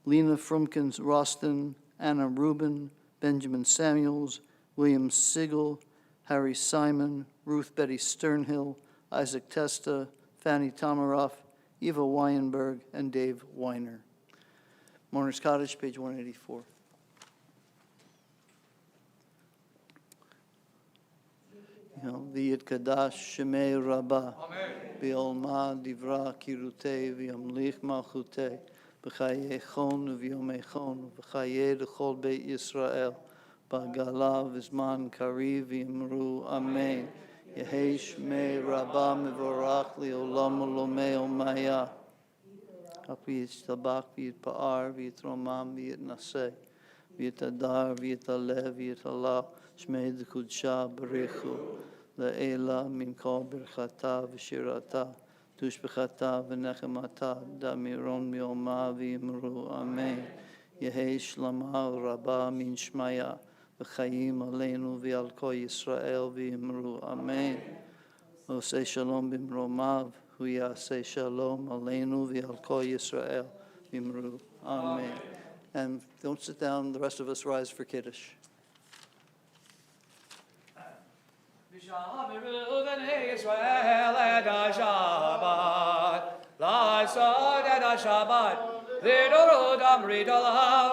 Lena Frumkins Roston, Anna Rubin, Benjamin Samuels, William Siegel, Harry Simon, Ruth Betty Sternhill, Isaac Testa, Fanny Tomaroff, Eva Weinberg, and Dave Weiner. Mourner's Cottage, page 184. V'yitkadash shemei Rabbah, v'yolma divra kirutei, v'yamlich malchutei, b'chayei chon v'yomei chon, v'chayei l'chol beit Yisrael, b'gala v'zman kariv v'yimru amen. Yehei shmei Rabbah mevorach li'olam olomei omaya. V'yitztabach v'yitpa'ar v'yitromam v'yitnaseh, v'yitadar v'yitalev v'yitalah, shmei d'kudsha b'richu. Le'ela min kol birchata v'shirata, tushbechata v'nechemata, damiron mi'oma v'yimru amen. Yehei shlama rabba min shmaya, v'chayim aleinu v'al kol Yisrael v'yimru amen. Osei shalom b'mromav, hu yasei shalom aleinu v'al kol Yisrael v'yimru amen. And don't sit down, the rest of us rise for Kiddush. B'nei Yisrael et ha-Shabbat, la'asod et ha-Shabbat, v'dorod amrit olav,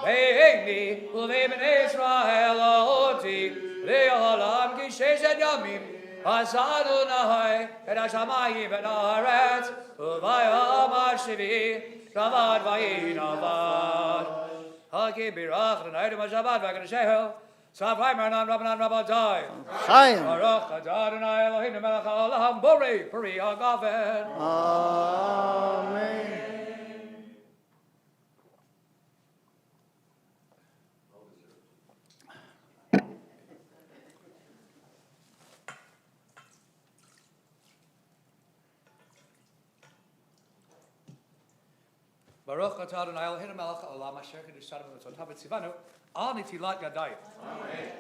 v'heini u'v'bnei Yisrael oti, v'olam ki sheshet yamim, asadu nahai et ha-shamayim et ha'aretz, u'vayam ha-shivi, Shabbat v'yin avad. Ha'ki birach l'nayim ha-Shabbat v'akadashehel, Savaimer nam Rabbanan Rabbatai. Chaim. Baruch atah Adonai Eloheinu melech haolam borei peri hagafen. Amen. Baruch atah Adonai Eloheinu melech haolam asher kedushanu v'mitzotav v'tzivanu al nitilat yadayim. Amen.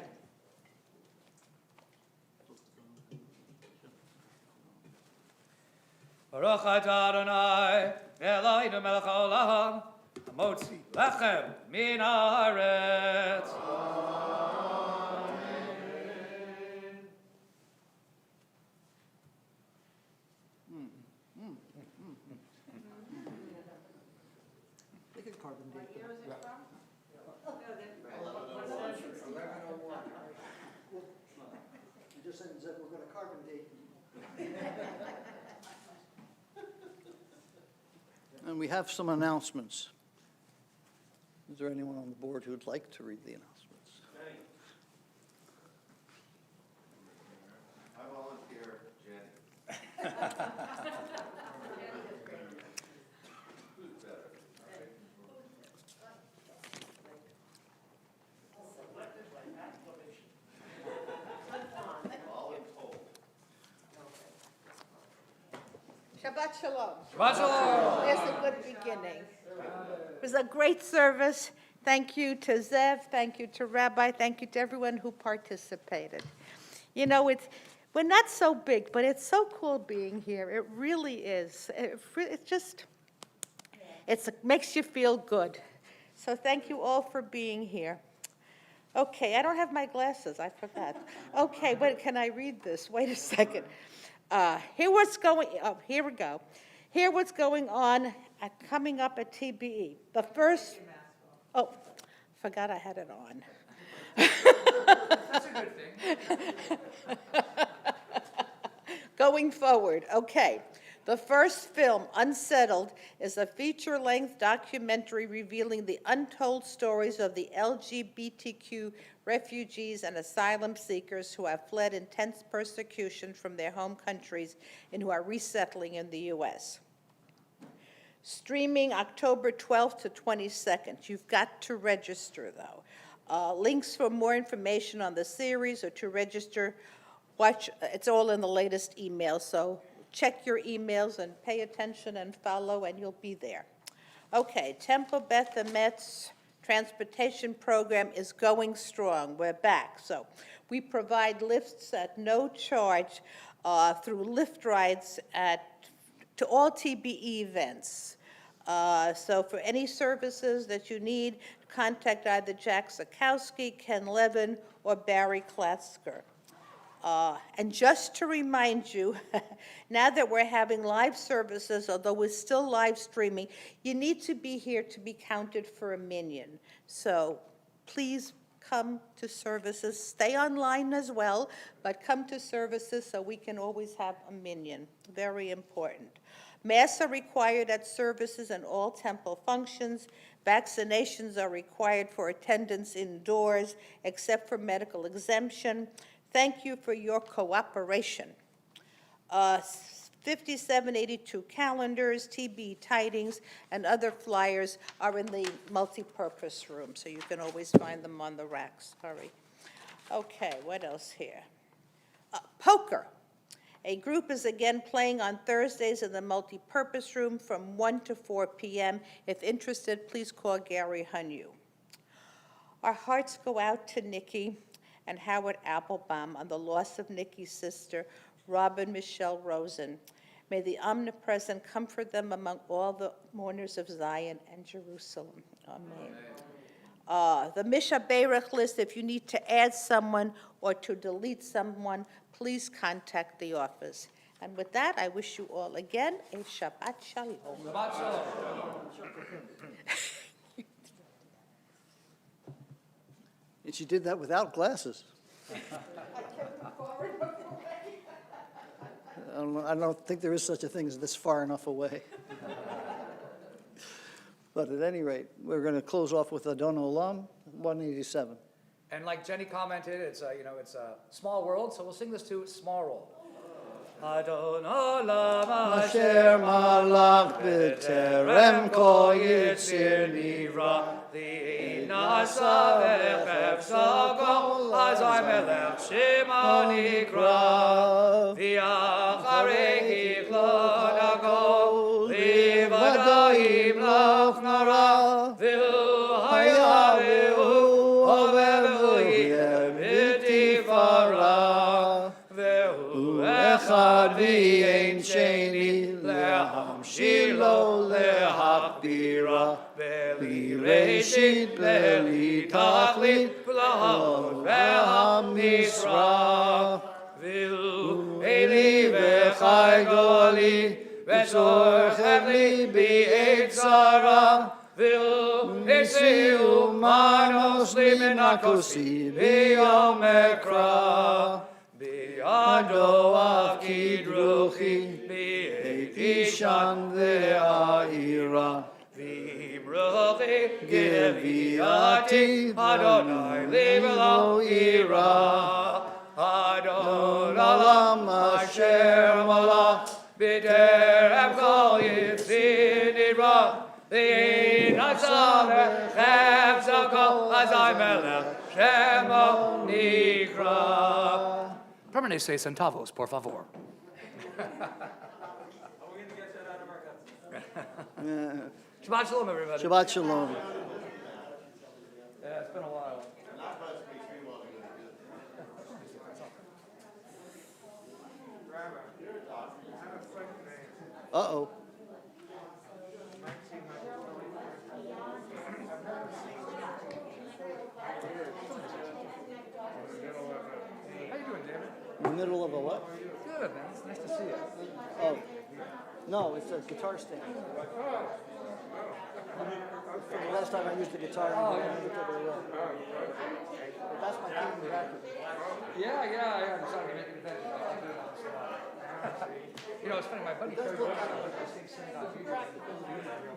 Baruch atah Adonai Eloheinu melech haolam hamotzi lechem min haaretz. Take a carbon date. You just said we're going to carbon date. And we have some announcements. Is there anyone on the board who would like to read the announcements? I volunteer, Jenny. Shabbat shalom. Shabbat shalom. There's a good beginning. It was a great service. Thank you to Zev, thank you to Rabbi, thank you to everyone who participated. You know, we're not so big, but it's so cool being here. It really is. It makes you feel good. So thank you all for being here. Okay, I don't have my glasses, I forgot. Okay, wait, can I read this? Wait a second. Here we go. Here what's going on, coming up at TBE. The first, forgot I had it on. That's a good thing. Going forward, okay. The first film, Unsettled, is a feature-length documentary revealing the untold stories of the LGBTQ refugees and asylum seekers who have fled intense persecution from their home countries and who are resettling in the U.S. Streaming October 12th to 22nd. You've got to register, though. Links for more information on the series or to register, it's all in the latest email, so check your emails and pay attention and follow, and you'll be there. Okay, Temple Beth Emet's transportation program is going strong. We're back. So we provide lifts at no charge through lift rides to all TBE events. So for any services that you need, contact either Jack Zakowski, Ken Levin, or Barry Klatsker. And just to remind you, now that we're having live services, although we're still live streaming, you need to be here to be counted for a minion. So please come to services. Stay online as well, but come to services so we can always have a minion. Very important. Masks are required at services and all temple functions. Vaccinations are required for attendance indoors, except for medical exemption. Thank you for your cooperation. 5782 calendars, TB tidings, and other flyers are in the multipurpose room, so you can always find them on the racks. Sorry. Okay, what else here? Poker. A group is again playing on Thursdays in the multipurpose room from 1 to 4 p.m. If interested, please call Gary Hunyu. Our hearts go out to Nikki and Howard Applebaum on the loss of Nikki's sister, Robin Michelle Rosen. May the omnipresent comfort them among all the mourners of Zion and Jerusalem. Amen. The Misha Beirach list, if you need to add someone or to delete someone, please contact the office. And with that, I wish you all again a Shabbat Shalom. Shabbat Shalom. And she did that without glasses. I don't think there is such a thing as this far enough away. But at any rate, we're going to close off with Adon Olam, 187. And like Jenny commented, it's it's a small world, so we'll sing this too, small world. Adon Olam Asher malach b'terem kol yitzir nivra the nasa v'chefsa kol hazai melech shema nikra v'acharei kichlon hakol livadayim lach nara v'hu haya v'hu hovev yem b'tifara v'hu echad v'yein sheni lehamshir lo lehakbira Beli Reshit, Beli Tachlit, V'lahod V'hamisra, V'lu Eli V'chai Goli, V'tzorchem Libi Eitzara, V'lu Nesiu Manos Limenakosi, V'yom Ekra, B'yado Avkidruchi, B'eit Ishan V'a'ira, Geviati Adonai Livelo Ira Adon Olam Asher Malach B'terem Kol Yitzir Nivra V'yein Atzal V'chefza Kol Hazai Melech Shemo Nikra. Permanece centavos, por favor. Shabbat Shalom, everybody. Shabbat Shalom. Yeah, it's been a while. Uh-oh. How you doing, David? In the middle of a what? Good, man. It's nice to see you. Oh, no, it's a guitar stand. The last time I used the guitar, I didn't look at it well. But that's my key in the back. Yeah. I'm sorry to make you think about it. You know, it's funny. My buddy Terry Bush, I was singing on YouTube.